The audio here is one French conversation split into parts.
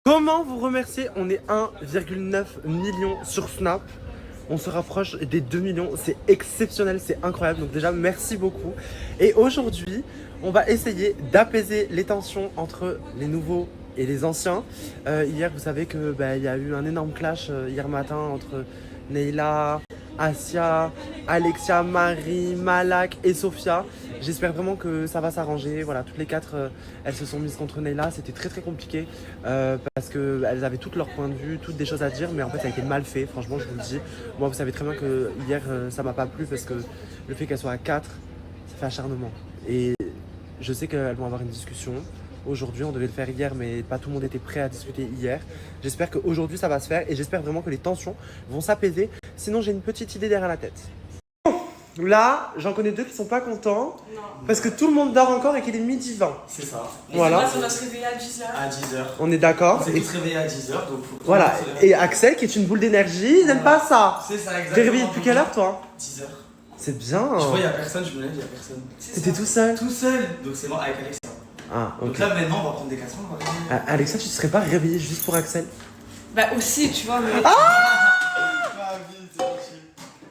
Comment vous remercier? On est 1,9 million sur Snap. On se rapproche des 2 millions. C'est exceptionnel, c'est incroyable. Donc déjà, merci beaucoup. Et aujourd'hui, on va essayer d'apaiser les tensions entre les nouveaux et les anciens. Hier, vous savez que il y a eu un énorme clash hier matin entre Neila, Asia, Alexia, Marie, Malak et Sophia. J'espère vraiment que ça va s'arranger. Voilà, toutes les quatre, elles se sont mises contre Neila. C'était très très compliqué parce qu'elles avaient toutes leurs points de vue, toutes des choses à dire, mais en fait ça a été mal fait. Franchement, je vous le dis. Moi, vous savez très bien que hier, ça m'a pas plu parce que le fait qu'elles soient à 4, ça fait acharnement. Et je sais qu'elles vont avoir une discussion. Aujourd'hui, on devait le faire hier, mais pas tout le monde était prêt à discuter hier. J'espère qu'aujourd'hui, ça va se faire et j'espère vraiment que les tensions vont s'apaiser. Sinon, j'ai une petite idée derrière la tête. Là, j'en connais deux qui sont pas contents. Non. Parce que tout le monde dort encore et qu'il est midi 20. C'est ça. Voilà. On va se réveiller à 10h. À 10h. On est d'accord. On s'est tous réveillés à 10h, donc faut que Voilà. tout le monde se réveille. Et Axel, qui est une boule d'énergie, il n'aime pas ça. C'est ça, exactement. T'es réveillé depuis quelle heure, toi? 10h. C'est bien. Je vois, il n'y a personne, je me lève, il n'y a personne. T'étais tout seul? Tout seul. Donc c'est bon, avec Alexia. Ah, ok. Donc là, maintenant, on va prendre des casseroles, on va réveiller. Alexa, tu te serais pas réveillée juste pour Axel? Bah aussi, tu vois, mais... Ah, vite, c'est gentil.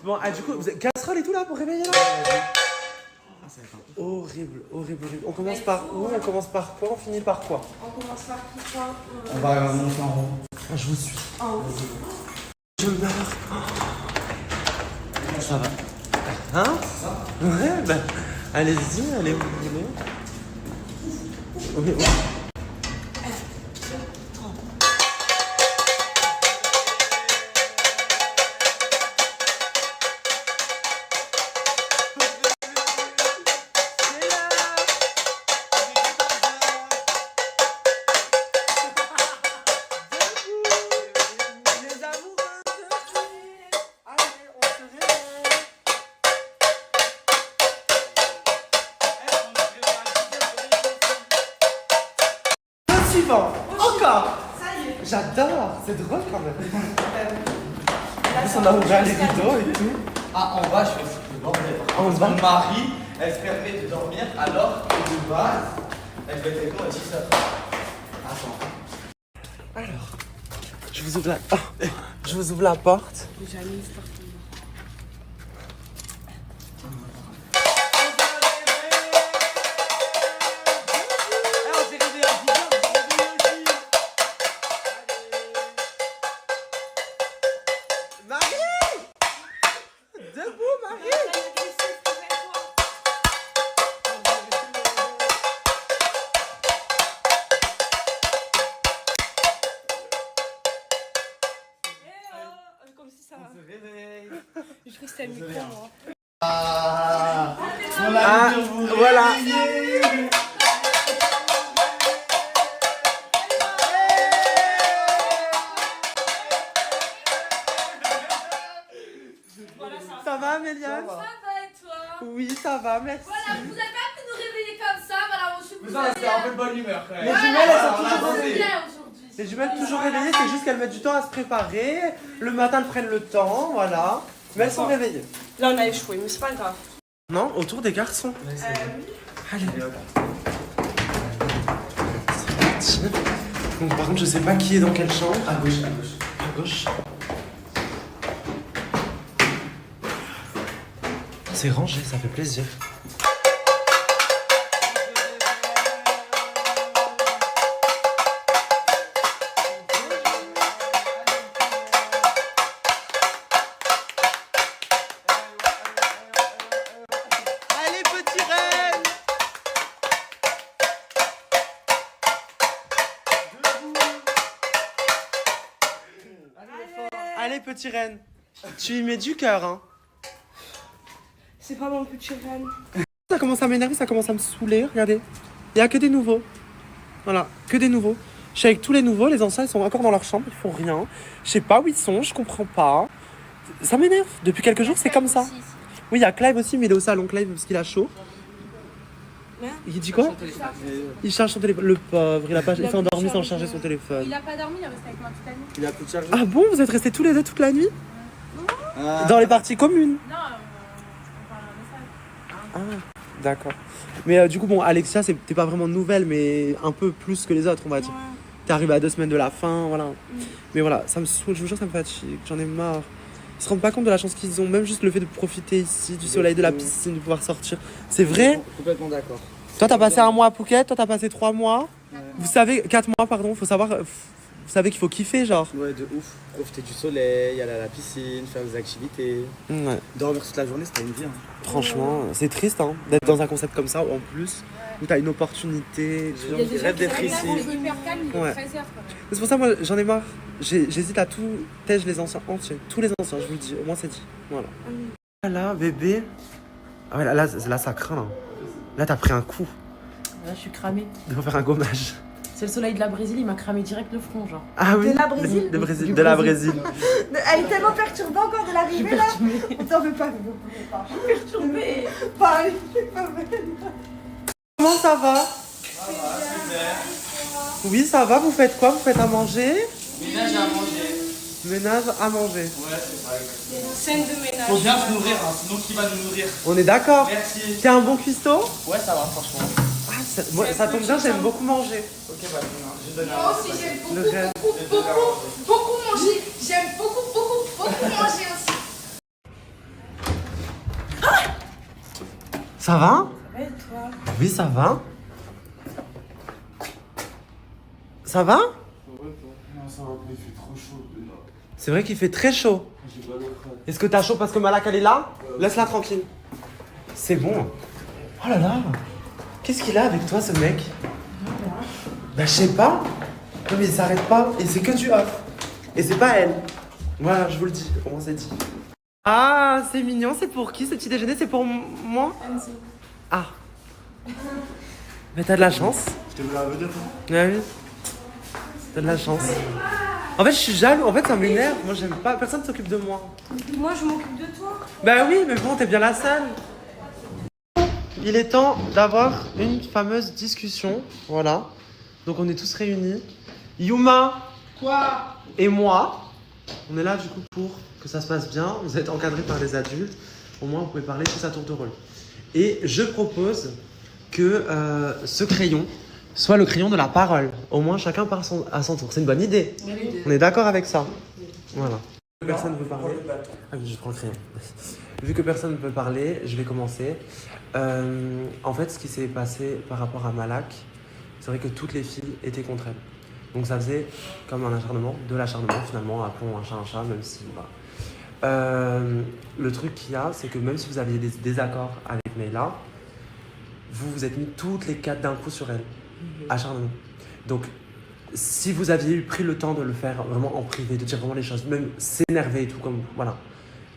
Bon, du coup, vous avez casserole et tout là pour réveiller là? Ah, ça va être un peu. Horrible, horrible, horrible. On commence par où? On commence par quoi? On finit par quoi? On commence par qui, toi? On va monter en haut. Ah, je vous suis. En haut. Je meurs. Ça va. Hein? C'est ça? Ouais, bah, allez-y, allez où vous voulez. Oui, oui. Suivant. Encore. Ça y est. J'adore. C'est drôle quand même. En plus, on a ouvert les rideaux et tout. Ah, en bas, je pense que le bordel. En bas? Mon mari, elle se permet de dormir alors que de base, elle devait être avec moi à 10h. Attends. Alors, je vous ouvre la, je vous ouvre la porte. J'ai mis une porte. Marie! Debout, Marie! Comme si ça... On se réveille. Je crois que c'était le micro, moi. Ah, on Ah, a vous voilà. réveiller. Voilà, ça Ça va, Amélia? Ça va. Ça va et toi? Oui, ça va, merci. Voilà, vous avez pas pu nous réveiller comme ça, voilà, on se Mais ça, c'était un peu de bonne humeur quand même. Les jumelles, elles sont on a toujours avancé. réveillées. bien aujourd'hui. Les jumelles toujours réveillées, c'est juste qu'elles mettent du temps à se préparer. Le matin, elles prennent le temps, voilà. Mais elles sont réveillées. Là, on a échoué, mais c'est pas grave. Non, autour des garçons. Ouais, c'est bon. Oui. Allez. Allez, hop. Donc, par contre, je sais pas qui est dans quelle chambre. À gauche, à gauche. À gauche. C'est rangé, ça fait plaisir. Allez, petit reine! Allez, petit reine. Tu y mets du cœur, hein. C'est pas mon petit reine. Ça commence à m'énerver, ça commence à me saouler, regardez. Il n'y a que des nouveaux. Voilà, que des nouveaux. Je suis avec tous les nouveaux, les anciens ils sont encore dans leur chambre, ils font rien. Je sais pas où ils sont, je comprends pas. Ça m'énerve. Depuis quelques jours, c'est comme ça. Oui, il y a Clive aussi, mais il est au salon Clive parce qu'il a chaud. Il dit quoi? Il charge son téléphone. Le pauvre, il s'est endormi sans charger son téléphone. Il a pas dormi, il est resté avec moi toute la nuit. Il a plus de charge. Ah bon, vous êtes restés tous les deux toute la nuit? Dans les parties communes? Non, on parle en message. Ah, d'accord. Mais du coup, bon, Alexia, c'était pas vraiment nouvelle, mais un peu plus que les autres, on va dire. T'es arrivé à 2 semaines de la fin, voilà. Mais voilà, ça me saoule, je vous jure, ça me fatigue, j'en ai marre. Ils se rendent pas compte de la chance qu'ils ont, même juste le fait de profiter ici, du soleil, de la piscine, de pouvoir sortir. C'est vrai? Complètement d'accord. Toi, t'as passé 1 mois à Phuket, toi, t'as passé 3 mois. Vous savez, 4 mois, pardon, faut savoir. Vous savez qu'il faut kiffer, genre. Ouais, de ouf. Profiter du soleil, aller à la piscine, faire des activités. Ouais. Dormir toute la journée, c'est pas une vie. Hein. Franchement, c'est triste hein, d'être dans un concept comme ça, en plus, où t'as une opportunité. Les gens qui rêvent d'être ici. Hyper calme, il est Ouais. 13h quand même. C'est pour ça, moi, j'en ai marre. J'hésite à tout tège les anciens entiers. Tous les anciens, je vous le dis. Au moins, c'est dit. Voilà. Voilà, bébé. Ah ouais, là, ça craint. Là, là t'as pris un coup. Là, je suis cramée. Il faut faire un gommage. C'est le soleil de la Brésil, il m'a cramé direct le front, genre. Ah oui. De la Brésil De Brésil. Du De la Brésil. Brésil. Elle est tellement perturbée encore de l'arrivée là. On t'en veut pas, Perturbée. Pareil. Comment ça va? Oui, ça va. Vous faites quoi? Vous faites à manger? Ménage à manger. Ménage à manger. Ouais, c'est vrai. Scène de ménage. Faut bien se nourrir, hein, sinon qui va nous nourrir? On est d'accord? Merci. T'es un bon cuistot? Ouais, ça va, franchement. Ah, moi, ça tombe bien, j'aime beaucoup manger. Ok, bah, je donne Moi aussi, j'aime Le rêve. beaucoup manger. J'aime beaucoup manger aussi. Ça va? Ouais, toi. Oui, ça va. Ça va? Non, ça va pas, il fait trop chaud déjà. C'est vrai qu'il fait très chaud. J'ai mal au crâne. Est-ce que t'as chaud parce que Malak elle est là? Laisse-la tranquille. C'est bon. Oh là là. Qu'est-ce qu'il a avec toi ce mec? Bah je sais pas. Non mais il s'arrête pas. Et c'est que du off. Et c'est pas elle. Voilà, je vous le dis. Au moins c'est dit. Ah, c'est mignon. C'est pour qui ce petit déjeuner? C'est pour moi? Ah. Mais t'as de la chance. Je t'ai vu la vedette. Ah oui. T'as de la chance. En fait, je suis jaloux. En fait, ça m'énerve. Moi, j'aime pas. Personne ne s'occupe de moi. Moi, je m'occupe de toi. Bah oui, mais bon, t'es bien la seule. Il est temps d'avoir une fameuse discussion. Voilà. Donc, on est tous réunis. Yuma. Quoi? Et moi. On est là, du coup, pour que ça se passe bien. Vous êtes encadrés par les adultes. Au moins, vous pouvez parler tous à tour de rôle. Et je propose que ce crayon soit le crayon de la parole. Au moins, chacun part à son tour. C'est une bonne idée. On est d'accord avec ça? Voilà. Personne ne veut parler. Ah oui, je prends le crayon. Vu que personne ne peut parler, je vais commencer. En fait, ce qui s'est passé par rapport à Malak, c'est vrai que toutes les filles étaient contre elle. Donc ça faisait comme un acharnement, de l'acharnement finalement, appelons un chat, même si... Voilà. Le truc qu'il y a, c'est que même si vous aviez des désaccords avec Neyla, vous vous êtes mis toutes les 4 d'un coup sur elle. Acharnement. Donc, si vous aviez pris le temps de le faire vraiment en privé, de dire vraiment les choses, même s'énerver et tout, comme voilà,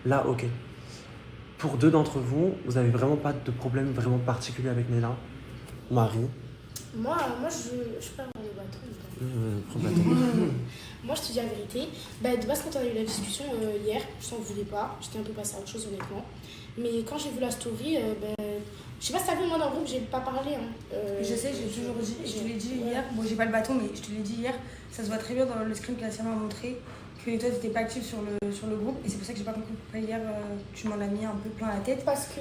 là, ok. Pour 2 d'entre vous, vous n'avez vraiment pas de problème vraiment particulier avec Neyla? Marie? Moi, je parle dans le bateau. Prends le bâton. Moi, je te dis la vérité. Bah, de base, quand on a eu la discussion hier, je t'en voulais pas. J'étais un peu passée à autre chose, honnêtement. Mais quand j'ai vu la story, je sais pas si t'as vu, moi, dans le groupe, j'ai pas parlé. Hein. Je sais, j'ai toujours dit, je te l'ai dit hier. Moi, j'ai pas le bâton, mais je te l'ai dit hier. Ça se voit très bien dans le screen qu'Asia m'a montré que toi, t'étais pas active sur le groupe. Et c'est pour ça que j'ai pas compris pourquoi hier, tu m'en as mis un peu plein la tête. Parce que,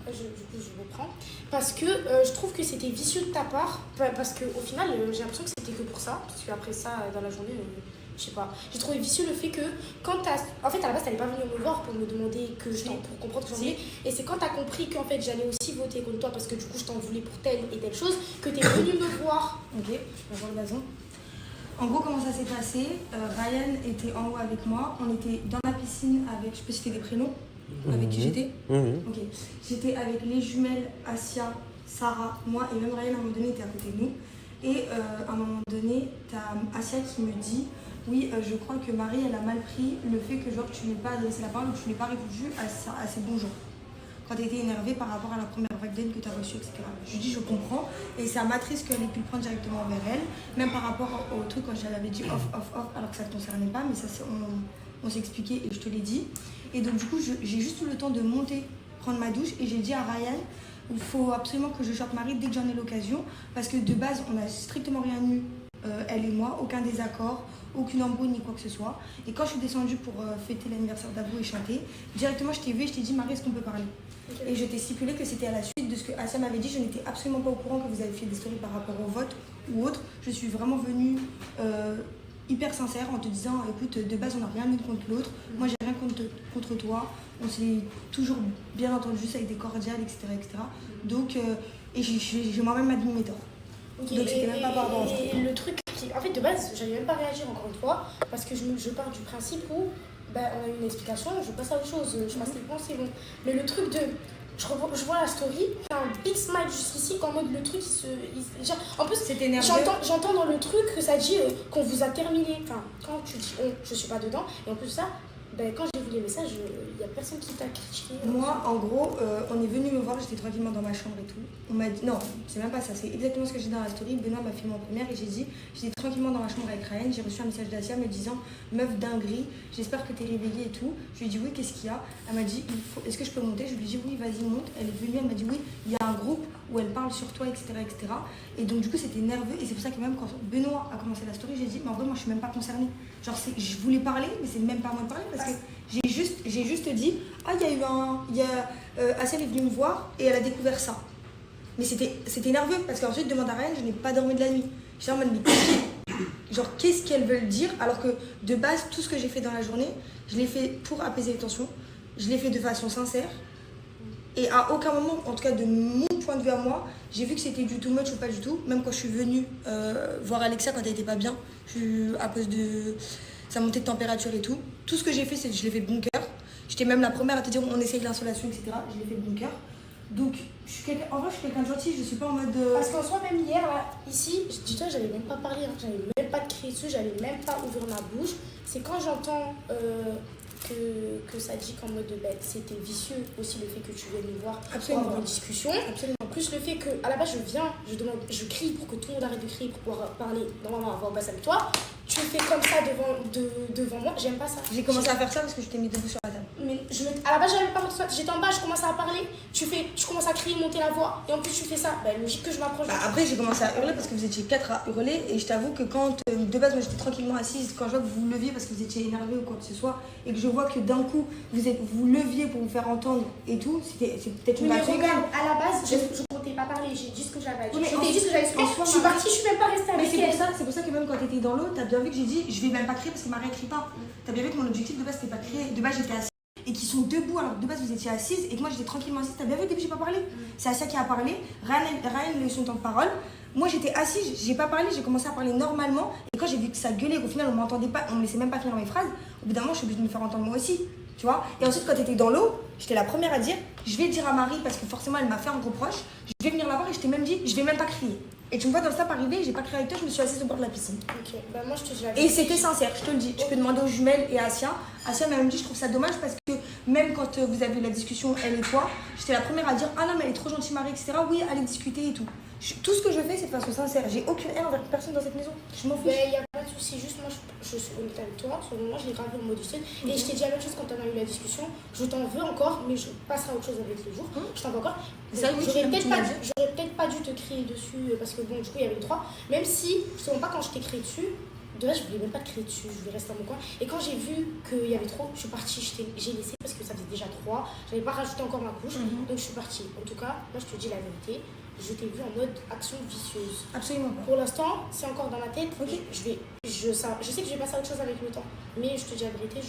je reprends, parce que je trouve que c'était vicieux de ta part. Parce qu'au final, j'ai l'impression que c'était que pour ça. Parce qu'après ça, dans la journée, je sais pas. J'ai trouvé vicieux le fait que quand t'as... En fait, à la base, t'allais pas venir me voir pour me demander que je t'en... pour comprendre que j'en voulais. Et c'est quand t'as compris qu'en fait, j'allais aussi voter contre toi parce que du coup, je t'en voulais pour telle et telle chose, que t'es venu me voir. Ok, je vais voir le blason. En gros, comment ça s'est passé? Ryan était en haut avec moi. On était dans la piscine avec... Je peux citer des prénoms avec qui j'étais? Ok. J'étais avec les jumelles Asia, Sarah, moi et même Ryan à un moment donné était à côté de nous. Et à un moment donné, t'as Asia qui me dit oui, je crois que Marie elle a mal pris le fait que genre tu n'aies pas adressé la parole ou tu n'aies pas répondu à ses bonjours. Quand tu étais énervée par rapport à la première vague d'aide que tu as reçue, etc. Je lui dis je comprends et c'est à ma triste qu'elle ait pu le prendre directement vers elle, même par rapport au truc quand j'avais dit off alors que ça ne te concernait pas, mais ça on s'expliquait et je te l'ai dit. Et donc du coup j'ai juste eu le temps de monter, prendre ma douche et j'ai dit à Ryan il faut absolument que je chope Marie dès que j'en ai l'occasion parce que de base on n'a strictement rien eu elle et moi, aucun désaccord, aucune embrouille ni quoi que ce soit. Et quand je suis descendue pour fêter l'anniversaire d'Abou et chanter, directement je t'ai vu et je t'ai dit Marie, est-ce qu'on peut parler? Et je t'ai stipulé que c'était à la suite de ce que Assia m'avait dit. Je n'étais absolument pas au courant que vous avez fait des stories par rapport au vote ou autre. Je suis vraiment venue hyper sincère en te disant écoute, de base on n'a rien l'une contre l'autre. Moi j'ai rien contre toi. On s'est toujours bien entendu, juste avec des cordiales, etc. etc. Donc, et j'ai moi-même admis mes torts. Okay, donc c'était même pas par rapport à ça. Et le truc, en fait de base, j'allais même pas réagir encore une fois, parce que je pars du principe où on a eu une explication, je passe à autre chose, je passe les points, c'est bon. Mais le truc de, je vois la story, t'as un big smile jusqu'ici, qu'en mode le truc, genre, en plus, c'était nerveux. J'entends dans le truc que ça dit qu'on vous a terminé. Enfin, quand tu dis je suis pas dedans, et en plus ça, quand j'ai vu les messages, il y a personne qui t'a critiqué. Moi, en gros, on est venu me voir, j'étais tranquillement dans ma chambre et tout. On m'a dit, non, c'est même pas ça, c'est exactement ce que j'ai dit dans la story. Benoît m'a filmé en première et j'ai dit, j'étais tranquillement dans ma chambre avec Ryan, j'ai reçu un message d'Assia me disant, meuf dinguerie, j'espère que t'es réveillée et tout. Je lui ai dit oui, qu'est-ce qu'il y a? Elle m'a dit, est-ce que je peux monter? Je lui ai dit oui, vas-y, monte. Elle est venue, elle m'a dit oui, il y a un groupe où elle parle sur toi, etc. etc. Et donc, du coup, c'était nerveux et c'est pour ça que même quand Benoît a commencé la story, j'ai dit, mais en vrai, moi, je suis même pas concernée. Genre, je voulais parler, mais c'est même pas moi de parler parce que j'ai juste dit, ah, Assia est venue me voir et elle a découvert ça. Mais c'était nerveux parce qu'ensuite, demande à Ryan, je n'ai pas dormi de la nuit. J'étais en mode, genre, qu'est-ce qu'elles veulent dire? Alors que de base, tout ce que j'ai fait dans la journée, je l'ai fait pour apaiser les tensions, je l'ai fait de façon sincère. Et à aucun moment, en tout cas de mon point de vue à moi, j'ai vu que c'était du too much ou pas du tout. Même quand je suis venue voir Alexia quand elle était pas bien, à cause de sa montée de température et tout. Tout ce que j'ai fait, c'est que je l'ai fait de bon cœur. J'étais même la première à te dire on essaye l'insolation, etc. Je l'ai fait de bon cœur. Donc, en vrai, je suis quelqu'un de gentil, je suis pas en mode. Parce qu'en soi, même hier, là, ici, dis-toi, j'allais même pas parler, hein. J'allais même pas te crier dessus, j'allais même pas ouvrir ma bouche. C'est quand j'entends que ça dit qu'en mode c'était vicieux aussi le fait que tu viennes me voir pour avoir une discussion. Absolument. En plus, le fait que, à la base, je crie pour que tout le monde arrête de crier pour pouvoir parler normalement à voix basse avec toi. Tu fais comme ça devant moi, j'aime pas ça. J'ai commencé à faire ça parce que je t'ai mis debout sur la table. Mais à la base, j'avais pas monté, j'étais en bas, je commençais à parler, tu commences à crier, monter la voix, et en plus tu fais ça, logique que je m'approche. Après, j'ai commencé à hurler parce que vous étiez 4 à hurler, et je t'avoue que quand, de base, moi j'étais tranquillement assise, quand je vois que vous vous leviez parce que vous étiez énervé ou quoi que ce soit, et que je vois que d'un coup vous leviez pour vous faire entendre et tout, c'est peut-être une mais réaction. regarde, à la base, je comptais pas parler, j'ai dit ce que j'avais à dire. Oui, Je t'ai dit ce que j'avais expliqué, je suis partie, je suis même pas restée avec elle. C'est pour ça que même quand t'étais dans l'eau, t'as bien vu que j'ai dit je vais même pas crier parce que Marie crie pas. T'as bien vu que mon objectif de base c'était pas de crier. De base j'étais assise et qu'ils sont debout alors que de base vous étiez assise et que moi j'étais tranquillement assise. T'as bien vu que depuis j'ai pas parlé. C'est Assia qui a parlé, Ryan a eu son temps de parole. Moi j'étais assise, j'ai pas parlé, j'ai commencé à parler normalement et quand j'ai vu que ça gueulait, qu'au final on m'entendait pas, on me laissait même pas finir mes phrases, au bout d'un moment je suis obligée de me faire entendre moi aussi. Tu vois. Et ensuite quand t'étais dans l'eau, j'étais la première à dire je vais dire à Marie parce que forcément elle m'a fait un reproche, je vais venir la voir et je t'ai même dit je vais même pas crier. Et tu me vois dans le stade arriver, j'ai pas crié avec toi, je me suis assise au bord de la piscine. Ok, moi je te dis la Et c'était sincère, je te le dis. Tu peux demander aux jumelles et à Assia. Assia m'a même dit, je trouve ça dommage parce que même quand vous avez eu la discussion, elle et toi, j'étais la première à dire, ah non, mais elle est trop gentille, Marie, etc. Oui, allez discuter et tout. Tout ce que je fais, c'est de façon sincère. J'ai aucune haine envers personne dans cette maison. Je m'en fiche. Il n'y a pas de souci, juste moi je suis honnête avec toi. Sur le moment, je l'ai gravé en modifié. Et je t'ai dit la même chose quand on a eu la discussion. Je t'en veux encore, mais je passerai à autre chose avec les jours. Je t'en veux encore. J'aurais peut-être pas dû te crier dessus parce que bon, du coup, il y avait les trois. Même si, je ne sais pas quand je t'ai crié dessus. De là, je voulais même pas te crier dessus, je voulais rester dans mon coin. Et quand j'ai vu qu'il y avait trop, je suis partie, j'ai laissé parce que ça faisait déjà 3. J'avais pas rajouté encore ma couche, donc je suis partie. En tout cas, moi je te dis la vérité, je t'ai vu en mode action vicieuse. Absolument pas. Pour l'instant, c'est encore dans ma tête. Ok. Je sais que je vais passer à autre chose avec le temps. Mais je te dis la vérité,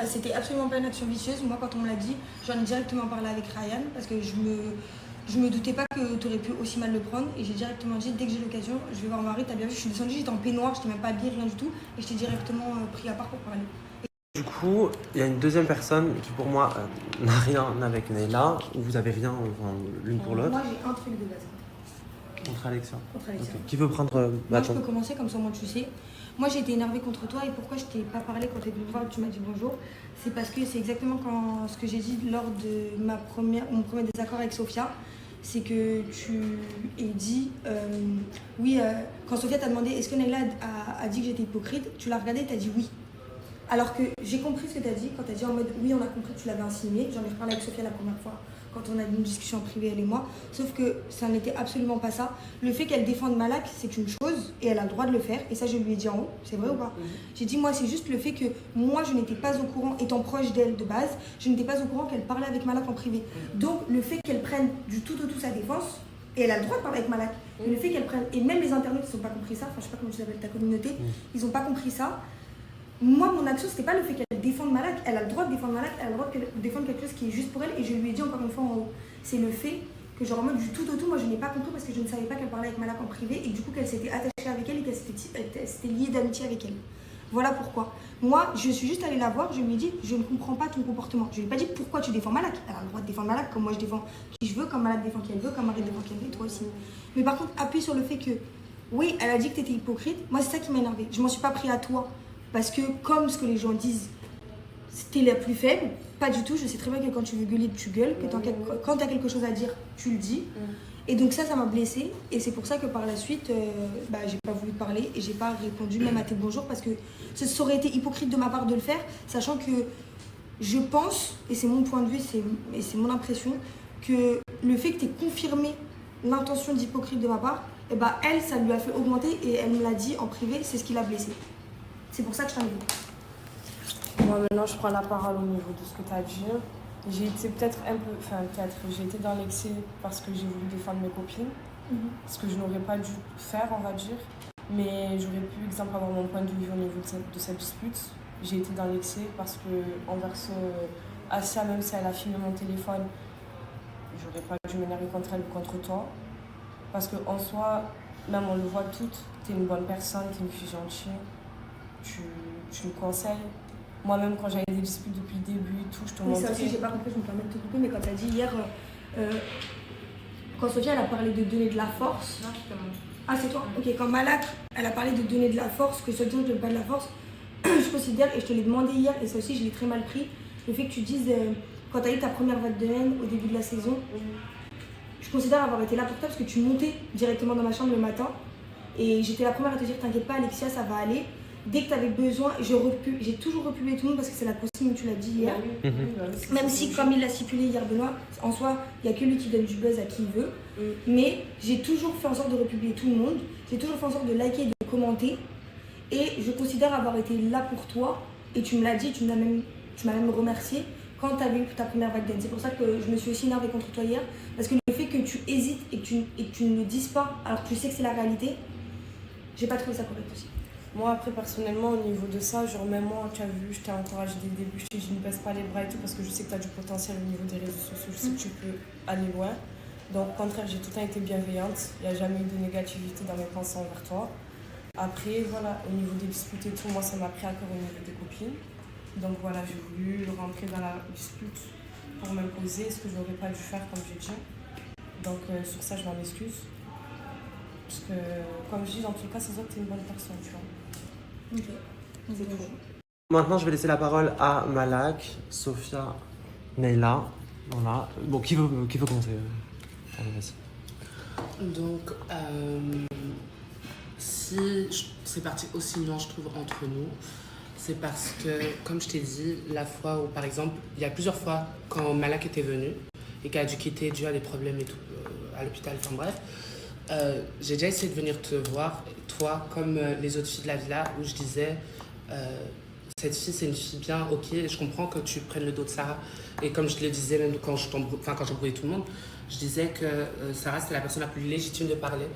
c'était absolument pas une action vicieuse. Moi, quand on me l'a dit, j'en ai directement parlé avec Ryan parce que je me doutais pas que tu aurais pu aussi mal le prendre et j'ai directement dit dès que j'ai l'occasion, je vais voir Marie, t'as bien vu, je suis descendue, j'étais en peignoir, j'étais même pas habillée, rien du tout et je t'ai directement pris à part pour parler. Du coup, il y a une deuxième personne qui pour moi n'a rien avec Nayla, ou vous avez rien l'une pour l'autre. Moi j'ai un truc de base. Contre Alexia. Contre Alexia. Okay. Qui veut prendre Moi je peux commencer comme ça moi tu sais. Moi j'ai été énervée contre toi et pourquoi je t'ai pas parlé quand tu es venu me voir et que tu m'as dit bonjour, c'est parce que c'est exactement ce que j'ai dit lors de mon premier désaccord avec Sophia. C'est que tu as dit, quand Sophia t'a demandé est-ce que Nayla a dit que j'étais hypocrite, tu l'as regardé et t'as dit oui. Alors que j'ai compris ce que t'as dit, quand t'as dit en mode oui on a compris, tu l'avais insinué, j'en ai reparlé avec Sophia la première fois quand on a eu une discussion privée, elle et moi. Sauf que ça n'était absolument pas ça. Le fait qu'elle défende Malak, c'est une chose et elle a le droit de le faire. Et ça, je lui ai dit en haut. C'est vrai ou pas? J'ai dit, moi, c'est juste le fait que moi, je n'étais pas au courant, étant proche d'elle de base, je n'étais pas au courant qu'elle parlait avec Malak en privé. Donc, le fait qu'elle prenne du tout au tout sa défense, et elle a le droit de parler avec Malak, mais le fait qu'elle prenne, et même les internautes, ils n'ont pas compris ça, enfin, je sais pas comment tu l'appelles, ta communauté, ils n'ont pas compris ça. Moi, mon action, c'était pas le fait qu'elle défende Malak. Elle a le droit de défendre Malak, elle a le droit de défendre quelque chose qui est juste pour elle. Et je lui ai dit encore une fois en haut, c'est le fait que genre en mode du tout au tout, moi je n'ai pas compris parce que je ne savais pas qu'elle parlait avec Malak en privé et du coup qu'elle s'était attachée avec elle et qu'elle s'était liée d'amitié avec elle. Voilà pourquoi. Moi, je suis juste allée la voir, je lui ai dit, je ne comprends pas ton comportement. Je lui ai pas dit pourquoi tu défends Malak. Elle a le droit de défendre Malak comme moi je défends qui je veux, comme Malak défend qui elle veut, comme Marie défend qui elle veut, et toi aussi. Mais par contre, appuie sur le fait que, oui, elle a dit que tu étais hypocrite. Moi, c'est ça qui m'a énervée. Je m'en suis pas pris à toi. Parce que, comme ce que les gens disent, c'était la plus faible, pas du tout. Je sais très bien que quand tu veux gueuler, tu gueules, que quand tu as quelque chose à dire, tu le dis. Et donc ça m'a blessée. Et c'est pour ça que par la suite, j'ai pas voulu parler et j'ai pas répondu même à tes bonjours parce que ça aurait été hypocrite de ma part de le faire, sachant que je pense, et c'est mon point de vue, et c'est mon impression, que le fait que tu aies confirmé l'intention d'hypocrite de ma part, elle, ça lui a fait augmenter et elle me l'a dit en privé, c'est ce qui l'a blessée. C'est pour ça que je t'en ai vu. Moi, maintenant, je prends la parole au niveau de ce que tu as dit. J'ai été j'ai été dans l'excès parce que j'ai voulu défendre mes copines. Ce que je n'aurais pas dû faire, on va dire. Mais j'aurais pu, exemple, avoir mon point de vue au niveau de cette dispute. J'ai été dans l'excès parce que, envers Asia, même si elle a filmé mon téléphone, j'aurais pas dû m'énerver contre elle ou contre toi. Parce qu'en soi, même on le voit toutes, tu es une bonne personne, tu es une fille gentille. Tu me conseilles. Moi-même, quand j'avais des disputes depuis le début et tout, je te montrais. Ça aussi, j'ai pas compris, je me permets de te couper, mais quand tu as dit hier, quand Sophia elle a parlé de donner de la force. Non, je te montre. Ah, c'est toi? Ok, quand Malak, elle a parlé de donner de la force, que soi-disant je donne pas de la force, je considère, et je te l'ai demandé hier, et ça aussi, je l'ai très mal pris, le fait que tu dises, quand tu as eu ta première vague de haine au début de la saison, je considère avoir été là pour toi parce que tu montais directement dans ma chambre le matin, et j'étais la première à te dire, t'inquiète pas, Alexia, ça va aller. Dès que tu avais besoin, j'ai toujours republié tout le monde parce que c'est la consigne, tu l'as dit hier. Même si, comme il l'a stipulé hier, Benoît, en soi, il n'y a que lui qui donne du buzz à qui il veut. Mais j'ai toujours fait en sorte de republier tout le monde. J'ai toujours fait en sorte de liker et de commenter. Et je considère avoir été là pour toi. Et tu me l'as dit, tu m'as même remercié quand tu avais eu ta première vague d'aide. C'est pour ça que je me suis aussi énervée contre toi hier. Parce que le fait que tu hésites et que tu ne le dises pas alors que tu sais que c'est la réalité, j'ai pas trouvé ça correct aussi. Moi, après, personnellement, au niveau de ça, genre, même moi, tu as vu, je t'ai encouragé dès le début, je t'ai dit, je ne baisse pas les bras et tout, parce que je sais que tu as du potentiel au niveau des réseaux sociaux, je sais que tu peux aller loin. Donc, au contraire, j'ai tout le temps été bienveillante, il n'y a jamais eu de négativité dans mes pensées envers toi. Après, voilà, au niveau des disputes et tout, moi, ça m'a pris à cœur au niveau des copines. Donc, voilà, j'ai voulu rentrer dans la dispute pour m'imposer, ce que je n'aurais pas dû faire, comme j'ai dit. Donc, sur ça, je m'en excuse. Parce que, comme je dis, dans tous les cas, c'est sûr que tu es une bonne personne, tu vois. Ok, c'est tout. Maintenant, je vais laisser la parole à Malak, Sophia, Neila. Voilà. Bon, qui veut commencer? Allez, vas-y. Donc, si c'est parti aussi loin, je trouve, entre nous, c'est parce que, comme je t'ai dit, la fois où, par exemple, il y a plusieurs fois, quand Malak était venu et qu'elle a dû quitter dû à des problèmes et tout, à l'hôpital, enfin bref, j'ai déjà essayé de venir te voir, toi, comme les autres filles de la villa, où je disais, cette fille, c'est une fille bien, ok, je comprends que tu prennes le dos de Sarah. Et comme je le disais, même quand j'embrouillais tout le monde, je disais que Sarah, c'était la personne la plus légitime de parler.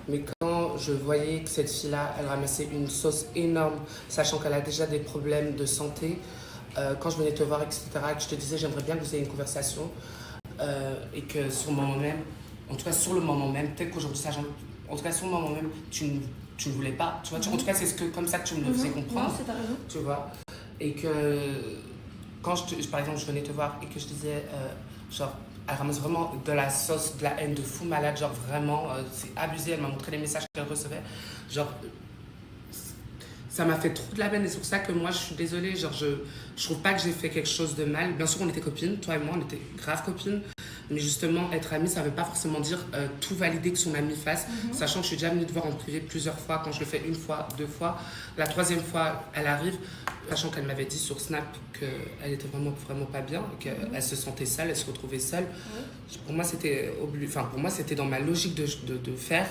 Mais quand je voyais que cette fille-là, elle ramassait une sauce énorme, sachant qu'elle a déjà des problèmes de santé, quand je venais te voir, etc., que je te disais, j'aimerais bien que vous ayez une conversation, et que sur le moment même, en tout cas sur le moment même, peut-être qu'aujourd'hui ça change, en tout cas sur le moment même, tu ne voulais pas, tu vois, en tout cas c'est comme ça que tu me le faisais comprendre, tu vois, et que quand par exemple je venais te voir et que je disais, genre, elle ramasse vraiment de la sauce, de la haine de fou malade, genre vraiment, c'est abusé, elle m'a montré les messages qu'elle recevait, genre, ça m'a fait trop de la peine et c'est pour ça que moi je suis désolée, genre je trouve pas que j'ai fait quelque chose de mal. Bien sûr on était copines, toi et moi on était grave copines, Mais justement, être amie, ça ne veut pas forcément dire tout valider que son ami fasse, sachant que je suis déjà venue te voir en privé plusieurs fois, quand je le fais une fois, 2 fois. La 3e fois, elle arrive, sachant qu'elle m'avait dit sur Snap qu'elle était vraiment pas bien, qu'elle se sentait seule, elle se retrouvait seule. Pour moi, c'était dans ma logique de faire,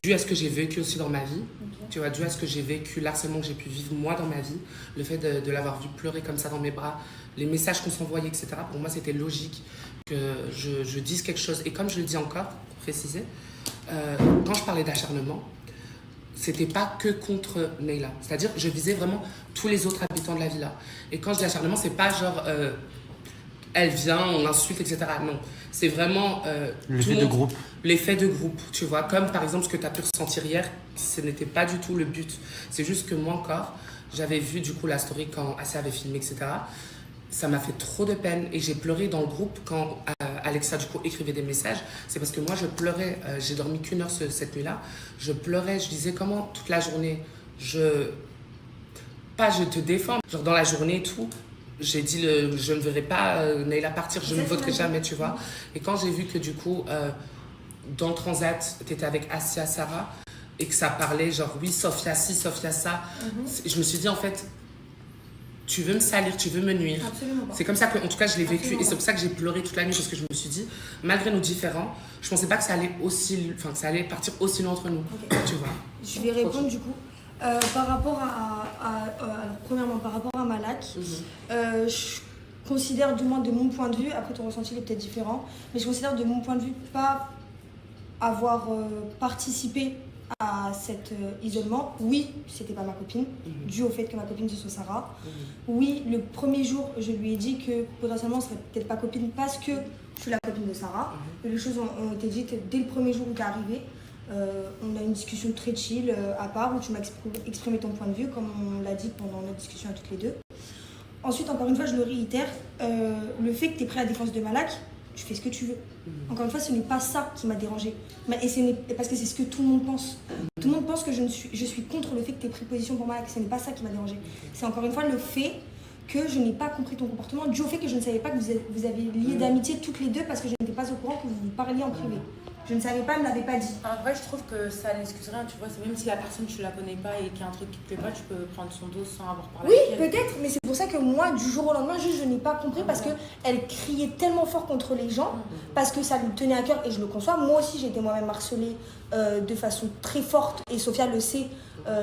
dû à ce que j'ai vécu aussi dans ma vie, tu vois, dû à ce que j'ai vécu, l'harcèlement que j'ai pu vivre moi dans ma vie, le fait de l'avoir vu pleurer comme ça dans mes bras, les messages qu'on s'envoyait, etc. Pour moi, c'était logique que je dise quelque chose. Et comme je le dis encore, pour préciser, quand je parlais d'acharnement, c'était pas que contre Neyla. C'est-à-dire, je visais vraiment tous les autres habitants de la villa. Et quand je dis acharnement, c'est pas genre, elle vient, on l'insulte, etc. Non, c'est vraiment l'effet de groupe. L'effet de groupe, tu vois. Comme par exemple ce que tu as pu ressentir hier, ce n'était pas du tout le but. C'est juste que moi encore, j'avais vu du coup la story quand Assia avait filmé, etc. Ça m'a fait trop de peine et j'ai pleuré dans le groupe quand Alexa du coup écrivait des messages. C'est parce que moi je pleurais, j'ai dormi qu'1 heure cette nuit-là. Je pleurais, je disais comment toute la journée, je te défends. Genre dans la journée et tout, j'ai dit je ne verrai pas Neyla partir, je ne voterai jamais, tu vois. Et quand j'ai vu que du coup, dans le transat, tu étais avec Assia, Sarah, et que ça parlait genre oui, Sophia ci, Sophia ça, je me suis dit en fait, tu veux me salir, tu veux me nuire. Absolument pas. C'est comme ça que, en tout cas, je l'ai vécu. Absolument Et c'est pour ça que j'ai pleuré toute la nuit, parce que je me suis dit, malgré nos différends, je pensais pas que ça allait partir aussi loin entre nous. Okay. Tu vois. Je vais répondre du coup. Par rapport premièrement, par rapport à Malak, je considère, du moins de mon point de vue, après ton ressenti il est peut-être différent, mais je considère de mon point de vue pas avoir participé à cet isolement. Oui, c'était pas ma copine, dû au fait que ma copine ce soit Sarah. Oui, le premier jour, je lui ai dit que potentiellement on serait peut-être pas copine parce que je suis la copine de Sarah. Et les choses ont été dites dès le premier jour où tu es arrivé. On a une discussion très chill à part où tu m'as exprimé ton point de vue comme on l'a dit pendant notre discussion à toutes les deux. Ensuite, encore une fois, je le réitère, le fait que tu aies pris la défense de Malak, tu fais ce que tu veux. Encore une fois, ce n'est pas ça qui m'a dérangée. Et parce que c'est ce que tout le monde pense. Tout le monde pense que je suis contre le fait que tu aies pris position pour Malak. Ce n'est pas ça qui m'a dérangée. C'est encore une fois le fait que je n'ai pas compris ton comportement, dû au fait que je ne savais pas que vous avez lié d'amitié toutes les deux parce que je n'étais pas au courant que vous vous parliez en privé. Je ne savais pas, elle ne m'avait pas dit. En vrai, je trouve que ça n'excuse rien, tu vois. C'est même si la personne, tu la connais pas et qu'il y a un truc qui te plaît pas, tu peux prendre son dos sans avoir parlé Oui, avec elle. peut-être, mais c'est pour ça que moi, du jour au lendemain, juste, je n'ai pas compris parce qu'elle criait tellement fort contre les gens, parce que ça lui tenait à cœur et je le conçois. Moi aussi, j'ai été moi-même harcelée de façon très forte et Sophia le sait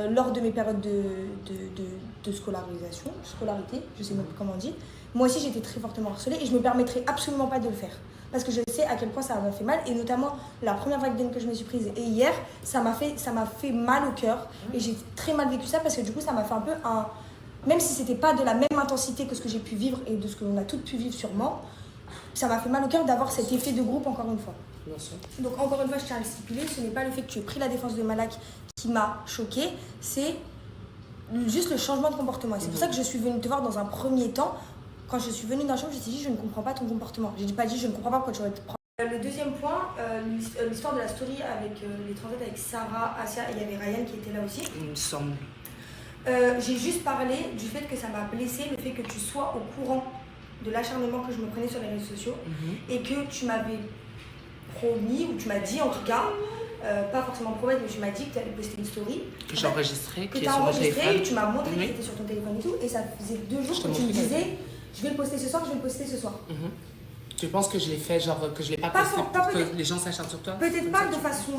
lors de mes périodes de scolarité, je sais même plus comment on dit. Moi aussi, j'ai été très fortement harcelée et je me permettrai absolument pas de le faire. Parce que je sais à quel point ça m'a fait mal, et notamment la première vague que je me suis prise. Et hier, ça m'a fait mal au cœur, et j'ai très mal vécu ça parce que du coup, ça m'a fait un peu un... Même si c'était pas de la même intensité que ce que j'ai pu vivre et de ce que l'on a toutes pu vivre sûrement, ça m'a fait mal au cœur d'avoir cet effet de groupe encore une fois. Bien sûr. Donc encore une fois, je tiens à le stipuler, ce n'est pas le fait que tu aies pris la défense de Malak qui m'a choquée, c'est juste le changement de comportement. Et c'est pour ça que je suis venue te voir dans un premier temps. Quand je suis venue dans la chambre, je me suis dit je ne comprends pas ton comportement. Je n'ai pas dit je ne comprends pas pourquoi tu aurais te prendre. Le deuxième point, l'histoire de la story avec les transats avec Sarah, Assia et il y avait Ryan qui était là aussi. Il me semble. J'ai juste parlé du fait que ça m'a blessé, le fait que tu sois au courant de l'acharnement que je me prenais sur les réseaux sociaux et que tu m'avais promis, ou tu m'as dit en tout cas, pas forcément promettre, mais tu m'as dit que tu allais poster une story. Que j'ai enregistré, que qui tu est as sur mon enregistré, téléphone. tu m'as montré Oui. que c'était sur ton téléphone et tout, et ça faisait 2 jours Je te que tu me montrais. disais je vais le poster ce soir, je vais le poster ce soir. Tu penses que je l'ai fait, genre que je l'ai pas Pas posté for- pas pour que peut-être- les gens s'acharnent sur toi? Peut-être Comme pas ça, de tu penses? façon.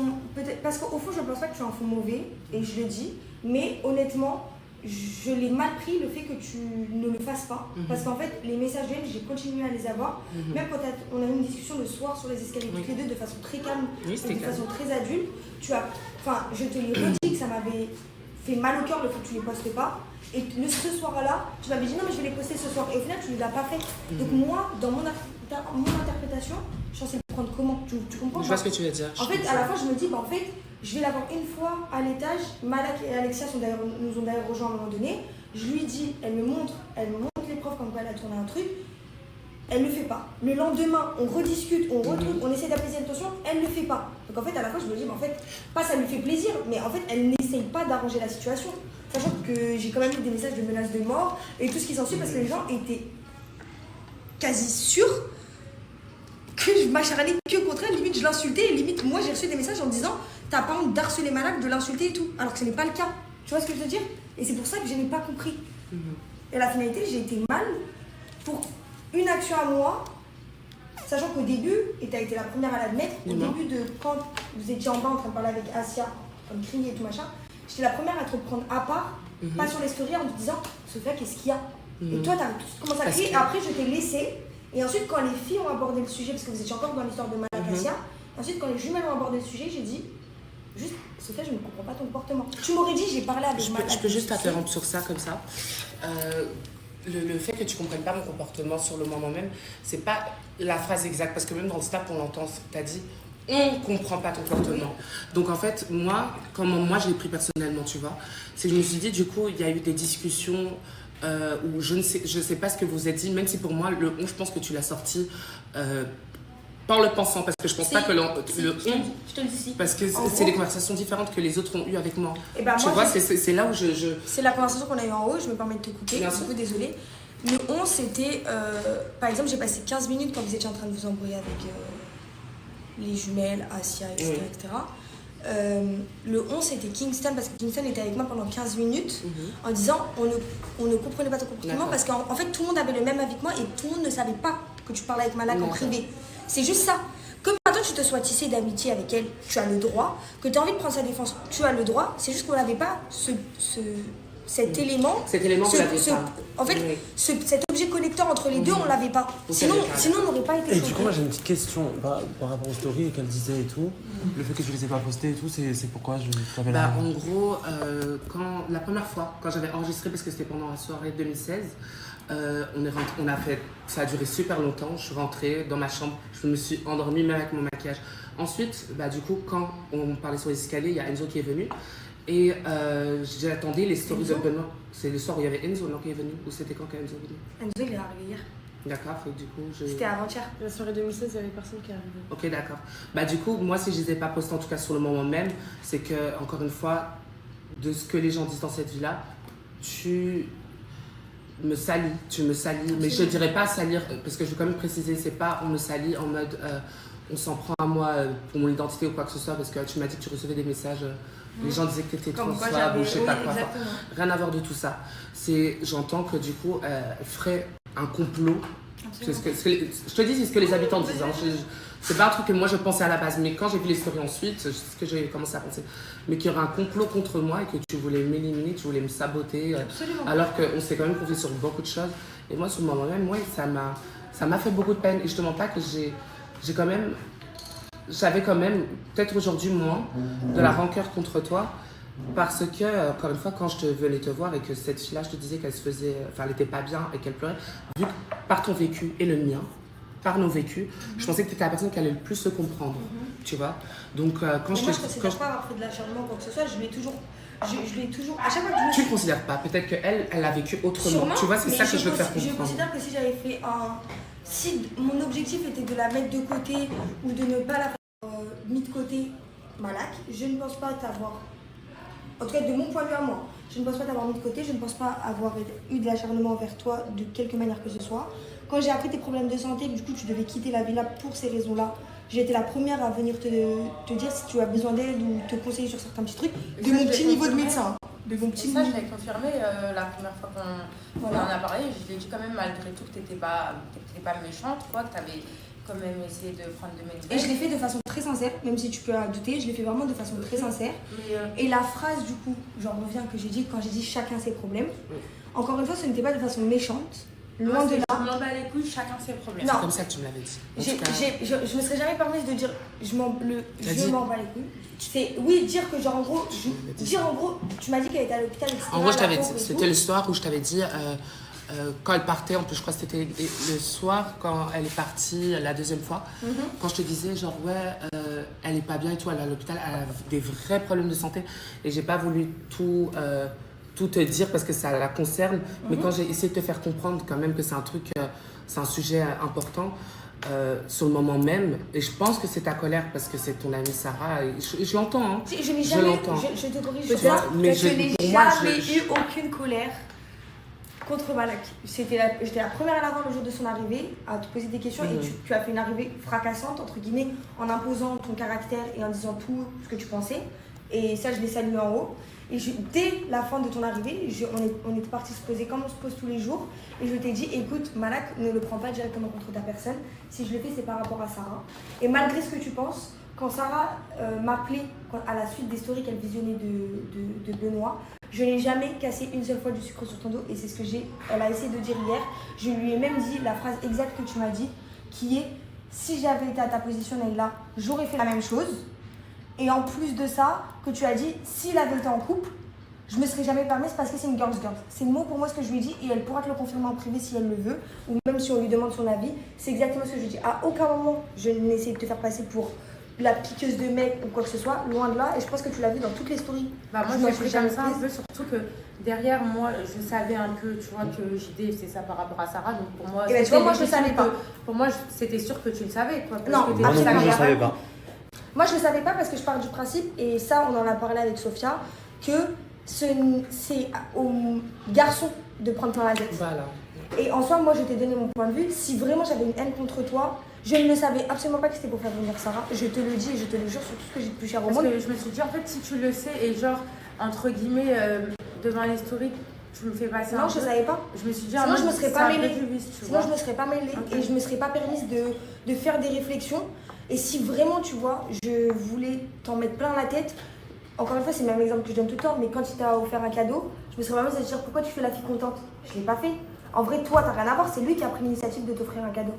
Parce qu'au fond, je pense pas que tu es un fond mauvais, et je le dis, mais honnêtement, je l'ai mal pris le fait que tu ne le fasses pas. Parce qu'en fait, les messages d'elle, j'ai continué à les avoir. Même quand on a eu une discussion le soir sur les escaliers, toutes les deux, de façon très calme, Oui, et c'était de calme. façon très adulte, enfin, je te l'ai redit que ça m'avait fait mal au cœur le fait que tu les postes pas. Et ce soir-là, tu m'avais dit non, mais je vais les poster ce soir. Et au final, tu ne l'as pas fait. Donc, moi, dans mon interprétation, je suis censée le prendre comment? Tu comprends? Je vois ce que tu veux dire. En fait, à la fin, je me dis, en fait, je vais l'avoir une fois à l'étage. Malak et Alexia nous ont d'ailleurs rejoints à un moment donné. Je lui dis, elle me montre les preuves comme quoi elle a tourné un truc. Elle ne le fait pas. Le lendemain, on rediscute, on retrouve, on essaie d'apaiser la tension, elle ne le fait pas. Donc en fait, à la fin, je me dis, en fait, pas ça lui fait plaisir, mais en fait, elle n'essaye pas d'arranger la situation. Sachant que j'ai quand même eu des messages de menaces de mort et tout ce qui s'ensuit parce que les gens étaient quasi sûrs que je m'acharnais que contre elle, limite je l'insultais, et limite moi j'ai reçu des messages en me disant t'as pas honte d'harceler Malak, de l'insulter et tout, alors que ce n'est pas le cas. Tu vois ce que je veux dire? Et c'est pour ça que je n'ai pas compris. Et la finalité, j'ai été mal pour une action à moi, sachant qu'au début, et t'as été la première à l'admettre, au début de quand vous étiez en bas en train de parler avec Asia, en train de crier et tout machin, j'étais la première à te reprendre à part, pas sur les stories, en te disant Sophia, qu'est-ce qu'il y a? Et toi, t'as commencé à crier, et après je t'ai laissé. Et ensuite, quand les filles ont abordé le sujet, parce que vous étiez encore dans l'histoire de Malak Asia, ensuite, quand les jumelles ont abordé le sujet, j'ai dit juste, Sophia, je ne comprends pas ton comportement. Tu m'aurais dit, j'ai parlé avec Malak. Je peux juste t'interrompre sur ça, comme ça. Le fait que tu ne comprennes pas mon comportement sur le moment même, c'est pas la phrase exacte, parce que même dans le snap, on l'entend, tu as dit on ne comprend pas ton comportement. Donc en fait, moi, comment moi je l'ai pris personnellement, tu vois, c'est que je me suis dit, du coup, il y a eu des discussions où je ne sais pas ce que vous êtes dit, même si pour moi, le on, je pense que tu l'as sorti pas en le pensant, parce que je pense pas que le on, je te le dis. parce que c'est des conversations différentes que les autres ont eues avec moi. Et ben tu moi, vois, c'est là où c'est la conversation qu'on a eue en haut, je me permets de te couper, du coup désolée. Le 11 c'était, par exemple j'ai passé 15 minutes quand vous étiez en train de vous embrouiller avec les jumelles, Asia, etc. etc. Le 11 c'était Kingston, parce que Kingston était avec moi pendant 15 minutes en disant on ne comprenait pas ton comportement, parce qu'en fait tout le monde avait le même avis que moi et tout le monde ne savait pas que tu parlais avec Malak en privé. C'est juste ça. Que maintenant tu te sois tissé d'amitié avec elle, tu as le droit. Que tu as envie de prendre sa défense, tu as le droit. C'est juste qu'on n'avait pas cet élément. Cet élément, en fait, cet objet connecteur entre les deux, on l'avait pas. Sinon, on n'aurait pas été. Et du coup, moi j'ai une petite question par rapport aux stories qu'elle disait et tout. Le fait que tu les aies pas postées et tout, c'est pourquoi je t'avais là. En gros, la première fois, quand j'avais enregistré, parce que c'était pendant la soirée 2016, on a fait, ça a duré super longtemps. Je suis rentrée dans ma chambre, je me suis endormie même avec mon maquillage. Ensuite, du coup, quand on parlait sur les escaliers, il y a Enzo qui est venu. Et j'attendais les stories de Benoît. C'est le soir où il y avait Enzo qui est venu. Ou c'était quand Enzo est venu? Enzo, il est arrivé hier. D'accord, du coup... C'était avant-hier. La soirée 2016, il y avait personne qui est arrivé. Ok, d'accord. Du coup, moi, si je ne les ai pas postés, en tout cas sur le moment même, c'est que, encore une fois, de ce que les gens disent dans cette vie-là, tu me salis. Absolument. Mais je ne dirais pas salir, parce que je veux quand même préciser, c'est pas on me salit en mode on s'en prend à moi pour mon identité ou quoi que ce soit, parce que tu m'as dit que tu recevais des messages... Les gens disaient que tu étais trop suave ou je sais pas quoi. Rien à voir de tout ça. J'entends que du coup, elle ferait un complot. Je te dis, c'est ce que les habitants disent. C'est pas un truc que moi je pensais à la base, mais quand j'ai vu les stories ensuite, c'est ce que j'ai commencé à penser. Mais qu'il y aurait un complot contre moi et que tu voulais m'éliminer, tu voulais me saboter. Alors qu'on s'est quand même confié sur beaucoup de choses. Et moi, sur le moment même, ça m'a fait beaucoup de peine. Et je te mens pas que j'avais quand même, peut-être aujourd'hui moins, de la rancœur contre toi, parce que, encore une fois, quand je venais te voir et que cette fille-là, je te disais qu'elle elle était pas bien et qu'elle pleurait, vu que par ton vécu et le mien, par nos vécus, je pensais que tu étais la personne qui allait le plus se comprendre, tu vois. Donc, quand je te... Moi, je ne considère pas avoir fait de l'acharnement ou quoi que ce soit, je l'ai toujours, à chaque fois que tu ne considères pas, peut-être qu'elle a vécu autrement, sûrement, tu vois, c'est ça que je veux te faire comprendre. Je considère que si j'avais fait si mon objectif était de la mettre de côté ou de ne pas la faire mis de côté, Malak, je ne pense pas t'avoir, en tout cas de mon point de vue à moi, je ne pense pas t'avoir mis de côté, je ne pense pas avoir eu de l'acharnement envers toi de quelque manière que ce soit. Quand j'ai appris tes problèmes de santé, du coup tu devais quitter la villa pour ces raisons-là, j'ai été la première à venir te dire si tu as besoin d'aide ou te conseiller sur certains petits trucs, de mon petit niveau de médecin. Ça, je l'ai confirmé la première fois qu'on en a parlé. Je l'ai dit quand même, malgré tout, que tu n'étais pas méchante, quoi, que tu avais quand même essayé de prendre de mes nouvelles. Et je l'ai fait de façon très sincère, même si tu peux douter, je l'ai fait vraiment de façon très sincère. Et la phrase, du coup, j'en reviens que j'ai dit quand j'ai dit chacun ses problèmes, encore une fois, ce n'était pas de façon méchante. Loin de là. Je m'en bats les couilles, chacun ses problèmes. C'est comme ça que tu me l'avais dit. Je me serais jamais permise de dire je m'en bats les couilles. C'est dire que genre en gros, tu m'as dit qu'elle était à l'hôpital, etc. En gros, je t'avais dit, c'était le soir où je t'avais dit quand elle partait, en plus je crois que c'était le soir quand elle est partie la deuxième fois, quand je te disais genre elle est pas bien et tout, elle est à l'hôpital, elle a des vrais problèmes de santé et j'ai pas voulu tout te dire parce que ça la concerne, mais quand j'ai essayé de te faire comprendre quand même que c'est un truc, c'est un sujet important sur le moment même, et je pense que c'est ta colère parce que c'est ton amie Sarah, et je l'entends, hein. Je n'ai jamais, je te corrige, je n'ai jamais eu aucune colère contre Malak. J'étais la première à l'avoir le jour de son arrivée, à te poser des questions et tu as fait une arrivée fracassante, entre guillemets, en imposant ton caractère et en disant tout ce que tu pensais. Et ça, je l'ai salué en haut. Et dès la fin de ton arrivée, on était parti se poser comme on se pose tous les jours. Et je t'ai dit, écoute, Malak, ne le prends pas directement contre ta personne. Si je le fais, c'est par rapport à Sarah. Et malgré ce que tu penses, quand Sarah m'appelait à la suite des stories qu'elle visionnait de Benoît, je n'ai jamais cassé une seule fois du sucre sur ton dos. Et c'est ce que elle a essayé de dire hier. Je lui ai même dit la phrase exacte que tu m'as dit, qui est, si j'avais été à ta position, Naïla, j'aurais fait la même chose. Et en plus de ça, que tu as dit, s'il avait été en couple, je me serais jamais permise parce que c'est une girls girl. C'est mot pour moi ce que je lui ai dit et elle pourra te le confirmer en privé si elle le veut ou même si on lui demande son avis. C'est exactement ce que je lui ai dit. À aucun moment, je n'ai essayé de te faire passer pour la piqueuse de mec ou quoi que ce soit, loin de là. Et je pense que tu l'as vu dans toutes les stories. Bah moi, je ferais comme ça un peu, surtout que derrière moi, je savais un peu, tu vois, que JD, c'est ça par rapport à Sarah. Donc pour moi, et tu vois, moi je ne savais pas. Pour moi, c'était sûr que tu le savais. Quoi, parce non, que moi non plus, je ne savais pas. Moi, je ne savais pas parce que je pars du principe, et ça, on en a parlé avec Sophia, que c'est aux garçons de prendre plein la tête. Voilà. Et en soi, moi, je t'ai donné mon point de vue. Si vraiment j'avais une haine contre toi, je ne le savais absolument pas que c'était pour faire venir Sarah. Je te le dis et je te le jure sur tout ce que j'ai de plus cher au monde. Parce que je me suis dit, en fait, si tu le sais, et genre, entre guillemets, devant les stories, tu me fais passer non, je ne savais pas. Je me suis dit, sinon, je ne me serais pas mêlée. Sinon, je ne me serais pas mêlée. Okay. Et je ne me serais pas permise de faire des réflexions. Et si vraiment, tu vois, je voulais t'en mettre plein la tête, encore une fois, c'est le même exemple que je donne tout le temps, mais quand il t'a offert un cadeau, je me serais permise de te dire pourquoi tu fais la fille contente. Je ne l'ai pas fait. En vrai, toi, t'as rien à voir, c'est lui qui a pris l'initiative de t'offrir un cadeau.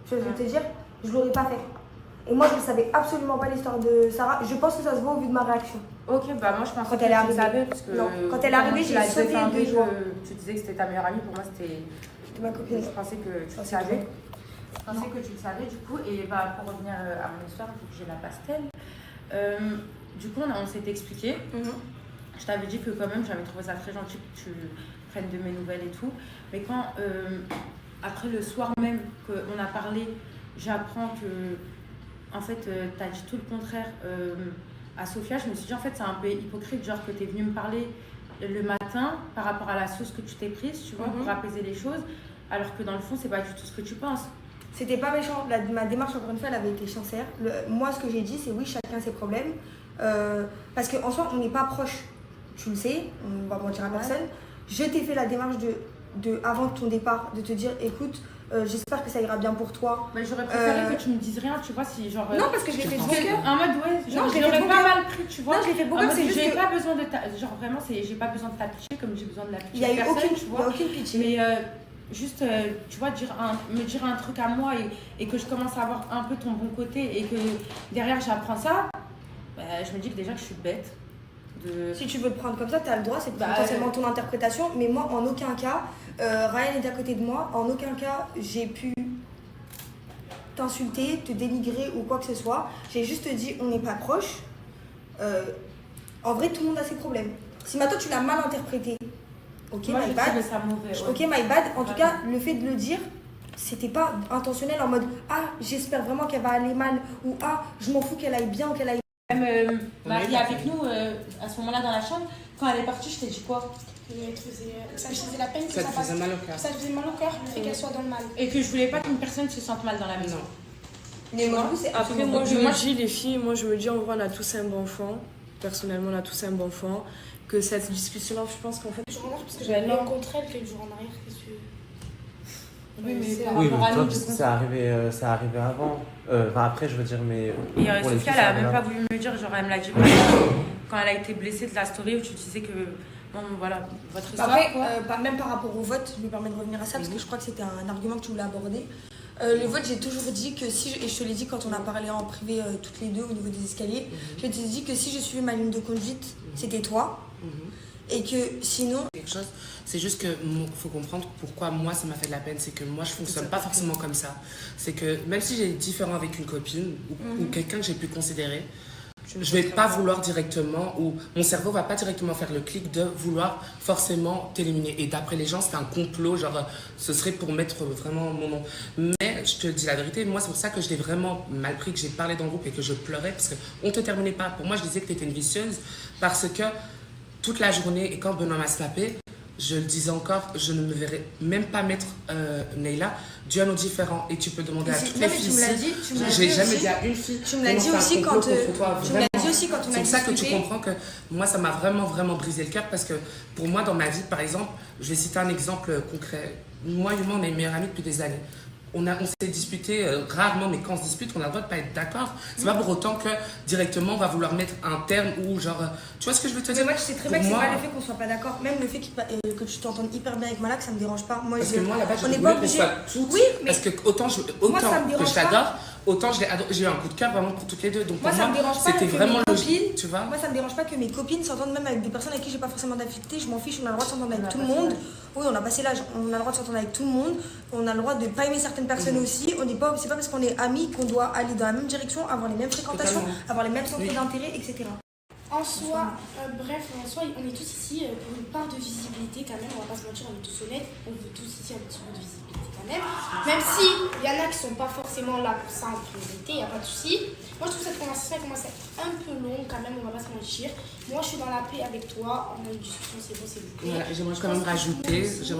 Je vais te dire, je ne l'aurais pas fait. Et moi, je ne savais absolument pas l'histoire de Sarah. Je pense que ça se voit au vu de ma réaction. Ok, bah moi je pense quand que elle est arrivée. Tu savais, parce que non, quand elle est arrivée, j'ai sauté de joie. Tu disais que c'était ta meilleure amie, pour moi c'était ma copine. Je pensais que tu le savais. Je pensais que tu le savais du coup. Et bah, pour revenir à mon histoire, il faut que j'ai la pastel. Du coup, on s'était expliqué. Je t'avais dit que quand même j'avais trouvé ça très gentil que tu prennes de mes nouvelles et tout. Mais quand, après le soir même qu'on a parlé, j'apprends que en fait tu as dit tout le contraire à Sophia, je me suis dit en fait c'est un peu hypocrite, genre que tu es venue me parler le matin par rapport à la sauce que tu t'es prise, tu vois, pour apaiser les choses, alors que dans le fond c'est pas du tout ce que tu penses. C'était pas méchant, ma démarche encore une fois elle avait été sincère. Moi ce que j'ai dit c'est oui, chacun ses problèmes, parce qu'en soi on n'est pas proches, tu le sais, on va mentir à personne. Je t'ai fait la démarche avant ton départ, de te dire écoute, j'espère que ça ira bien pour toi. Mais j'aurais préféré que tu me dises rien, tu vois, si genre. Non, parce que je l'ai fait de bon cœur. En mode, ouais, genre, non, je l'aurais pas mal pris, tu vois. Non, je l'ai fait de bon cœur, c'est juste. J'ai pas besoin de genre vraiment, j'ai pas besoin de t'appliquer comme j'ai besoin de l'appliquer. Il y a eu aucune pitié. Mais juste, tu vois, me dire un truc à moi et que je commence à avoir un peu ton bon côté et que derrière j'apprends ça, bah, je me dis que déjà que je suis bête. Si tu veux le prendre comme ça, tu as le droit, c'est potentiellement ton interprétation. Mais moi, en aucun cas, Ryan est à côté de moi, en aucun cas, j'ai pu t'insulter, te dénigrer ou quoi que ce soit. J'ai juste dit, on n'est pas proches. En vrai, tout le monde a ses problèmes. Si maintenant tu l'as mal interprété, ok, moi, my bad. Ça mauvais, ouais. Ok, my bad. En tout cas, le fait de le dire, c'était pas intentionnel en mode ah, j'espère vraiment qu'elle va aller mal ou ah, je m'en fous qu'elle aille bien ou qu'elle aille. Même Marie avec nous à ce moment-là dans la chambre, quand elle est partie, je t'ai dit quoi? Ça me faisait la peine que ça faisait mal au cœur. Ça faisait mal au cœur, le fait qu'elle soit dans le mal. Et que je voulais pas qu'une personne se sente mal dans la maison. Mais moi, c'est après, moi je me dis, les filles, moi je me dis en vrai, on a tous un bon fond. Personnellement, on a tous un bon fond. Que cette discussion-là, je pense qu'en fait. Je remarque parce que j'avais contre elle quelques jours en arrière. Oui, mais par oui, rapport à nous, ça arrivait avant. Après, je veux dire, mais. Et Sophia, elle a même pas voulu me dire, genre, elle me l'a dit quand elle a été blessée de la story où tu disais que. Bon, voilà, votre histoire. Après, même par rapport au vote, je me permets de revenir à ça parce que je crois que c'était un argument que tu voulais aborder. Le vote, j'ai toujours dit que si, et je te l'ai dit quand on a parlé en privé toutes les deux au niveau des escaliers, je t'ai dit que si je suivais ma ligne de conduite, c'était toi. Et que sinon. Quelque chose, c'est juste que faut comprendre pourquoi moi ça m'a fait de la peine, c'est que moi je fonctionne pas forcément comme ça. C'est que même si j'ai différent avec une copine ou quelqu'un que j'ai pu considérer, je vais pas vouloir directement, ou mon cerveau va pas directement faire le clic de vouloir forcément t'éliminer. Et d'après les gens, c'est un complot, genre ce serait pour mettre vraiment mon nom. Mais je te dis la vérité, moi c'est pour ça que je l'ai vraiment mal pris, que j'ai parlé dans le groupe et que je pleurais parce qu'on te terminait pas. Pour moi, je disais que tu étais une vicieuse parce que toute la journée, et quand Benoît m'a snappé, je le disais encore, je ne me verrais même pas mettre Neyla dû à nos différents. Et tu peux demander à toutes les filles. J'ai jamais dit à une fille. Tu me l'as dit aussi quand tu me l'as dit aussi quand on a discuté. C'est pour ça que tu comprends que moi, ça m'a vraiment brisé le cœur parce que pour moi, dans ma vie, par exemple, je vais citer un exemple concret. Moi et moi, on est meilleurs amis depuis des années. On s'est disputé rarement, mais quand on se dispute, on a le droit de pas être d'accord. C'est pas pour autant que directement on va vouloir mettre un terme ou genre. Tu vois ce que je veux te dire? Mais moi, tu sais très bien que c'est pas le fait qu'on soit pas d'accord. Même le fait que tu t'entendes hyper bien avec Malak, ça me dérange pas. Moi, parce que moi, là-bas, on n'est je pas voulais qu'on obligé. soit toutes. Oui, mais parce que autant moi, ça me dérange que je t'adore, autant j'ai eu un coup de cœur vraiment pour toutes les deux. Donc moi, pour ça me dérange pas c'était que vraiment mes copines, tu vois. moi, ça me dérange pas que mes copines s'entendent même avec des personnes avec qui j'ai pas forcément d'affinité. Je m'en fiche, on a le droit de s'entendre avec tout le monde. Oui, on a passé l'âge, on a le droit de s'entendre avec tout le monde. On a le droit de pas aimer certaines personnes aussi. C'est pas parce qu'on est amis qu'on doit aller dans la même direction, avoir les mêmes fréquentations, avoir les mêmes centres d'intérêt, etc. En soi, on est tous ici pour une part de visibilité quand même, on va pas se mentir, on est tous honnêtes, on veut tous ici un petit peu de visibilité quand même. Même si il y en a qui sont pas forcément là pour ça en priorité, il n'y a pas de souci. Moi je trouve cette conversation commence à être un peu longue quand même, on va pas se mentir. Moi je suis dans la paix avec toi, on a une discussion, c'est bon, c'est bouclé. Voilà, j'aimerais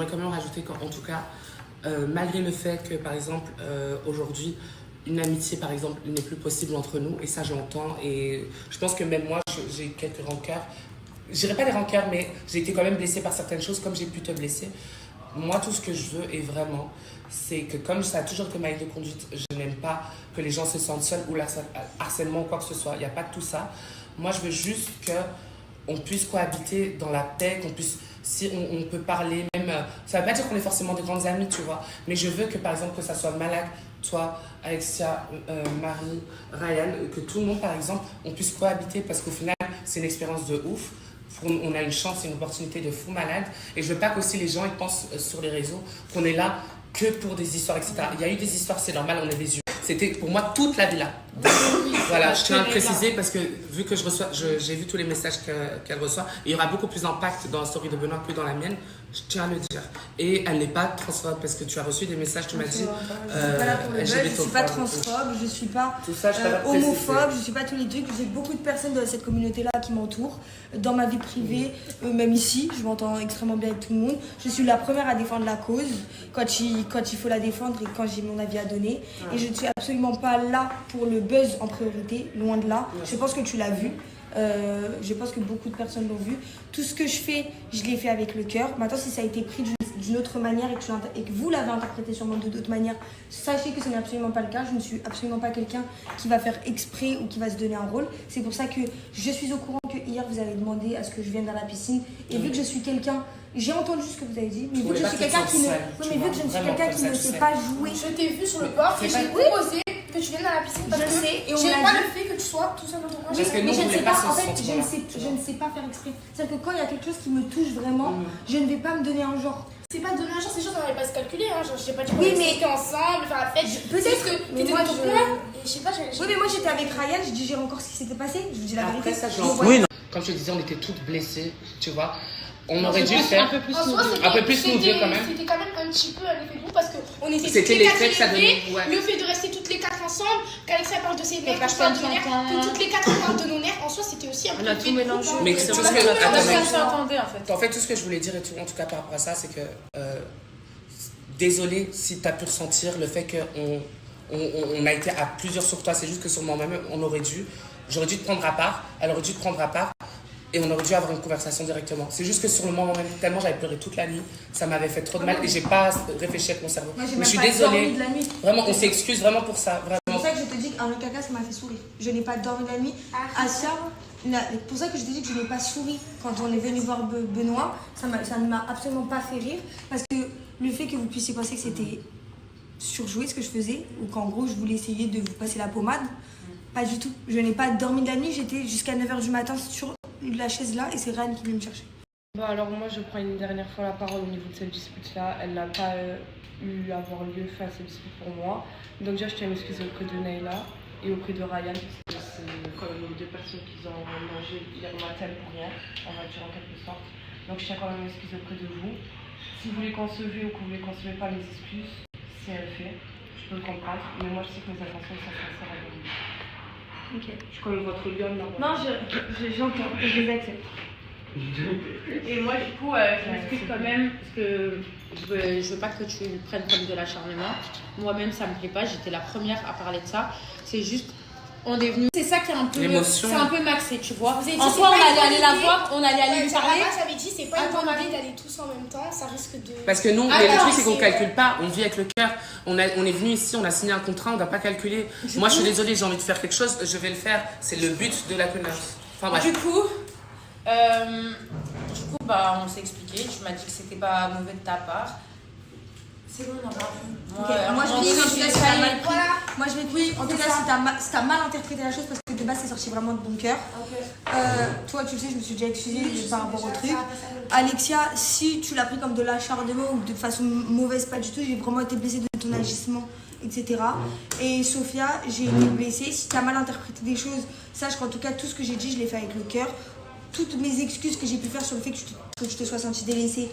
quand même rajouter qu'en tout cas, malgré le fait que par exemple aujourd'hui une amitié par exemple n'est plus possible entre nous, et ça j'entends, et je pense que même moi j'ai quelques rancœurs, je dirais pas des rancœurs, mais j'ai été quand même blessée par certaines choses comme j'ai pu te blesser. Moi tout ce que je veux est vraiment, c'est que comme ça a toujours été ma ligne de conduite, je n'aime pas que les gens se sentent seuls ou harcèlement ou quoi que ce soit, il n'y a pas de tout ça. Moi je veux juste qu'on puisse cohabiter dans la paix, qu'on puisse, si on peut parler même, ça ne veut pas dire qu'on est forcément de grandes amies, tu vois, mais je veux que par exemple que ça soit Malak, toi, Alexia, Marie, Ryan, que tout le monde par exemple, on puisse cohabiter parce qu'au final c'est une expérience de ouf. On a une chance et une opportunité de fou malade, et je veux pas qu'aussi les gens ils pensent sur les réseaux qu'on est là que pour des histoires, etc. Il y a eu des histoires, c'est normal, on est des yeux. C'était pour moi toute la villa. Voilà, je tiens à préciser parce que vu que j'ai vu tous les messages qu'elle reçoit, il y aura beaucoup plus d'impact dans la story de Benoît que dans la mienne, je tiens à le dire. Et elle n'est pas transphobe parce que tu as reçu des messages, tu m'as dit. Je suis pas là pour le buzz, je suis pas transphobe, je suis pas homophobe, je suis pas tous les trucs. J'ai beaucoup de personnes de cette communauté-là qui m'entourent, dans ma vie privée, même ici, je m'entends extrêmement bien avec tout le monde. Je suis la première à défendre la cause quand il faut la défendre et quand j'ai mon avis à donner. Et je ne suis absolument pas là pour le buzz en priorité, loin de là. Je pense que tu l'as vu. Je pense que beaucoup de personnes l'ont vu. Tout ce que je fais, je l'ai fait avec le cœur. Maintenant, si ça a été pris d'une autre manière et que vous l'avez interprété sûrement de d'autres manières, sachez que ce n'est absolument pas le cas. Je ne suis absolument pas quelqu'un qui va faire exprès ou qui va se donner un rôle. C'est pour ça que je suis au courant que hier, vous avez demandé à ce que je vienne dans la piscine. Et vu que je suis quelqu'un... J'ai entendu ce que vous avez dit, mais vu que je suis quelqu'un qui ne sait pas jouer... Je t'ai vu sur le bord et j'ai proposé que tu viennes dans la piscine parce que j'aime pas le fait que tu sois tout seul dans ton coin. Mais je ne sais pas, en fait, je ne sais pas faire exprès. C'est-à-dire que quand il y a quelque chose qui me touche vraiment, je ne vais pas me donner un genre. C'est pas donner un genre, c'est juste on n'avait pas se calculer, hein. Genre, je sais pas, tu oui, mais était ensemble, faire la fête. Peut-être que t'étais dans ton coin. Je sais pas, oui, mais moi j'étais avec Ryan, je digère encore ce qui s'était passé. Je vous dis la vérité. Après ça, oui, non. Comme je te disais, on était toutes blessées, tu vois. On aurait dû faire un peu plus smooth quand même. C'était quand même un petit peu un effet de groupe parce qu'on était toutes les quatre énervées. Le fait de rester toutes les quatre ensemble, qu'Alexia parle de ses nerfs, que toutes les quatre parlent de nos nerfs, en soi c'était aussi un peu tout mélangé. Mais tout ce que s'entendait en fait. En fait, tout ce que je voulais dire, et tout, en tout cas par rapport à ça, c'est que désolé si tu as pu ressentir le fait qu'on a été à plusieurs sur toi, c'est juste que sur moi-même, j'aurais dû te prendre à part, elle aurait dû te prendre à part. Et on aurait dû avoir une conversation directement. C'est juste que sur le moment même, tellement j'avais pleuré toute la nuit, ça m'avait fait trop de mal et j'ai pas réfléchi avec mon cerveau. Moi, mais je suis désolée. Vraiment, on s'excuse vraiment pour ça. Vraiment. C'est pour ça que je te dis qu'un caca, ça m'a fait sourire. Je n'ai pas dormi la nuit. C'est pour ça que je te dis que je n'ai pas souri quand on est venu voir Benoît. Ça ne m'a absolument pas fait rire. Parce que le fait que vous puissiez penser que c'était surjoué ce que je faisais, ou qu'en gros je voulais essayer de vous passer la pommade, pas du tout. Je n'ai pas dormi de la nuit, j'étais jusqu'à 9h du matin sur la chaise là et c'est Ryan qui vient me chercher. Bon, alors moi je prends une dernière fois la parole au niveau de cette dispute là. Elle n'a pas eu à avoir lieu face à cette dispute pour moi. Donc déjà je tiens à m'excuser auprès de Neyla et auprès de Ryan parce que c'est quand même deux personnes qui ont mangé hier matin pour rien, on va dire en quelque sorte. Donc je tiens quand même à m'excuser auprès de vous. Si vous les concevez ou que vous ne les concevez pas mes excuses, c'est un fait, je peux le comprendre, mais moi je sais que mes intentions sont sincères à vous. Ok. Je connais votre lion normalement. Non, j'entends, je les accepte. Et moi, du coup, je m'excuse quand même parce que je veux pas que tu le prennes comme de l'acharnement. Moi-même, ça me plaît pas. J'étais la première à parler de ça. C'est juste, on est venu. C'est ça qui est un peu, l'émotion. c'est un peu maxé, tu vois. Vous avez dit, En c'est soi, pas on allait une aller la bonne voir, on allait aller lui parler. J'avais dit, c'est pas une bonne idée d'aller tous en même temps. Ça risque de. Parce que nous, Ah le non, truc, c'est qu'on c'est- calcule pas, on vit avec le cœur. On est venu ici, on a signé un contrat, on doit pas calculer. Moi, je suis désolée, j'ai envie de faire quelque chose, je vais le faire. C'est le but de la connasse. Enfin bref. Du coup, bah, on s'est expliqué. Tu m'as dit que c'était pas mauvais de ta part. C'est bon, on en parle plus. Moi, Moi, je vais je dire laisse que t'as aller. mal pris. Moi, je vais te en tout cas, si t'as mal interprété la chose, parce que de base, c'est sorti vraiment de bon cœur. Toi, tu le sais, je me suis déjà excusée par rapport au truc. Alexia, si tu l'as pris comme de l'acharnement ou de façon mauvaise, pas du tout, j'ai vraiment été blessée de ton agissement, etc. Et Sophia, j'ai été blessée. Si t'as mal interprété des choses, sache qu'en tout cas, tout ce que j'ai dit, je l'ai fait avec le cœur. Toutes mes excuses que j'ai pu faire sur le fait que tu te sois sentie délaissée,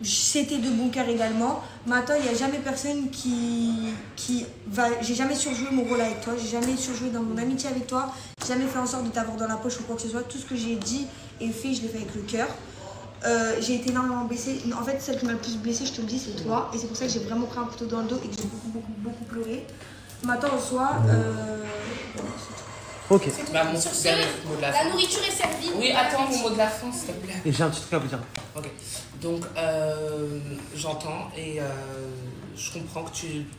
c'était de bon cœur également. Maintenant, il n'y a jamais personne qui va... J'ai jamais surjoué mon rôle avec toi, j'ai jamais surjoué dans mon amitié avec toi, j'ai jamais fait en sorte de t'avoir dans la poche ou quoi que ce soit. Tout ce que j'ai dit et fait, je l'ai fait avec le cœur. J'ai été énormément blessée. En fait, celle qui m'a le plus blessée, je te le dis, c'est toi. Et c'est pour ça que j'ai vraiment pris un couteau dans le dos et que j'ai beaucoup pleuré. Maintenant, en soi... Ok. Bah, mon dernier mot de la fin. La nourriture est servie. Oui, attends mon mot de la fin, s'il te plaît. Et j'ai un petit truc à vous dire. Ok. Donc, j'entends et je comprends que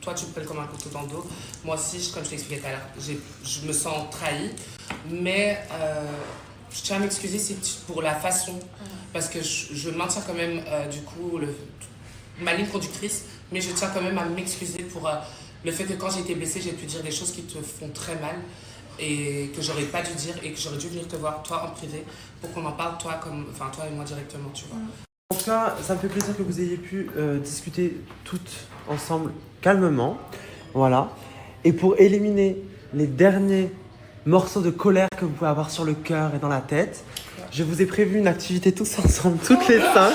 toi, tu me prennes comme un couteau dans le dos. Moi aussi, comme je t'expliquais tout à l'heure, je me sens trahie. Mais je tiens à m'excuser pour la façon. Parce que je maintiens quand même, du coup, ma ligne conductrice. Mais je tiens quand même à m'excuser pour le fait que quand j'ai été blessée, j'ai pu dire des choses qui te font très mal. Et que j'aurais pas dû dire et que j'aurais dû venir te voir toi en privé pour qu'on en parle toi et moi directement, tu vois. En tout cas, ça me fait plaisir que vous ayez pu discuter toutes ensemble calmement, voilà. Et pour éliminer les derniers morceaux de colère que vous pouvez avoir sur le cœur et dans la tête, je vous ai prévu une activité tous ensemble, toutes les 5.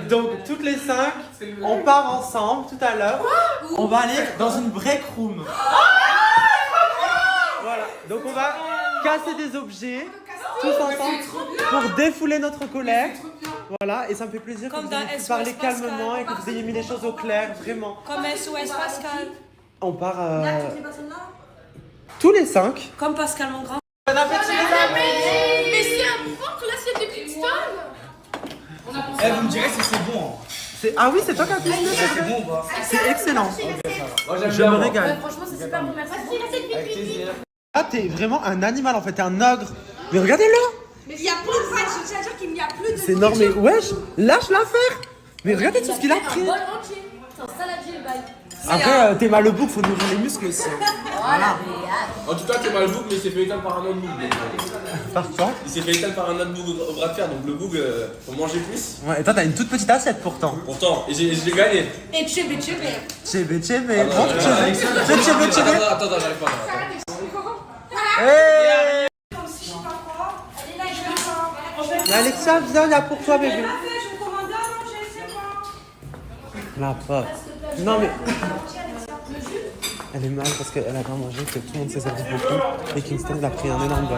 Donc toutes les 5, on part ensemble tout à l'heure. On va aller dans une break room. Voilà, donc on va casser des objets tous ensemble pour défouler notre colère. Voilà, et ça me fait plaisir que vous ayez pu parler calmement et que vous ayez mis les choses au clair, vraiment. Comme SOS Pascal. On part tous les 5. Comme Pascal mon grand. Mais c'est un porte là, c'est des Kingston. Eh, vous me direz si c'est bon. Ah oui, c'est toi qui as cuisiné, C'est bon ou pas? c'est excellent. Moi, j'aime Je bien. me moi. régale. Franchement, c'est super bon. Merci. Avec plaisir. Ah, t'es vraiment un animal en fait, t'es un ogre. Mais regardez-le. Mais il y a plus de fans, je tiens à dire qu'il n'y a plus de... C'est énorme, mais wesh, lâche l'affaire. Mais regardez tout ce qu'il a pris. entier. C'est un saladier, le bail. Après, t'es mal au bouc, faut nourrir les muscles aussi. Voilà. En tout cas, t'es mal bouc, mais il s'est fait éteindre par un autre bouc. Par quoi? Il s'est fait éteindre par un autre bouc au bras de fer, donc le bouc, faut manger plus. Ouais, et toi, t'as une toute petite assiette pourtant. Pourtant, et je l'ai gagné. Et tchébé. Tchébé. Attends, j'arrive pas. Hey. Mais Alexia, viens, il y a pour toi, bébé. La pauvre. Non, mais. Elle est mal parce qu'elle a bien mangé, que tout le monde s'est servi beaucoup. Et Kingston, il a pris un énorme bol.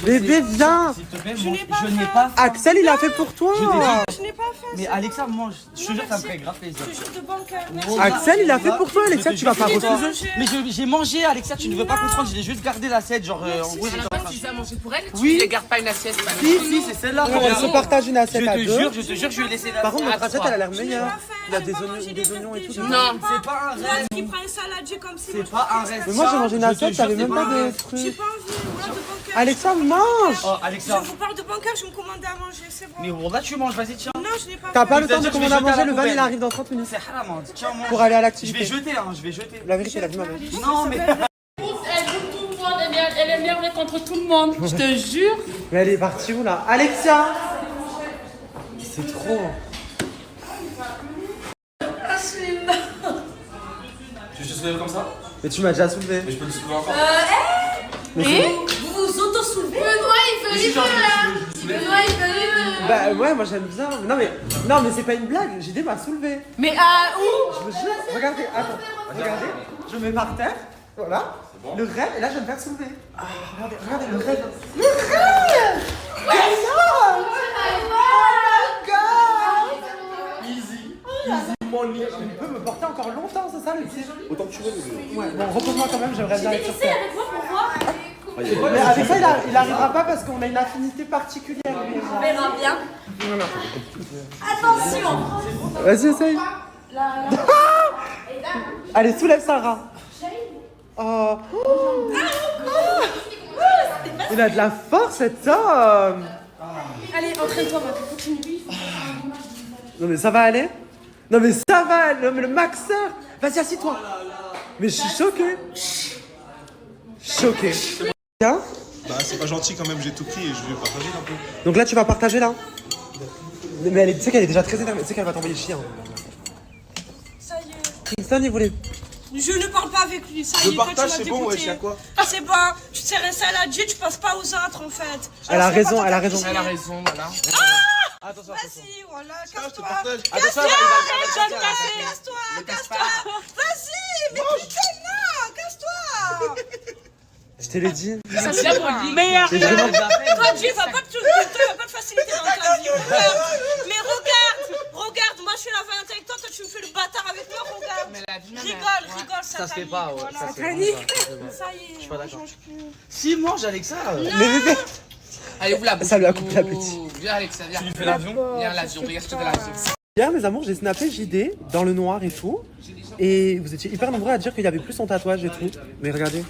Bébé, viens. S'il te plaît, je n'ai pas faim. Axel, il a fait pour toi. Je n'ai pas faim. Mais Alexa, mange. Je te jure, ça me ferait grave plaisir. Je te jure de bon cœur. Axel, il a fait pour toi, Alexia, tu vas pas refuser. Mais j'ai mangé, Alexia, tu ne veux pas comprendre. J'ai juste gardé l'assiette, genre en gros, À la base, tu faisais à manger pour elle, Oui. tu ne gardes pas une assiette. Si, c'est celle-là. On se partage une assiette à deux. Je te jure, je vais laisser la. Par contre, notre assiette, elle a l'air Je n'ai meilleure. pas faim. Il y a des oignons et tout. Non. C'est pas un Toi reste. qui prends un saladier comme si. C'est pas un reste. Mais moi, j'ai mangé une assiette, Je te j'avais jure, même pas de J'ai trucs. pas envie. Voilà, de bon cœur. Alexia, mange. Oh, Je Alexa. vous parle de bon cœur, je me commande à manger, c'est bon. Mais bon, là, tu manges, vas-y, tiens. Non, je n'ai pas T'as faim. pas le temps de C'est-à-dire que je commander vais à jeter à manger, la le van il poubelle. arrive dans 30 minutes. C'est haram, tiens, mange. Pour aller à Je vais l'activité. jeter, hein, je vais jeter. La vérité, la vie m'a Non, mais. Elle est énervée contre tout le monde. Je te jure. Mais elle est partie où là? Alexia. C'est trop. Tu veux te soulever comme ça? Mais tu m'as déjà soulevé. Mais je peux te soulever encore. Mais c'est- Vous vous auto-soulevez. Benoît, il veut. Bah ouais, moi j'aime bien. Non mais c'est pas une blague, j'ai dit m'a soulevé. Mais à où? Je me jure, regardez, attends, regardez, je mets par terre, voilà, le rêve, et là je vais me faire soulever. Regardez, le rêve. Le rêve. Il peut me porter encore longtemps, c'est ça le petit? Autant que tu veux, les Ouais, bon, repose-moi quand même, j'aimerais bien être sur Essaye terre. avec moi pour voir. Mais avec ça, il arrivera pas parce qu'on a une affinité particulière. On verra bien. Attention. Vas-y, essaye. Allez, soulève Sarah. Oh. Il a de la force, cet homme. Allez, entraîne-toi, ma continue. Non mais ça va aller? Non mais ça va aller, non, mais le maxeur. Vas-y, assis-toi. Mais je suis choqué. Choqué. Tiens. Bah, c'est pas gentil quand même, j'ai tout pris et je vais partager un peu. Donc là, tu vas partager là. Mais tu sais qu'elle est déjà très énervée, tu sais qu'elle va t'envoyer le chien. Ça y est. Kingston, il voulait. Je ne parle pas avec lui, ça y est. Le partage, c'est bon, wesh, y'a quoi? C'est bon, tu t'es resté à la Dieu, tu passes pas aux autres en fait. Elle a raison, elle a raison. Elle a raison, voilà. Attention, Vas-y, voilà, casse-toi. Attention, Casse-toi, casse-toi. Vas-y, mais putain, non, casse-toi. Je te l'ai dit. Ça c'est bon. Mais C'est vraiment... toi, Dieu va pas te faciliter dans ta vie. Mais regarde, moi je suis la vaillante avec toi, toi tu me fais le bâtard avec moi, regarde. Mais la vie, même, Rigole, Ça se fait pas, ouais. Voilà. Ça se fait pas. Ça y est, Je suis pas d'accord. Si, mange avec ça. Mais bébé. Allez, ouvre la bouche. Ça lui a coupé l'appétit. Viens, Alexa, viens. Tu lui fais l'avion? Viens, l'avion, regarde, je te fais l'avion. Hier, mes amours, j'ai snappé JD dans le noir et tout. Et vous étiez hyper nombreux à dire qu'il y avait plus son tatouage et tout. Mais regardez.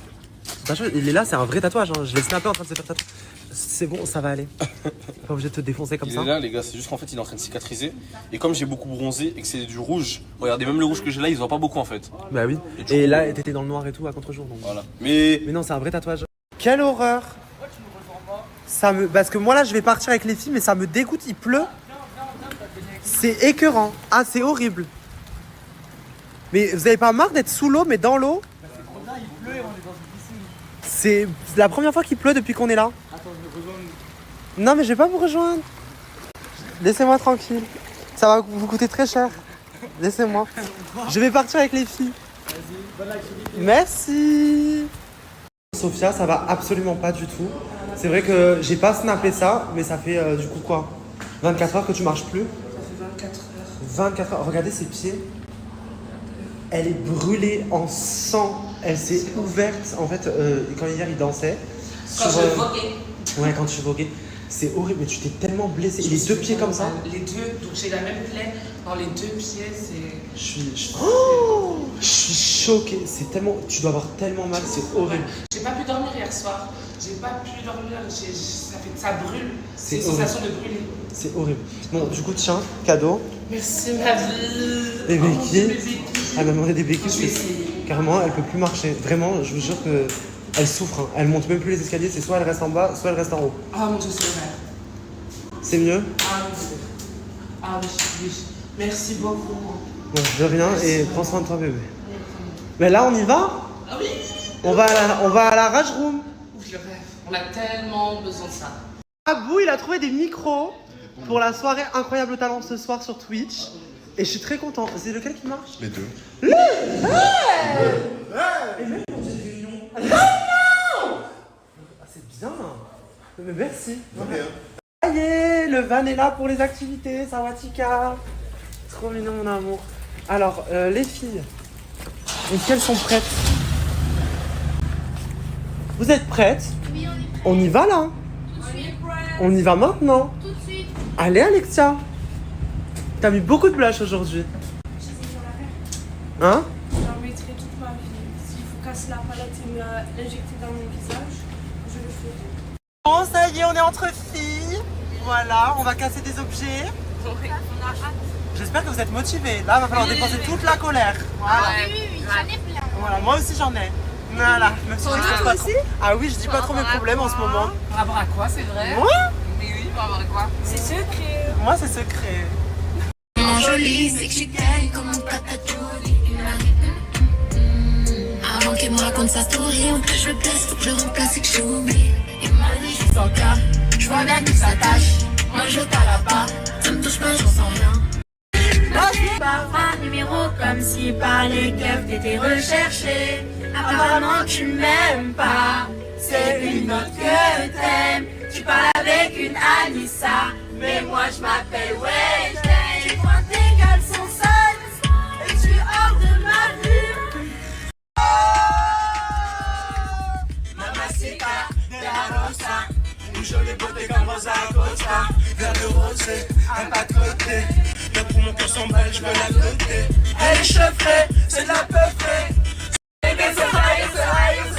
Il est là, c'est un vrai tatouage. Hein. Je l'ai snappé en train de se faire tatouer. C'est bon, ça va aller. Pas obligé de te défoncer comme ça. Il est là, les gars, c'est juste qu'en fait, il est en train de cicatriser. Et comme j'ai beaucoup bronzé et que c'est du rouge, regardez, même le rouge que j'ai là, il se voit pas beaucoup en fait. Bah oui. Et là, t'étais dans le noir et tout à contre-jour. Donc... Voilà. Mais non, c'est un vrai tatouage. Quelle horreur! Parce que moi là, je vais partir avec les filles, mais ça me dégoûte, il pleut. C'est écœurant. Ah, c'est horrible. Mais vous avez pas marre d'être sous l'eau, mais dans l'eau? C'est la première fois qu'il pleut depuis qu'on est là. Attends, je vais rejoindre. Non, mais je vais pas vous rejoindre. Laissez-moi tranquille. Ça va vous coûter très cher. Laissez-moi. Je vais partir avec les filles. Vas-y, bonne activité. Merci. Sophia, ça va absolument pas du tout. C'est vrai que j'ai pas snappé ça, mais ça fait du coup quoi? 24 heures que tu marches plus? Ça fait 24 heures. 24 heures. Regardez ses pieds. Elle est brûlée en sang. Elle s'est ouverte. En fait, quand hier il dansait. Quand je voguais. Ouais, quand tu voguais. C'est horrible, mais tu t'es tellement blessé. Les deux pieds comme ça? Les deux, donc j'ai la même plaie dans les deux pieds, c'est... Je suis choquée. C'est tellement... Tu dois avoir tellement mal, c'est horrible. J'ai pas pu dormir hier soir. J'ai pas pu dormir, ça brûle. C'est une horrible. sensation de brûler. C'est horrible. Bon, du coup, tiens, cadeau. Merci ma vie. Des béquilles. Béquilles. Elle m'a demandé des béquilles. Je vais essayer. Carrément, elle peut plus marcher. Vraiment, je vous jure que elle souffre. Hein. Elle monte même plus les escaliers. C'est soit elle reste en bas, soit elle reste en haut. Ah mon Dieu, c'est vrai. C'est mieux? Ah oui. Ah oui, oui. Merci beaucoup. Bon, de rien. Et prends soin de toi, bébé. Mais là, on y va? Ah oui. On va à la Rage Room. Ouf, le rêve. On a tellement besoin de ça. Abou, il a trouvé des micros pour la soirée Incroyable Talent ce soir sur Twitch. Et je suis très content. C'est lequel qui marche? Les deux. Et même pour cette réunion. Non! Ah, c'est bien. Mais merci. Ça y est, le van est là pour les activités. Sawatika. Trop mignon, mon amour. Alors, les filles, est-ce qu'elles sont prêtes? Vous êtes prêtes? Oui, on est prêts. On y va là? Tout de suite. On y va maintenant? Tout de suite. Allez, Alexia. T'as mis beaucoup de blush aujourd'hui. Hein? J'en mettrai toute ma vie. S'il faut casser la palette et me l'injecter dans mon visage, je le ferai. Bon, ça y est, on est entre filles. Voilà, on va casser des objets. On a hâte. J'espère que vous êtes motivés. Là, il va falloir dépenser toute la colère. Voilà. Oui, j'en ai plein. Voilà, moi aussi j'en ai. Voilà, même si je dis pas trop. Ah oui, je dis pas trop mes problèmes en ce moment. Par rapport à quoi, c'est vrai? Moi? Mais oui, par rapport à quoi? C'est secret. Moi, c'est secret. Jolie, c'est que je t'aime comme un patatouille. Avant qu'elle me raconte sa story, en plus je le blesse, faut que je remplace et que j'oublie. Il m'a dit je suis sans cas, je vois bien qu'il s'attache. Moi je t'ala pas, ça me touche pas, j'en sens rien. Parfois numéro comme si par les keufs t'étais recherché. Apparemment tu m'aimes pas, c'est une autre que t'aimes. Tu parles avec une Anissa, mais moi je m'appelle Wednesday. Tu pointes tes caleçons sales sont belles, je peux la flotter. Elle est chevrée, c'est de la peu frais. Bébé c'est raillé,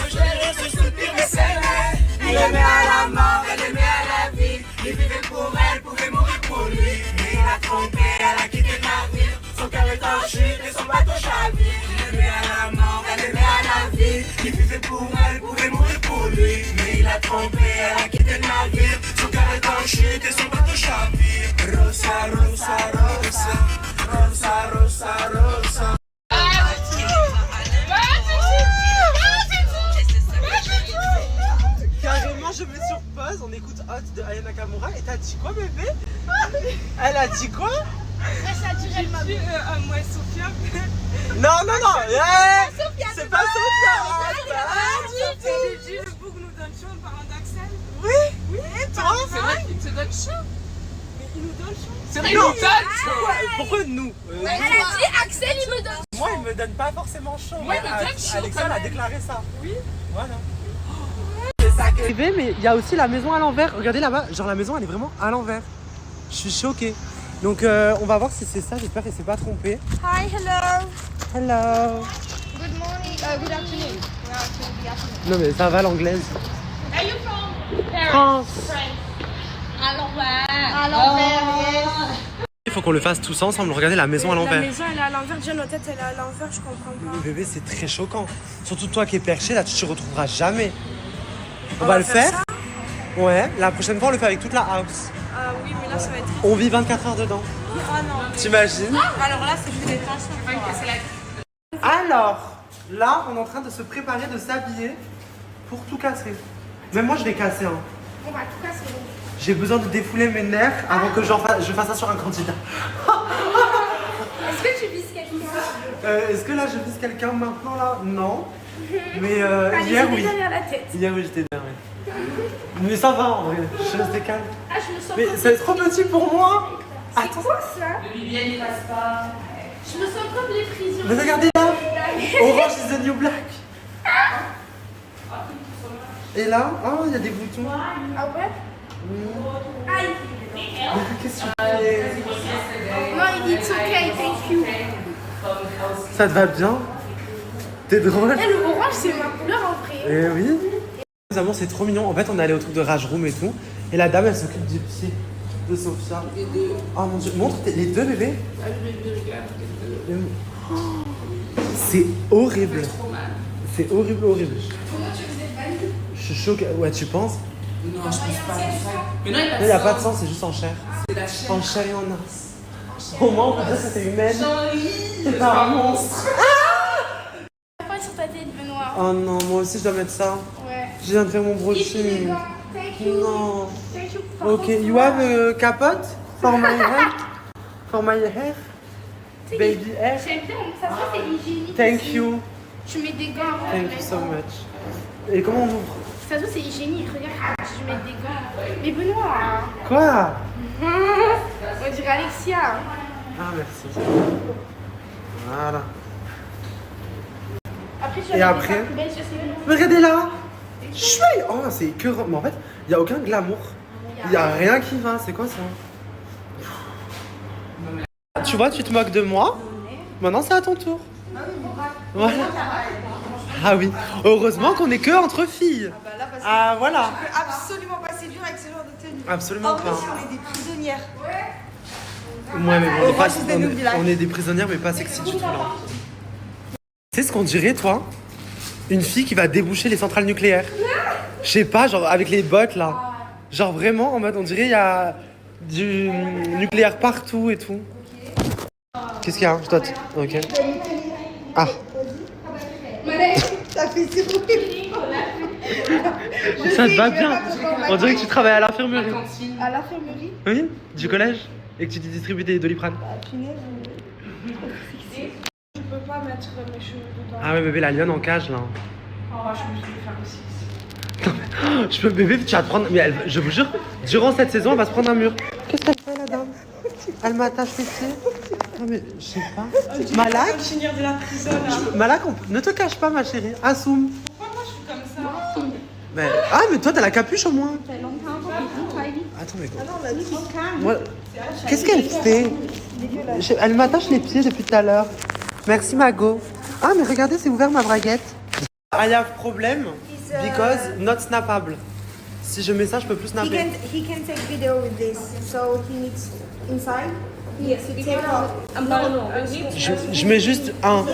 je vais rester sous le pire et serré. Il aimait à la mort, elle aimait à la vie. Il vivait pour elle, pouvait mourir pour lui. Mais il a trompé, elle a quitté le navire. Son cœur est en chute et son bateau chavire. Il aimait à la mort, elle aimait à la vie. Il vivait pour elle, pouvait mourir pour lui. Mais il a trompé, elle a quitté le navire. Son cœur est en chute et son bateau chavire. Rosa, rosa, rosa. Rosa, rosa, rosa. Carrément, je mets sur pause, on écoute Hot de Aya Nakamura. Et t'as dit quoi, bébé? Elle a dit quoi? J'ai dit moi, Sophia. Non, non, non, c'est pas Sophia. J'ai dit le bouc nous donne chaud en parlant d'Axel. Oui, oui, et toi? C'est vrai qu'il te donne chaud. Mais il nous donne chaud. C'est vrai, il nous donne chaud. Pourquoi nous? Elle a dit Axel, il me donne. Moi, il me donne pas forcément chaud. Moi, il me donne chaud. Alexandre a déclaré ça. Oui. Voilà. Mais il y a aussi la maison à l'envers. Regardez là-bas, genre la maison elle est vraiment à l'envers. Je suis choquée. Donc on va voir si c'est ça, j'espère qu'elle s'est pas trompée. Hi, hello. Hello. Good morning. Good afternoon. Non mais ça va l'anglaise. Are you from France. À l'envers. À l'envers, yes. Il faut qu'on le fasse tous ensemble, regardez la maison à l'envers. La maison elle est à l'envers, déjà notre tête elle est à l'envers, je comprends pas. Bébé c'est très choquant. Surtout toi qui es perché, là tu te retrouveras jamais. On va le faire ça. Ouais, la prochaine fois on le fait avec toute la house. Ah oui, mais là ça va être... On vit 24 heures dedans. Ah non. T'imagines? Alors là c'est juste des tensions. Alors, là on est en train de se préparer, de s'habiller pour tout casser. Même moi je vais casser. Hein. On va tout casser. J'ai besoin de défouler mes nerfs avant que je fasse ça sur un candidat. Est-ce que tu vises quelqu'un? Est-ce que là je vise quelqu'un maintenant là? Non. Mais hier oui. derrière la tête. Hier oui j'étais derrière. Mais ça va en vrai, je reste calme. Ah, je me sens Mais c'est trop petit pour moi. C'est quoi ça? Le Vivienne il passe pas. Je me sens comme les prisons. Mais regardez là. Orange is the new black. Et là, oh il y a des boutons. Ah ouais? Aïe. Qu'est-ce que tu fais? Non, il dit it's okay, thank you. Ça te va bien? T'es drôle? Eh, le orange c'est ma couleur en vrai. Eh oui. Les amours c'est trop mignon. En fait on est allé au truc de Rage Room et tout. Et la dame elle s'occupe du pied de Sophia. Oh mon dieu, montre les deux bébés. C'est horrible. C'est horrible, horrible. Comment tu faisais pas? Je suis choquée. Ouais, tu penses? Non, je pense pas. Mais non, il n'y a pas de sang, c'est juste en chair. C'est la chair. En chair et en os. Au moins, on peut dire que c'était humaine. C'est pas un monstre. Pas sur ta tête, Benoît. Oh non, moi aussi je dois mettre ça. Ouais. Je viens de faire mon brushing. Thank you. Non. Thank you. Ok, you have a capote for my hair? For my hair? Baby hair? J'aime bien, ça c'est hygiénique. Thank you. Tu mets des gants avant. Thank you so much. Et comment on ouvre? Ça se trouve, c'est hygiénique. Regarde, tu mets des gants. Mais Benoît. Quoi? On dirait Alexia. Ah, merci. Voilà. Après, tu Et vas après? mettre des poubelles, je sais. Mais regardez là! Chouette! Oh, c'est que. Mais en fait, il n'y a aucun glamour. Il n'y a rien qui va. C'est quoi ça? Tu vois, tu te moques de moi. Maintenant, c'est à ton tour. Voilà. Ah oui. Heureusement qu'on est que entre filles. Ah bah là, parce que Ah voilà. je peux absolument pas séduire avec ce genre de tenue. Absolument En pas. plus, on est des prisonnières. Ouais, mais on est, pas, Orange is the new black. on est des prisonnières, mais pas sexy du tout là. Tu sais ce qu'on dirait, toi? Une fille qui va déboucher les centrales nucléaires. Je sais pas, genre avec les bottes là. Genre vraiment en mode, on dirait il y a du nucléaire partout et tout. Qu'est-ce qu'il y a? Je dois te... Ok. Ah. Ça fait si Ça te va bien. On dirait que tu travailles à l'infirmerie. À l'infirmerie? Oui, du collège. Et que tu distribues des Doliprane. Je peux pas mettre mes cheveux dedans. Ah ouais bébé, la lionne en cage là. Oh, je vais faire aussi. Je peux bébé, tu vas te prendre... Mais elle, je vous jure, durant cette saison, elle va se prendre un mur. Qu'est-ce qu'elle fait la dame? Elle m'attache les pieds. Non mais, je sais pas. Malak? Finir de la prison là. Malak, ne te cache pas ma chérie. Assume. Pourquoi moi je suis comme ça? Mais... Ah mais toi t'as la capuche au moins. Attends mais quoi? Qu'est-ce qu'elle fait? Elle m'attache les pieds depuis tout à l'heure. Merci Mago. Ah mais regardez, c'est ouvert ma braguette. I have problem because not snappable. Si je mets ça, je peux plus snapper. He can take video with this, so he needs inside. Yes, to take out. Je mets juste un.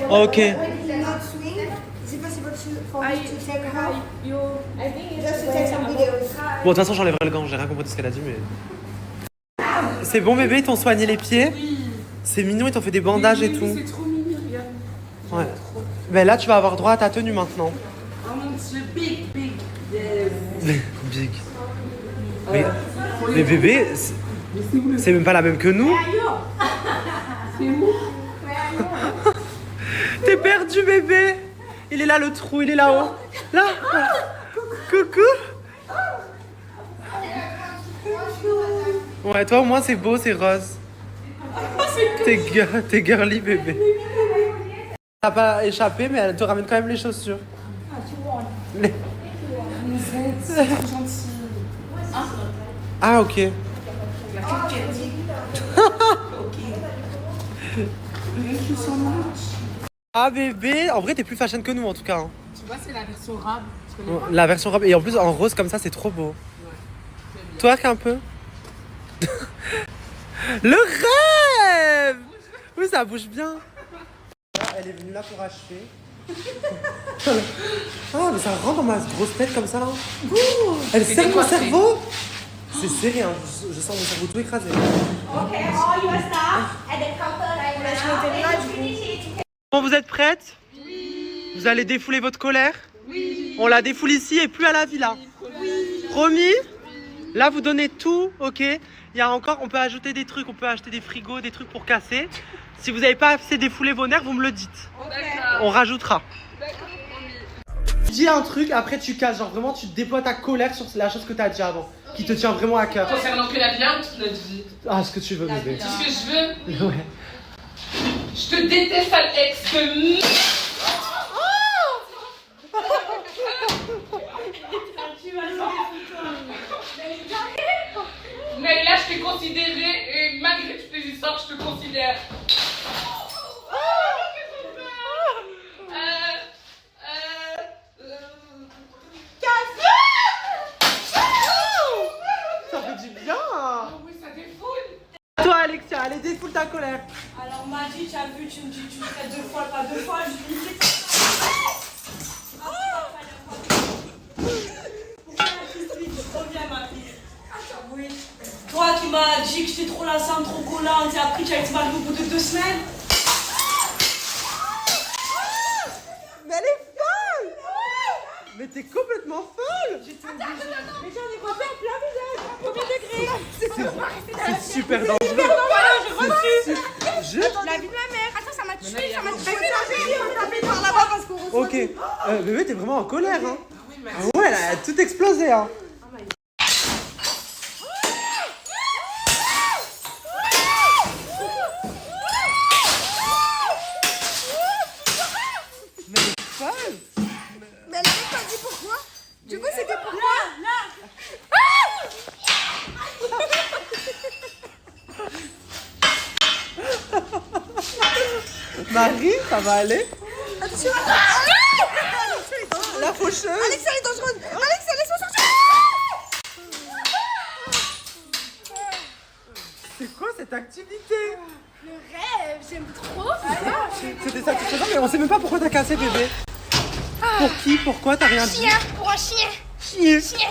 Ok. Not swing. Is it possible for me to take out? Just to take some videos. Bon, de toute façon, j'enlèverai le gant. J'ai rien compris de ce qu'elle a dit, mais. C'est bon, bébé, ils t'ont soigné les pieds. C'est mignon, ils t'ont fait des bandages et tout. C'est trop mignon, regarde. Ouais. Mais là, tu vas avoir droit à ta tenue maintenant. Oh mon dieu, big. Big. Mais bébé, c'est même pas la même que nous. C'est où? T'es perdu, bébé. Il est là, le trou, il est là-haut. Là. Coucou. Ouais, toi au moins c'est beau, c'est rose. T'es girly, bébé. T'as pas échappé, mais elle te ramène quand même les chaussures. Les... C'est gentil. Ah, ok. Ah, bébé. En vrai, t'es plus fashion que nous, en tout cas. Hein. Tu vois, c'est la version rab. La version robe. Et en plus, en rose comme ça, c'est trop beau. Ouais, twerk un peu. Le rêve. Oui, ça bouge bien. Elle est venue là pour achever. Ah, mais ça rentre dans ma grosse tête comme ça. Elle serre mon cerveau. C'est serré, hein. Je sens mon cerveau tout écrasé. Bon, vous êtes prêtes? Oui. Vous allez défouler votre colère? Oui. On la défoule ici et plus à la villa? Oui. Promis? Là, vous donnez tout, ok? Il y a encore, on peut ajouter des trucs, on peut acheter des frigos, des trucs pour casser. Si vous n'avez pas assez défoulé vos nerfs, vous me le dites. On rajoutera. Dis un truc, après tu casses, genre vraiment tu déploies ta colère sur la chose que tu as dit avant, qui te tient vraiment à cœur. Concernant que la viande, notre vie. Ah, ce que tu veux, bébé. Tout ce que je veux. Ouais. Je te déteste, sale ex de Mais là, je t'ai considéré et malgré toutes les histoires, je te considère. Ça fait du bien. Oh oui, ça défoule. Toi, Alexia, allez, défoule ta colère. Alors, Magie, tu as vu, tu me dis, tu ferais 2 fois, pas 2 fois, je lui dis. Toi qui m'as dit que j'étais trop lassante, trop collante, et après tu as été mal au bout de 2 semaines. Mais elle est folle. Mais t'es complètement folle. Mais j'en ai refait plein visage, premier degré. C'est super dangereux. La vie de ma mère. Attends, ça m'a tué, ça m'a tué. Par là-bas parce qu'on reçoit. Ok. Bébé, t'es vraiment en colère, hein. Ah ouais, elle a tout explosé, hein. Mais elle avait pas dit pourquoi. Du coup, c'était pourquoi? Marie, ça va aller? Attention. La faucheuse. Alex, elle est dangereuse. Alex, laisse-moi sortir. C'est quoi cette activité? Le rêve, j'aime trop. C'était satisfaisant, mais on sait même pas pourquoi t'as cassé, bébé. Pour qui? Pourquoi? T'as rien dit? Chien, pour un chien. Chien. Chien.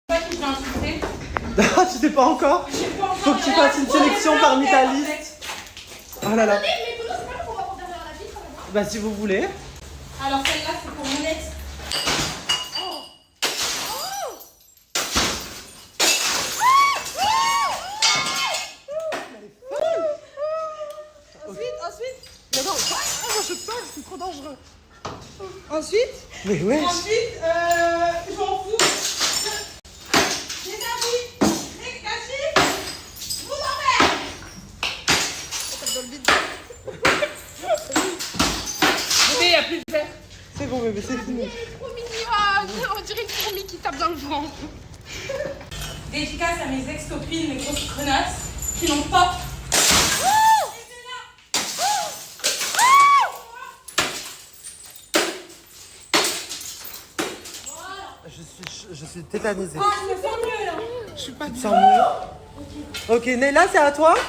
Pas qui t'a insulté. Ah, tu sais pas encore? Faut que tu fasses une sélection parmi ta liste. Oh là là. Bah si vous voulez. Alors celle-là c'est pour mon ex. Ensuite. Non, moi je parle, c'est trop dangereux. Ensuite. Mais ouais. Ensuite, je m'en fous. Bébé, y'a plus de verre. C'est bon, bébé, c'est fini. Trop mignon. On dirait une fourmi qui tape dans le ventre. Dédicace à mes ex-copines, mes grosses connasses, qui n'ont pas je suis tétanisée. Ah, je me sens mieux là. Je suis pas Tu te sens mieux? Ok, Neyla, c'est à toi? Ah,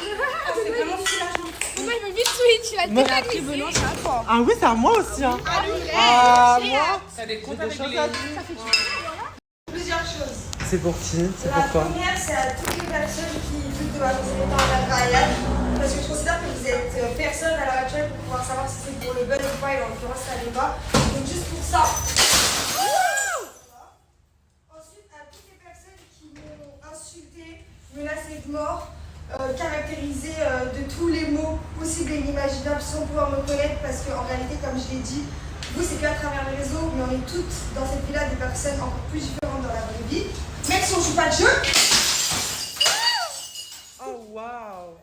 c'est vraiment soulageant. Moi, il veut vite switch, il a Moi- tétanisé. Ah oui, c'est à moi aussi. Hein. Moi, T'as des comptes j'ai des avec choses les... à dire. Plusieurs choses. C'est pour qui? C'est La pourquoi? première, c'est à toutes les personnes qui doutent de ma compétence en mariage. Parce que je considère que vous êtes personne à l'heure actuelle pour pouvoir savoir si c'est pour le bon ou pas, et en l'occurrence, ça n'est pas. Donc, juste pour ça. Ensuite, à toutes les personnes qui m'ont insulté, menacé de mort, caractérisé de tous les mots possibles et inimaginables sans pouvoir me connaître. Parce qu'en réalité, comme je l'ai dit, vous, c'est qu'à travers les réseaux, mais on est toutes dans cette vie-là des personnes encore plus différentes dans la vraie vie. Même si on joue pas de jeu. Oh waouh!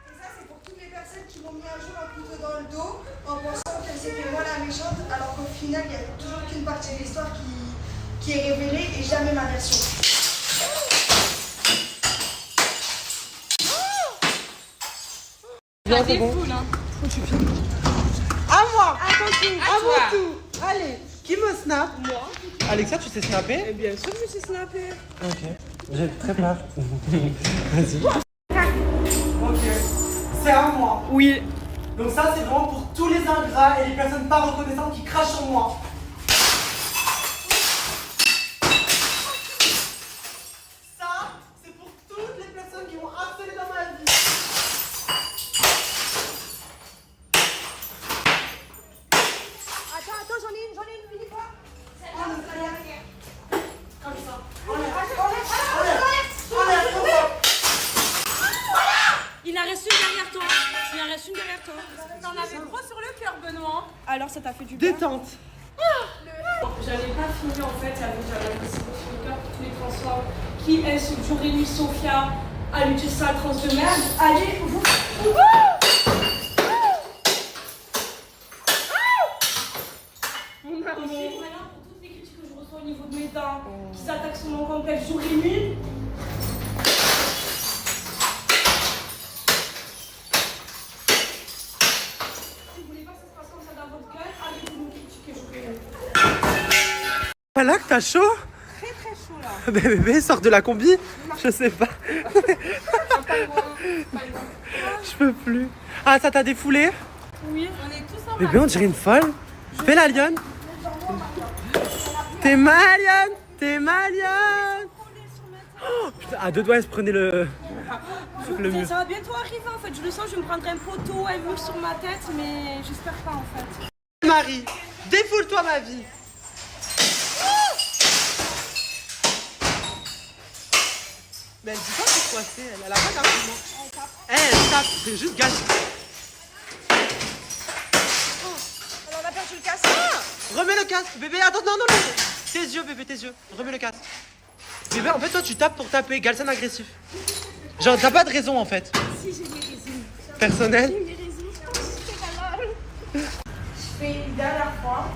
Et ça, c'est pour toutes les personnes qui m'ont mis un jour un couteau dans le dos en pensant que c'était moi la méchante, alors qu'au final, il n'y a toujours qu'une partie de l'histoire qui est révélée et jamais ma version. C'est bon. À moi! À mon tour! Allez, qui me snap? Moi. Alexia, tu sais snapper? Bien sûr que je sais snapper. Ok. J'ai très peur. Vas-y. Ok. C'est à moi. Oui. Donc ça, c'est vraiment pour tous les ingrats et les personnes pas reconnaissantes qui crachent sur moi. Ça, c'est pour toutes les personnes qui m'ont harcelé dans ma vie. Attends, j'en ai une, finis pas. Comme ça. Il en reste une derrière toi. Il en reste une derrière toi. T'en avais trop sur le cœur, Benoît. Alors ça t'a fait du bien. Détente. J'avais pas fini en fait, j'avais un message sur le cœur pour tous les transformes qui insultent Jorémy, Sophia, à lui dire sale trans de merde. Allez, vous. Mon amour. Voilà pour toutes les critiques que je reçois au niveau de mes dents, qui s'attaquent sur mon complexe Jorémy. Si vous voulez pas que ça se passe comme ça dans votre gueule, allez vous me critiquer Jorémy. Voilà que t'as chaud? Très très chaud là. Mais bébé, sors de la combi. Je sais pas. Je peux plus. Ah, ça t'a défoulé? Oui, on est tous en Bébé, on dirait une folle. Fais la lionne. T'es ma lionne. T'es ma lionne. Oh, putain, à deux doigts, elle se prenait le mur. Ça va bientôt arriver en fait, je le sens, je me prendrai un poteau, un mur sur ma tête, mais j'espère pas en fait. Marie, défoule-toi ma vie. Mais elle dit pas pourquoi c'est, elle a pas d'argument. Elle tape, c'est juste gâché. Alors on a perdu le casque. Remets le casque, bébé, attends, non, non, non. Tes yeux, bébé, tes yeux. Remets le casque. Bébé, en fait, toi, tu tapes pour taper. Galsen agressif. Genre, t'as pas de raison, en fait. Si, j'ai des raisons. Personnel. J'ai des raisons. C'est pas mal. Je fais une dernière fois.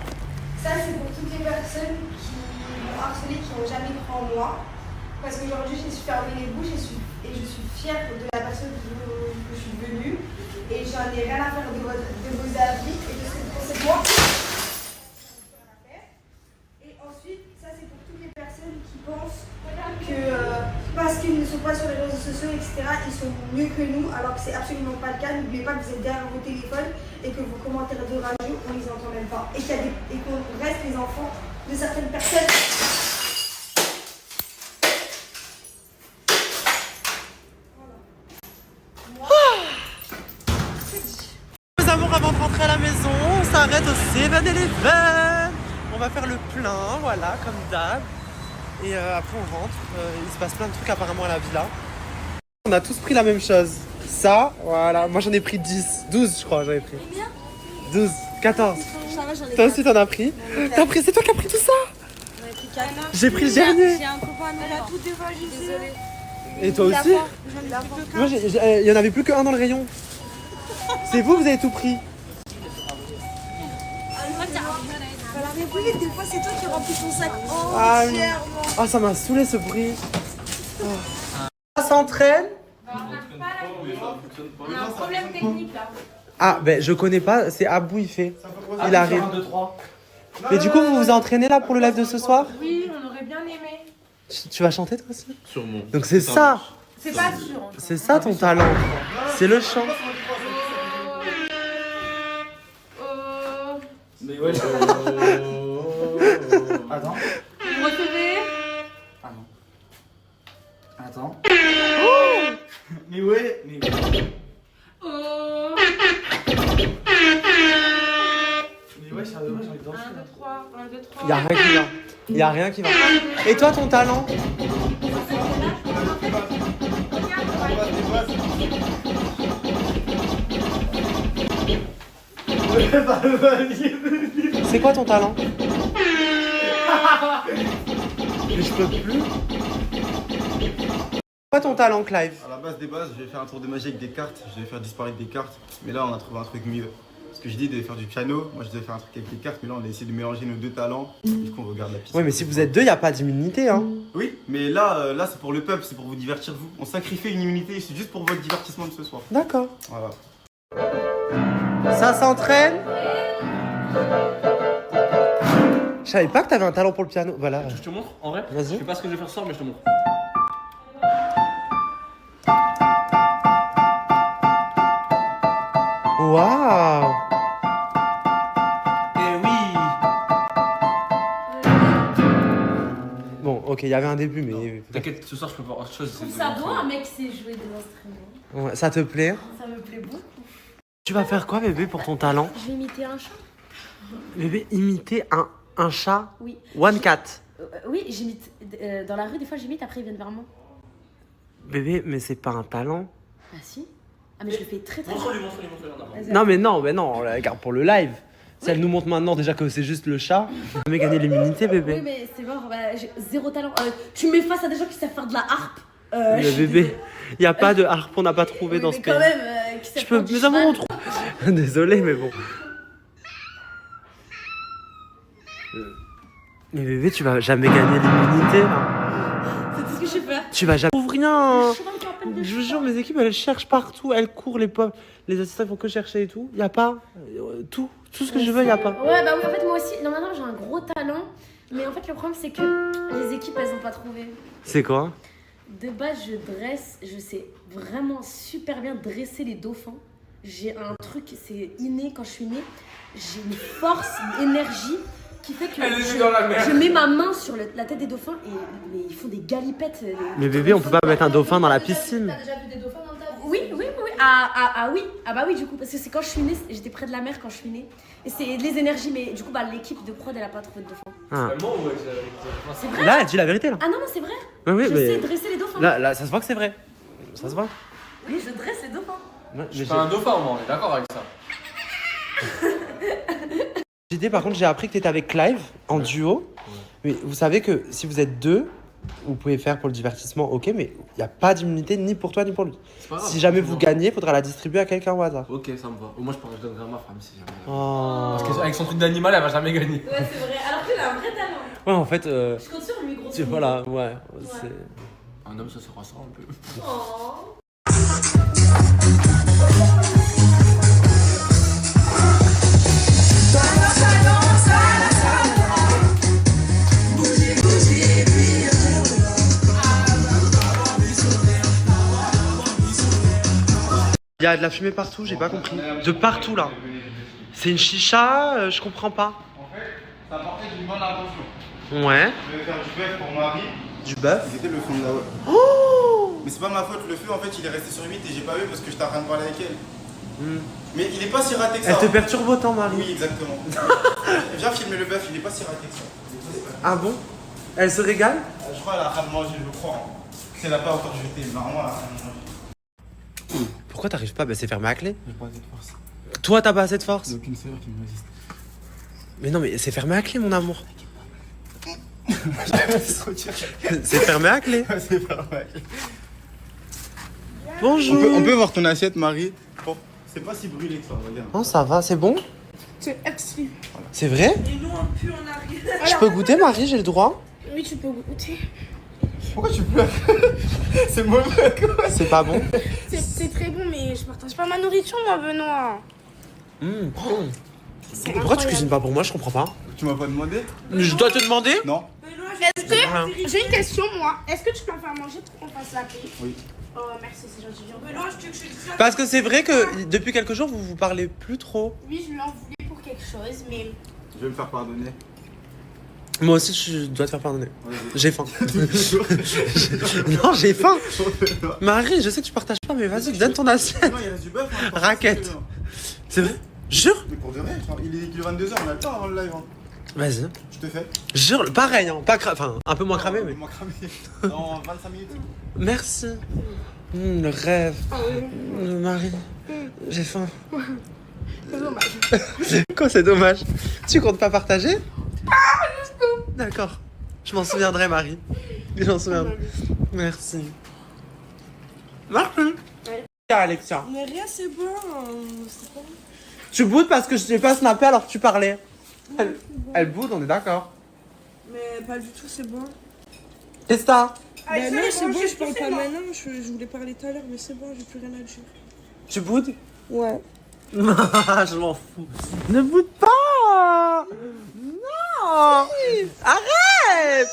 Ça, c'est pour toutes les personnes qui m'ont harcelé, qui n'ont jamais cru en moi. Parce qu'aujourd'hui, je suis fermé les bouches et je suis fière de la personne que je suis devenue. Et j'en ai rien à faire de vos avis et de ce que vous pensez de moi. Et ensuite, ça, c'est pour toutes les personnes qui pensent que parce qu'ils ne sont pas sur les réseaux sociaux, etc., ils sont mieux que nous, alors que c'est absolument pas le cas. N'oubliez pas que vous êtes derrière vos téléphones et que vos commentaires de rageux, on les entend même pas. Et qu'on reste les enfants de certaines personnes. Les amours, avant de rentrer à la maison, on s'arrête au 7-Eleven. On va faire le plein, voilà, comme d'hab. Et après on rentre, il se passe plein de trucs apparemment à la villa. On a tous pris la même chose. Ça, voilà, moi j'en ai pris 10, 12 je crois j'en ai pris. 12, 14. Toi aussi t'en as pris. T'as pris, c'est toi qui as pris tout ça? J'ai pris le dernier. J'ai un copain, elle a tout dévalisé. Désolée. Et toi aussi? Moi il y en avait plus qu'un dans le rayon. C'est vous avez tout pris. Alors, mais plus vite, des fois, c'est toi qui remplis ton sac Ah, oui. entièrement. Ah, ça m'a saoulé ce bruit. Oh. Ça s'entraîne. On a un problème technique là. Ah, ben je connais pas, c'est Abou, il fait. Il arrive. Mais du coup, vous vous entraînez là pour le live de ce soir? Oui, on aurait bien aimé. Tu vas chanter toi aussi? Sûrement. Donc c'est ça. C'est pas sûr. C'est ça ton talent. C'est le chant. Mais ouais, Attends. Vous recevez? Ah non. Attends. Mais ouais, mais... Oh. Mais ouais, c'est dommage, j'ai envie de danser. 1, 2, 3, 1, 2, 3. Y a rien qui va. Y a rien qui va. Et toi ton talent? C'est quoi ton talent? Mais je peux plus. C'est quoi ton talent, Clive? À la base des bases, je vais faire un tour de magie avec des cartes, je vais faire disparaître des cartes, mais là on a trouvé un truc mieux. Parce que je dis de faire du piano, moi je devais faire un truc avec les cartes, mais là on a essayé de mélanger nos deux talents, du coup on regarde la piste. Ouais, mais si vous êtes deux, y a pas d'immunité, hein. Oui, mais là, là c'est pour le peuple, c'est pour vous divertir vous. On sacrifie une immunité, c'est juste pour votre divertissement de ce soir. D'accord. Voilà. Ça s'entraîne? Je savais pas que t'avais un talent pour le piano. Voilà. Je te montre en vrai? Vas-y. Je sais pas ce que je vais faire ce soir, mais je te montre. Waouh! Eh oui! Bon, ok, il y avait un début, mais. T'inquiète, ce soir je peux voir autre chose. Ça doit un mec qui sait jouer des instruments. Ouais, ça te plaît? Ça me plaît beaucoup. Tu vas faire quoi, bébé, pour ton talent? Je vais imiter un chat. Bébé, imiter un chat? Oui. One cat. Oui, j'imite. Dans la rue, des fois, j'imite, après, ils viennent vers moi. Bébé, mais c'est pas un talent. Ah si? Ah, mais je le fais très très Montre-lui, bien. montre-lui, montre-lui. Vas-y. Non, mais non, on la regarde pour le live. Si elle nous montre maintenant déjà que c'est juste le chat, on va jamais gagner l'immunité, bébé. Oui, mais c'est mort, bah, j'ai zéro talent. Tu me mets face à des gens qui savent faire de la harpe. Mais bébé, il y a pas de harpe, on n'a pas trouvé Oui, dans mais ce quand pays. même, qui savent Je peux, faire du mais ça cheval. on trouve. Désolé, mais bon. Mais bébé, tu vas jamais gagner l'immunité là. C'est tout ce que je sais faire. Tu vas jamais. Trouve rien. Cheval qui rappelle de Je vous cheval. jure, mes équipes elles cherchent partout, elles courent, les pauvres. Les assistants ils font que chercher et tout. Y a pas. Tout ce que je veux, y a pas. Ouais, bah oui, en fait, moi aussi, non, maintenant j'ai un gros talent. Mais en fait, le problème, c'est que les équipes, elles ont pas trouvé. C'est quoi? De base, je sais vraiment super bien dresser les dauphins. J'ai un truc, c'est inné quand je suis née. J'ai une force, une énergie qui fait que Elle est dans la mer. je mets ma main sur la tête des dauphins et mais ils font des galipettes. Mais bébé, on peut pas mettre un dauphin dans la piscine. T'as déjà vu des dauphins dans ta vie? Oui. Oui. Ah bah oui, du coup, parce que c'est quand je suis née, j'étais près de la mer quand je suis née. Et c'est les énergies, mais du coup, bah, l'équipe de prod, elle a pas trouvé de dauphin. Ah. C'est vrai? Là, elle dit la vérité là. Ah non, c'est vrai. Oui, Je mais. sais dresser les dauphins. Là, ça se voit que c'est vrai. Ça se voit. Oui, je dresse les dauphins. Ouais, Je suis pas un dauphin, moi, on est d'accord avec ça. Par contre, j'ai appris que tu étais avec Clive en duo. Mais vous savez que si vous êtes deux, vous pouvez faire pour le divertissement, ok, mais il n'y a pas d'immunité ni pour toi ni pour lui. Pas grave, Si jamais vous gagnez, il faudra la distribuer à quelqu'un au hasard. Ok, ça me va. Au moins, je donnerai à ma femme si jamais. Oh. Parce qu'avec son truc d'animal, elle va jamais gagner. Ouais, c'est vrai. Alors qu'il a un vrai talent. Ouais, en fait. Je compte sur lui, gros. Voilà, ouais. C'est... Un homme, ça se ressent un peu. Oh. Il y a de la fumée partout, j'ai pas compris. De partout là. C'est une chicha, je comprends pas. En fait, ça partait d'une bonne intention. Ouais. Je vais faire du bœuf pour Marie. Du bœuf. Ils étaient le fond de la web. Oh. Mais c'est pas ma faute, le feu en fait il est resté sur 8 et j'ai pas vu parce que j'étais en train de parler avec elle. Mais il est pas si raté que ça. Elle te perturbe autant, Marie. Oui, exactement. Viens filmer le bœuf, il est pas si raté que ça. Ah bon? Elle se régale? Je crois qu'elle a rien mangé, je crois. Hein. Si elle a pas encore jeté, normalement elle a rien mangé. Pourquoi t'arrives pas? Bah c'est fermé à clé. J'ai pas assez de force. Toi t'as pas assez de force? Il n'y a aucune serrure qui me résiste. Mais non, mais c'est fermé à clé, mon amour. C'est fermé à clé. C'est fermé à clé. Bonjour. On peut voir ton assiette, Marie? Bon, c'est pas si brûlé que ça, regarde. Non, ça va, c'est bon? C'est excellent. C'est vrai? Et nous, on pue, on arrive. Je peux goûter, Marie? J'ai le droit? Oui, tu peux goûter. Pourquoi tu pleures? C'est mauvais quoi. C'est pas bon? C'est très bon, mais je partage pas ma nourriture, moi, Benoît. Pourquoi tu cuisines pas pour moi? Je comprends pas. Tu m'as pas demandé? Je dois te demander? Non. Benoît, Est-ce que. J'ai une question, moi. Est-ce que tu peux me faire manger pour qu'on fasse la paix? Oui. Oh, merci, c'est gentil. Parce que c'est vrai que depuis quelques jours, vous vous parlez plus trop. Oui, je lui en voulais pour quelque chose, mais. Je vais me faire pardonner. Moi aussi, je dois te faire pardonner. J'ai faim. Non, j'ai faim. Marie, je sais que tu partages pas, mais vas-y, donne ton assiette. Non, il reste du bœuf. Hein, Raquette. C'est vrai? Jure? Mais pour de vrai, il est 22h, on a le temps avant le live. Hein. Vas-y. Je te fais. Jure, pareil, hein, pas enfin, un peu moins cramé, mais. Moins cramé. Dans 25 minutes. Merci. Le rêve. Marie, j'ai faim. C'est dommage. Quoi, c'est dommage? Tu comptes pas partager? D'accord. Je m'en souviendrai, Marie. Je m'en souviendrai. Merci. Merci. Alexia. Mais rien, c'est bon. C'est bon. Tu boudes parce que je t'ai pas snappé alors que tu parlais. Elle boude, on est d'accord. Mais pas du tout, c'est bon. Qu'est-ce que t'as? Ben non, c'est bon, je parle pas maintenant. Je voulais parler tout à l'heure, mais c'est bon, j'ai plus rien à dire. Tu boudes? Ouais. Je m'en fous. Ne boude pas. Non. Arrête.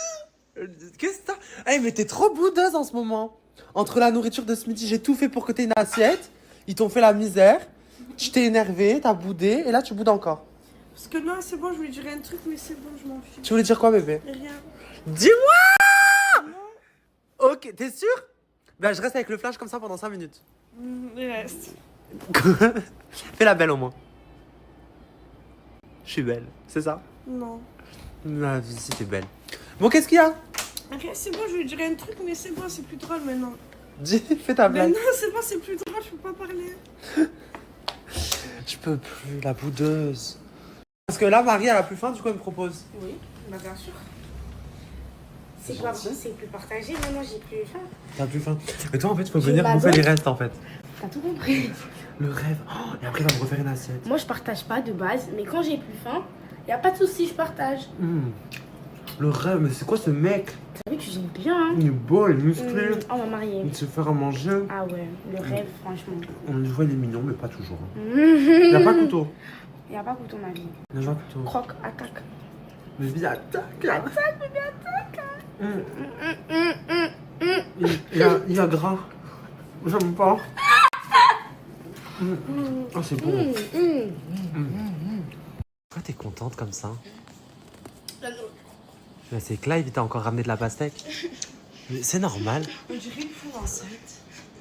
Qu'est-ce que t'as? Eh, mais t'es trop boudeuse en ce moment. Entre la nourriture de ce midi, j'ai tout fait pour que t'aies une assiette. Ils t'ont fait la misère. Je t'ai énervé, t'as boudé, et là tu boudes encore. Parce que non, c'est bon, je voulais dire un truc, mais c'est bon, je m'en fiche. Tu voulais dire quoi, bébé? Rien. Dis-moi. Ok, t'es sûr? Ben, je reste avec le flash comme ça pendant 5 minutes. Il reste. Fais la belle au moins. Je suis belle, c'est ça? Non. Ma vie, si t'es belle. Bon, qu'est-ce qu'il y a? Rien, c'est bon, je voulais dire un truc, mais c'est bon, c'est plus drôle maintenant. Dis, fais ta Mais blague. non, c'est bon, c'est plus drôle, je peux pas parler. Je peux plus, la boudeuse. Parce que là, Marie, elle a plus faim, du coup, elle me propose. Oui, bah bien sûr. C'est quoi? C'est plus partagé, mais moi j'ai plus faim. T'as plus faim. Mais toi, en fait, tu peux Je venir bouffer m'adore. les restes, en fait. T'as tout compris. Le rêve. Oh, et après, il va me refaire une assiette. Moi je partage pas de base, mais quand j'ai plus faim, y a pas de souci, je partage. Le rêve, mais c'est quoi ce mec? T'as vu que j'aime bien, hein? Il est beau, il est musclé. On va marier. Il se faire à manger. Ah ouais, le rêve, franchement. On le voit, il est mignon, mais pas toujours. Il n'y a pas couteau. Y a pas couteau, ma vie. Il n'y a pas couteau. Croque, attaque. Mais vie attaque. Attaque, bébé, attaque. Il y a gras. J'aime pas. Oh, c'est bon. Pourquoi t'es contente comme ça? Mais c'est que là, il t'a encore ramené de la pastèque. Mais c'est normal. On dirait une femme enceinte.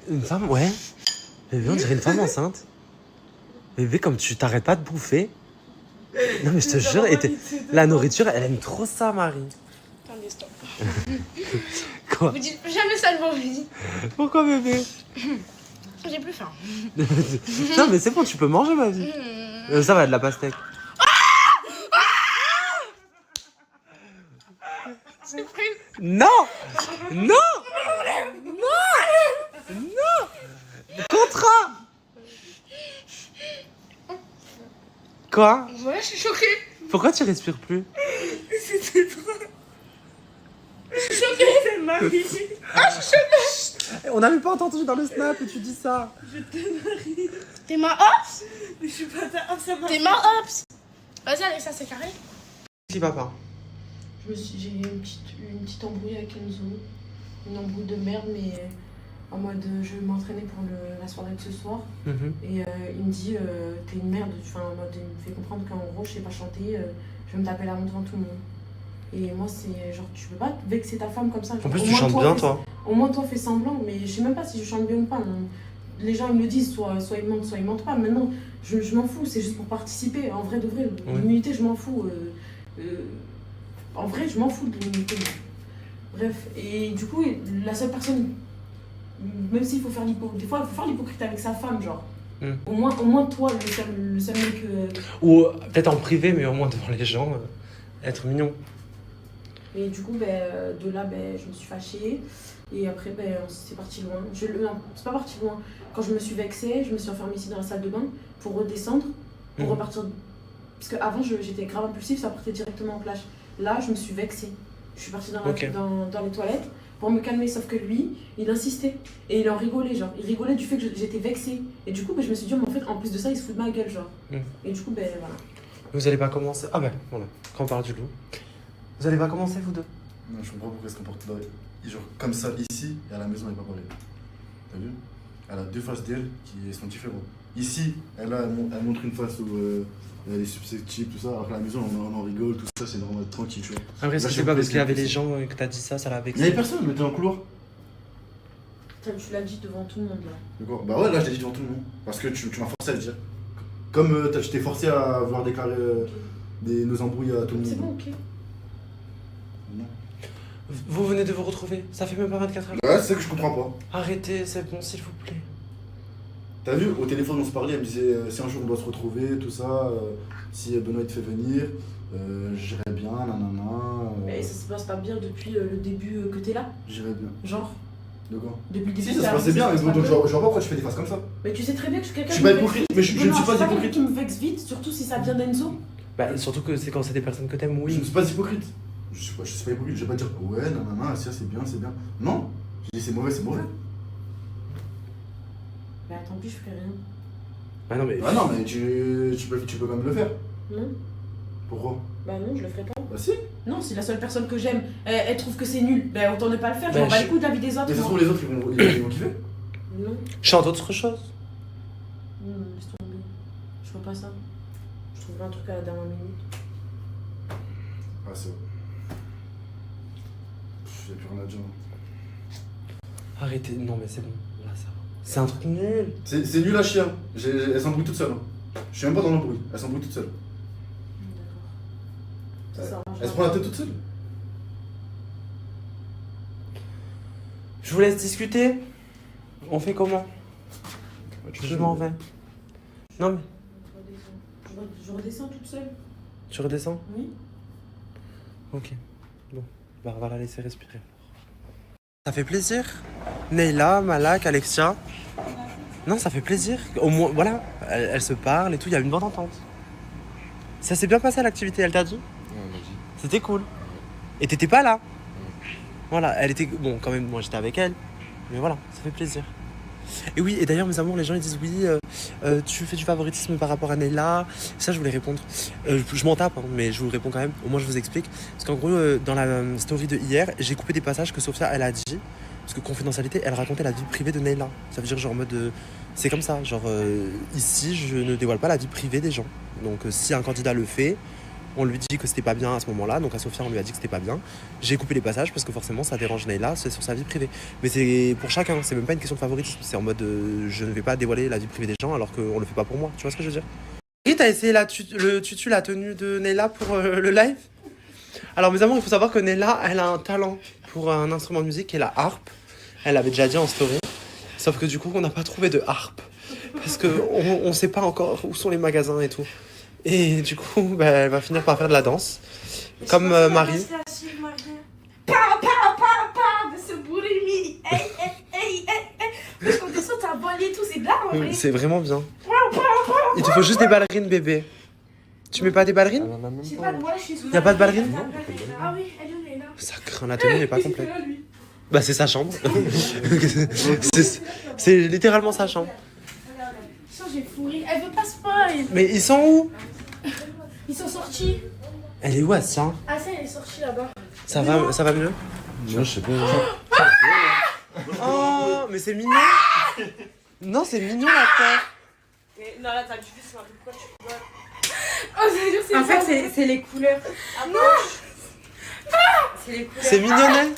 Une femme, ouais. Bébé, on dirait une femme enceinte. Bébé, comme tu t'arrêtes pas de bouffer. Non, mais je te jure, la nourriture, elle aime trop ça, Marie. Attendez, stop. Quoi? Vous dites jamais ça de vos vies. Pourquoi, bébé? J'ai plus faim. Non, mais c'est bon, tu peux manger, ma vie. Ça va, de la pastèque. Non! Non! Non! Non! Contrat! Quoi? Ouais, je suis choquée. Pourquoi tu respires plus? C'était trop. Je suis choquée. C'est Marie. Ah, je suis choquée. On n'avait pas entendu dans le snap et tu dis ça. Je t'aime, Marie. T'es ma hops? Mais je suis pas ta hops, ça va. T'es ma hops. Vas-y, Alexa, c'est carré. Si, papa. J'ai eu une petite embrouille avec Enzo. Une embrouille de merde, mais en mode je m'entraînais pour la soirée de ce soir. Et il me dit t'es une merde. Enfin, en mode, il me fait comprendre qu'en gros, je sais pas chanter, je vais me taper la honte devant tout le monde. Et moi, c'est genre, tu peux pas vexer ta femme comme ça. En plus, tu chantes bien, toi. Au moins, toi, fais semblant, mais je sais même pas si je chante bien ou pas. Non. Les gens, ils me le disent, soit ils mentent pas. Maintenant, je m'en fous, c'est juste pour participer. En vrai de vrai, l'immunité, je m'en fous. En vrai, je m'en fous de l'immunité. Bref, et du coup, la seule personne, même s'il faut faire l'hypocrite, des fois, il faut faire l'hypocrite avec sa femme, genre. Au moins, toi, le seul mec. Ou peut-être en privé, mais au moins devant les gens, être mignon. Et du coup, de là, je me suis fâchée. Et après, c'est parti loin. Non, c'est pas parti loin. Quand je me suis vexée, je me suis enfermée ici dans la salle de bain pour redescendre, pour repartir. Parce qu'avant, j'étais grave impulsive, ça partait directement en clash. Là, je me suis vexée. Je suis partie dans les toilettes pour me calmer, sauf que lui, il insistait. Et il en rigolait, genre. Il rigolait du fait que j'étais vexée. Et du coup, je me suis dit, mais en fait, en plus de ça, il se fout de ma gueule, genre. Et du coup, voilà. Vous allez pas commencer... Ah ben, voilà, quand on parle du loup. Vous allez pas commencer, vous deux? Non, je comprends pourquoi elle se comporte là. Genre comme ça ici, et à la maison, elle n'est pas pareille. T'as vu? Elle a deux faces d'elle qui sont différentes. Ici, elle montre une face où elle est susceptible, tout ça, alors qu'à la maison, on en rigole, tout ça, c'est normal, tranquille, tu vois. Après, c'est pas parce qu'il y avait les gens que t'as dit ça, ça l'a vexé. Il n'y avait personne, mais t'es en couloir. Tu l'as dit devant tout le monde là. D'accord. Bah ouais, là, je l'ai dit devant tout le monde. Parce que tu m'as forcé à le dire. Comme je t'ai forcé à vouloir déclarer nos embrouilles à tout le monde. C'est bon, ok. Non. Vous venez de vous retrouver, ça fait même pas 24 heures. Ouais, c'est ça que je comprends pas. Arrêtez, c'est bon, s'il vous plaît. T'as vu, au téléphone, on se parlait, elle me disait si un jour on doit se retrouver, tout ça, si Benoît te fait venir, j'irai bien, nanana. Mais ça se passe pas bien depuis le début que t'es là? J'irai bien. Genre? De quoi? Depuis le début. Si, ça se passait bien, mais donc je vois pas pourquoi tu fais des faces comme ça. Mais tu sais très bien que je suis quelqu'un. Je suis pas hypocrite, mais je ne suis pas hypocrite. qui me vexe vite, surtout si ça vient d'Enzo. Bah, surtout que c'est quand c'est des personnes que t'aimes, oui. Je ne suis pas hypocrite. Je suis pas hypocrite, je vais pas dire ouais, nanana, ça c'est bien, c'est bien. Non, je dis c'est mauvais, c'est mauvais. Bah tant pis, je ferai rien. Bah non, mais. Bah non, mais tu peux quand même le faire. Non. Pourquoi? Bah non, je le ferai pas. Bah si. Non, si la seule personne que j'aime, elle trouve que c'est nul, bah autant ne pas le faire, je Bah, m'en bats les couilles de la vie des autres. Mais ça se moi. trouve les autres ils vont kiffer. Non. Chante autre chose. Non, laisse tomber. Je vois pas ça. Je trouverai un truc à la dernière minute. Ah c'est vrai. Y'a plus rien à dire. Arrêtez, non mais c'est bon, là ça va. C'est un truc nul. C'est nul à chien. Elle s'embrouille toute seule. Hein. Je suis même pas dans l'embrouille. Elle s'embrouille toute seule. D'accord. Elle se prend la tête toute seule. Je vous laisse discuter. On fait comment? Je m'en vais. Non mais. Je redescends toute seule. Tu redescends? Oui. Ok. Bon. Bah on va la laisser respirer. Ça fait plaisir. Neila, Malak, Alexia. Non, ça fait plaisir. Au moins, voilà. Elles se parlent et tout. Il y a une bonne entente. Ça s'est bien passé à l'activité, elle t'a dit? Ouais, elle m'a dit. C'était cool. Et t'étais pas là. Voilà, elle était... Bon, quand même, moi j'étais avec elle. Mais voilà, ça fait plaisir. Et oui, et d'ailleurs, mes amours, les gens ils disent oui, tu fais du favoritisme par rapport à Neila. Ça, je voulais répondre. Je m'en tape, hein, mais je vous réponds quand même. Au moins, je vous explique. Parce qu'en gros, dans la story de hier, j'ai coupé des passages que Sophia, elle a dit. Parce que confidentialité, elle racontait la vie privée de Neila. Ça veut dire genre en mode... c'est comme ça. Genre, ici, je ne dévoile pas la vie privée des gens. Donc, si un candidat le fait... On lui dit que c'était pas bien à ce moment-là, donc à Sophia on lui a dit que c'était pas bien. J'ai coupé les passages parce que forcément ça dérange Neila, c'est sur sa vie privée. Mais c'est pour chacun, c'est même pas une question de favoritisme, c'est en mode je ne vais pas dévoiler la vie privée des gens alors qu'on le fait pas pour moi, tu vois ce que je veux dire? Et t'as essayé la tenue de Neila pour le live? Alors mes amours, il faut savoir que Neila, elle a un talent pour un instrument de musique qui est la harpe. Elle l'avait déjà dit en story, sauf que du coup on n'a pas trouvé de harpe parce qu'on sait pas encore où sont les magasins et tout. Et du coup, bah, elle va finir par faire de la danse. Comme Marie. De ce bourrimi. Parce qu'on descend, t'as volé tout, c'est là en vrai. C'est vraiment bien. Il te faut juste des ballerines, bébé. Tu mets pas des ballerines? J'ai pas de moi, je suis Y'a pas de ballerines? Ah oui, elle est là. Ça craint, la tenue n'est pas complète. Bah, c'est sa chambre. C'est littéralement sa chambre. J'ai fourré. Elle veut pas spoil. Mais ils sont où? Ils sont sortis. Elle est où, Assia? Ah, ça, elle est sortie là-bas. Ça va mieux? Non, je sais pas. Oh, mais c'est mignon. Non, c'est mignon la tête. Mais non, là, t'as du c'est un peu pourquoi tu rigoles. Oh, ça veut dire c'est En fait, c'est les couleurs. Non. C'est les couleurs. C'est mignon, elle.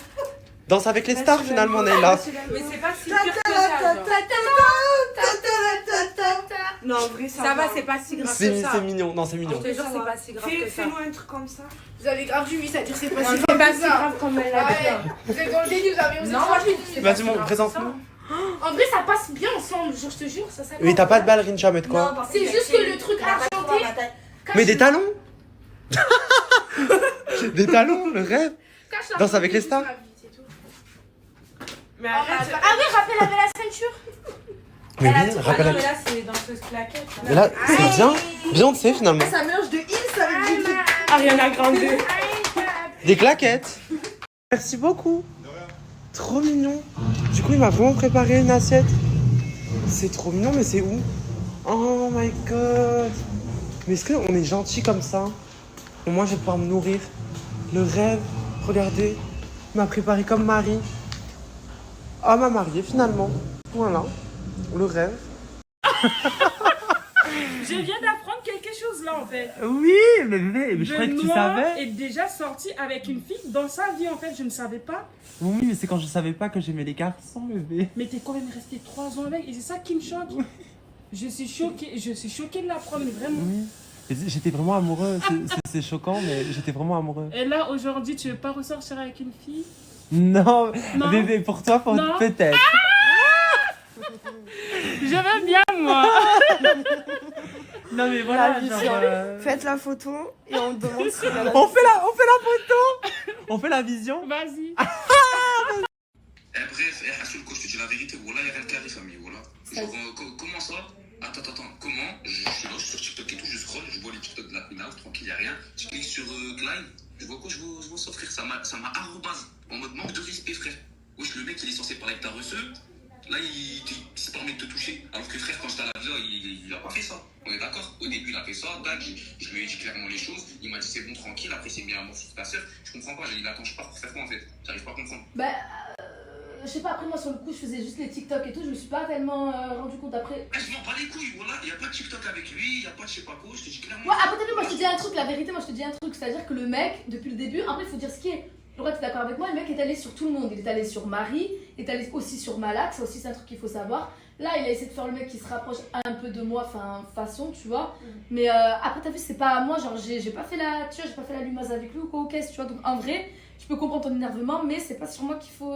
Danse avec les stars, finalement, Neila. Mais c'est pas si pire que ça, genre. Non, en vrai, ça va, c'est pas si grave que ça. C'est mignon, non, c'est mignon. Je te jure, c'est pas si grave que ça. Fais-moi un truc comme ça. Vous avez grave du oui, ça veut dire c'est pas Non, si c'est grave pas que si ça. grave comme elle l'a dit. Vous êtes dans le déni, vous avez osé Non, trop. c'est Vas-y, mon, présente-nous. En vrai, ça passe bien ensemble, genre, je te jure, ça s'appelle. Mais t'as pas de ballerine, tu vas mettre quoi? C'est juste que le truc argenté. Mais des talons. Des talons, le rêve. Danse avec les stars. Mais arrête. Ah oui, rappelle avec la ceinture. Mais oui, rappelle. Mais là, c'est danseuse claquette. Mais là, c'est bien. Beyoncé, finalement. Ça mélange de Hills avec du Ariana Grande. Des claquettes. Merci beaucoup. Trop mignon. Du coup, il m'a vraiment préparé une assiette. C'est trop mignon, mais c'est où? Oh my god. Mais est-ce qu'on est gentil comme ça? Au moins, je vais pouvoir me nourrir. Le rêve. Regardez. m'a préparé comme mari. Ah, m'a mariée finalement. Voilà, le rêve. Je viens d'apprendre quelque chose là en fait. Oui, mais je croyais que tu savais. Est déjà sorti avec une fille dans sa vie en fait, je ne savais pas. Oui, mais c'est quand je savais pas que j'aimais les garçons, bébé. Mais t'es quand même resté 3 ans avec et c'est ça qui me choque. Je suis choquée de l'apprendre, mais vraiment. Oui. J'étais vraiment amoureux, c'est choquant, mais j'étais vraiment amoureux. Et là aujourd'hui, tu veux pas ressortir avec une fille? Non, bébé, pour toi, peut-être. Je veux bien, moi. Non, mais voilà, Faites la photo et on demande si elle a on fait la photo. On fait la vision. Vas-y. Bref, Hassoulko, je te dis la vérité, voilà, il y a rien de carré, famille, voilà. Genre, comment ça? Attends, comment? Je suis là, je suis sur TikTok et tout, je scroll, je vois les TikTok de la Queen House, tranquille, il n'y a rien. Je clique sur Klein, je vois quoi, je vois ça, frère, ça m'a arrobase, en mode manque de respect, frère. Wesh, le mec, il est censé parler avec ta resseuse, là, il se permet de te toucher. Alors que, frère, quand j'étais à la villa, il a pas fait ça. On est d'accord? Au début, il a fait ça, tac, je lui ai dit clairement les choses, il m'a dit c'est bon, tranquille, après, c'est bien, sur ta soeur. Je comprends pas, j'ai dit, attends, je pars pour faire quoi, en fait? J'arrive pas à comprendre. Je sais pas, après moi sur le coup je faisais juste les TikTok et tout, je me suis pas tellement rendu compte après. Je m'en bats les couilles, voilà, y a pas de TikTok avec lui, y a pas de je sais pas quoi, je te dis clairement. Ouais, après t'as vu, moi je te dis un truc, la vérité, moi je te dis un truc, c'est-à-dire que le mec, depuis le début, après il faut dire ce qui est. Je crois que t'es d'accord avec moi, le mec est allé sur tout le monde, il est allé sur Marie, il est allé aussi sur Malak, ça aussi c'est un truc qu'il faut savoir. Là il a essayé de faire le mec qui se rapproche un peu de moi, enfin façon, tu vois. Mais après t'as vu, c'est pas à moi, genre j'ai pas fait la, tu vois, j'ai pas fait la lumeuse avec lui ou quoi, ok, tu vois, donc en vrai. Je peux comprendre ton énervement, mais c'est pas sur moi qu'il faut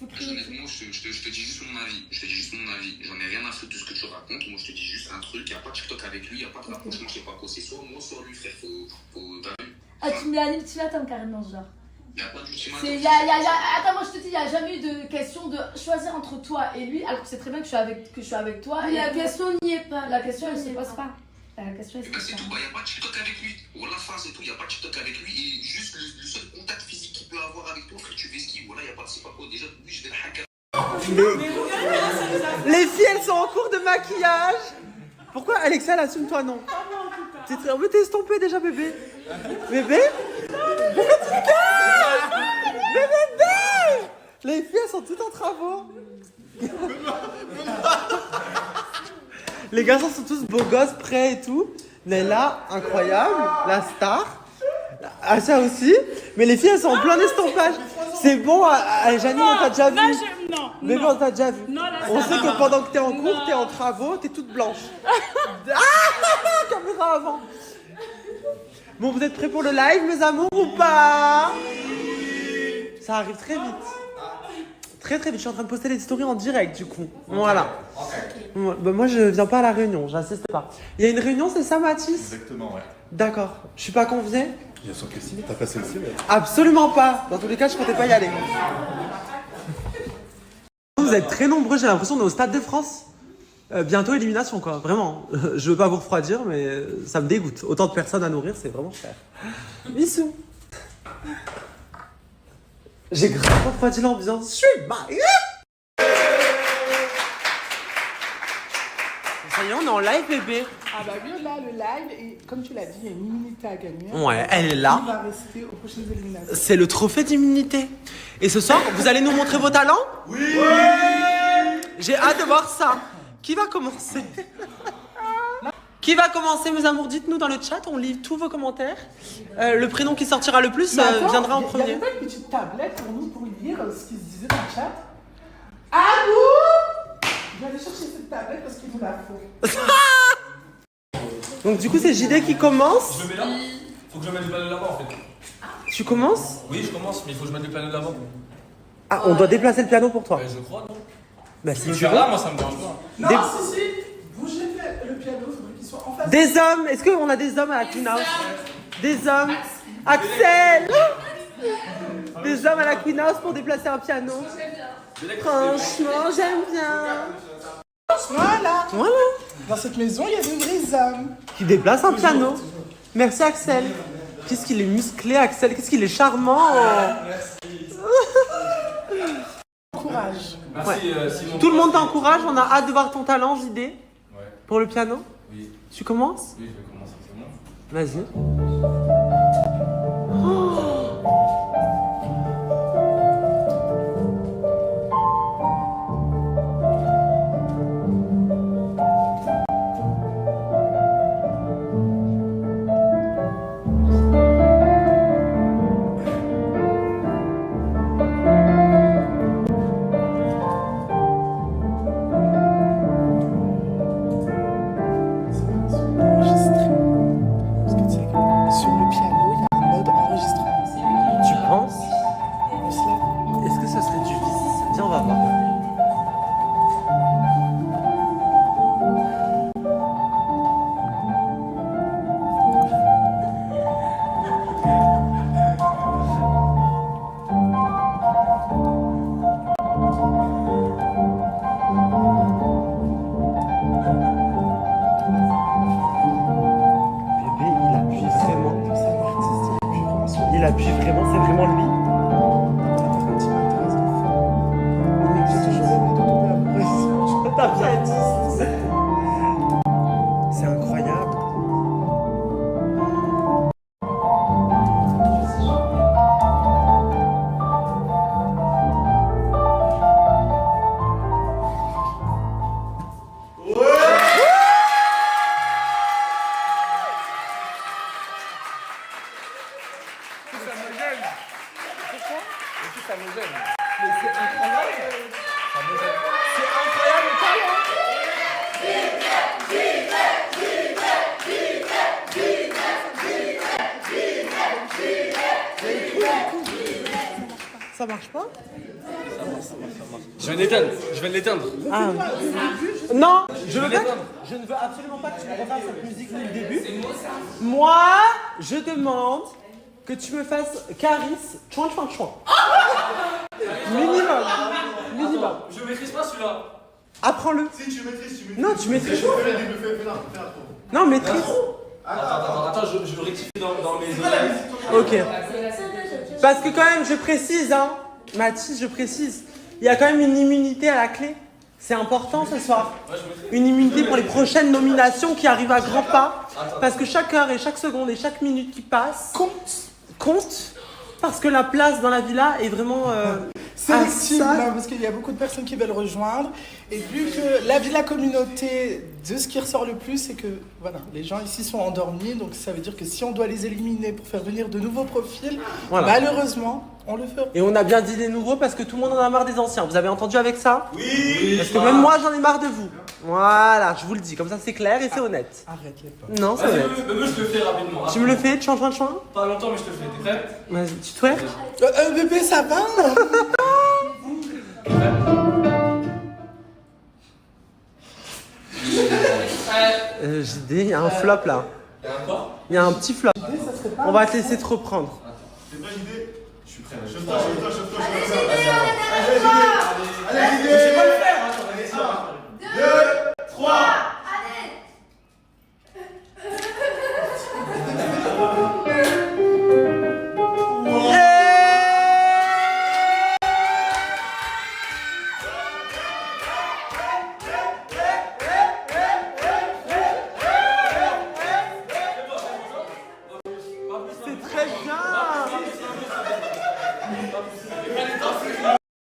crier. Honnêtement, je te dis juste mon avis. J'en ai rien à foutre de ce que tu racontes. Moi, je te dis juste un truc. Y a pas de TikTok avec lui, y a pas de rapprochement, je sais pas quoi. C'est soit moi, soit lui, frère. T'as vu? Ah, tu mets un ultimatum carrément, genre. Y a pas d'ultimatum. Attends, moi je te dis, y a jamais eu de question de choisir entre toi et lui, alors que c'est très bien que je suis avec toi. Mais la question n'y est pas. La question elle se pose pas. La question elle se pose C'est tout, y a pas de TikTok avec lui. Voilà, c'est tout, y a pas de Tiktok avec lui. Et juste le seul contact physique qu'il peut avoir avec toi, frère, tu fais ce qu'il. Voilà, y a pas de c'est pas quoi. Déjà, oui, je vais le hacker. Les filles, elles sont en cours de maquillage. Pourquoi Alexia, elle assume, toi non? T'es très... Mais t'es estompé déjà, bébé. Bébé? Pourquoi tu te casses? Bébé! Les filles, elles sont toutes en travaux. Les garçons sont tous beaux gosses, prêts et tout. Nella, incroyable, la star. Ah, ça aussi. Mais les filles, elles sont en plein estampage. C'est bon, Janine, on t'a déjà vu. Non, Bébé, on t'a déjà vu. Non, là, on sait que pendant que t'es en cours, t'es en travaux, t'es toute blanche. Caméra avant. Bon, vous êtes prêts pour le live, mes amours, ou pas? Ça arrive très vite. Très vite, je suis en train de poster les stories en direct du coup. Voilà. Bah, moi je viens pas à la réunion, j'assiste pas. Il y a une réunion, c'est ça Mathis? Exactement, ouais. D'accord. Je suis pas conviée? Bien sûr que si, t'as passé le CV. Absolument pas. Dans tous les cas, je comptais pas y aller. Vous êtes très nombreux, j'ai l'impression, on est au Stade de France. Bientôt élimination quoi, vraiment. Je veux pas vous refroidir, mais ça me dégoûte. Autant de personnes à nourrir, c'est vraiment cher. Bisous. J'ai grave refroidi l'ambiance. Je suis mariée. Ça y est, on est en live, bébé. Ah bah oui, là, le live, et comme tu l'as dit, il y a une immunité à gagner. Ouais, elle est là. On va rester aux prochaines éliminations. C'est le trophée d'immunité. Et ce soir, vous allez nous montrer vos talents? Oui. J'ai hâte de voir ça. Qui va commencer? Qui va commencer, mes amours? Dites-nous dans le chat, on lit tous vos commentaires. Le prénom qui sortira le plus viendra en premier. Il y a pas une petite tablette pour nous pour lire ce qui se disait dans le chat. À nous! Je vais aller chercher cette tablette parce qu'il nous la faut. Donc du coup, c'est JD qui commence. Je me mets là? Faut que je mette le piano là-bas en fait. Tu commences? Oui, je commence, mais il faut que je mette le piano là-bas. Ah, on doit déplacer le piano pour toi. Je crois, non? Bah si tu tu veux. là, moi ça me dérange pas. Non, si, bougez le piano, il faudrait qu'il soit en face. Des hommes, est-ce qu'on a des hommes à la Queen House? Des hommes. Axel. Des hommes à la Queen House pour déplacer un piano. Franchement, j'aime bien. Voilà. Voilà. Dans cette maison, il y a de vrais hommes. Qui déplace un piano. Merci Axel. Qu'est-ce qu'il est musclé, Axel. Qu'est-ce qu'il est charmant. Courage. Merci, Simon. Tout le monde t'encourage. On a hâte de voir ton talent, JD. Ouais. Pour le piano. Oui. Tu commences? Oui, je vais commencer, c'est bon. Vas-y. Oh. l'appuies vraiment, c'est vraiment lui. T'as bien dit. C'est incroyable. Ça me gêne. Mais c'est incroyable. Ça me gêne. C'est incroyable le talent. Ça marche pas? Je vais l'éteindre, je vais l'éteindre. Ah. Non, je ne veux absolument pas que tu me refasses cette musique dès le début. Moi, je demande que tu me fasses Caris, chouin chouin chouin. Minimum. Minimum. Je maîtrise pas celui-là. Apprends-le. Si tu maîtrises, tu maîtrises. Non, tu maîtrises. Fais-la. Non, maîtrise. Attends, je le rectifie dans mes oreilles. Ok. Parce que quand même, je précise, hein, Mathis, je précise, il y a quand même une immunité à la clé. C'est important ce soir. Une immunité pour les prochaines nominations qui arrivent à grands pas. Parce que chaque heure et chaque seconde et chaque minute qui passe compte. Parce que la place dans la villa est vraiment sélective, parce qu'il y a beaucoup de personnes qui veulent rejoindre. Et vu que la villa communauté, de ce qui ressort le plus, c'est que voilà, les gens ici sont endormis. Donc ça veut dire que si on doit les éliminer pour faire venir de nouveaux profils, voilà. Malheureusement, on le fera. Et on a bien dit les nouveaux parce que tout le monde en a marre des anciens. Vous avez entendu avec ça? Oui. Parce que même moi j'en ai marre de vous. Voilà, je vous le dis, comme ça c'est clair et c'est honnête. Arrête les pas. Non, c'est honnête. Mais je te le fais rapidement. Tu me le fais, chouin chouin chouin? Pas longtemps, mais je te le fais. T'es prêt? Vas-y, tu twerk? Bébé, ça va? JD, il y a un flop là. Il y a un quoi? Il y a un petit flop. On va te laisser te reprendre. C'est pas l'idée. Je suis prêt. Chauffe-toi. Allez, je sais pas le faire. 1, 2, 3.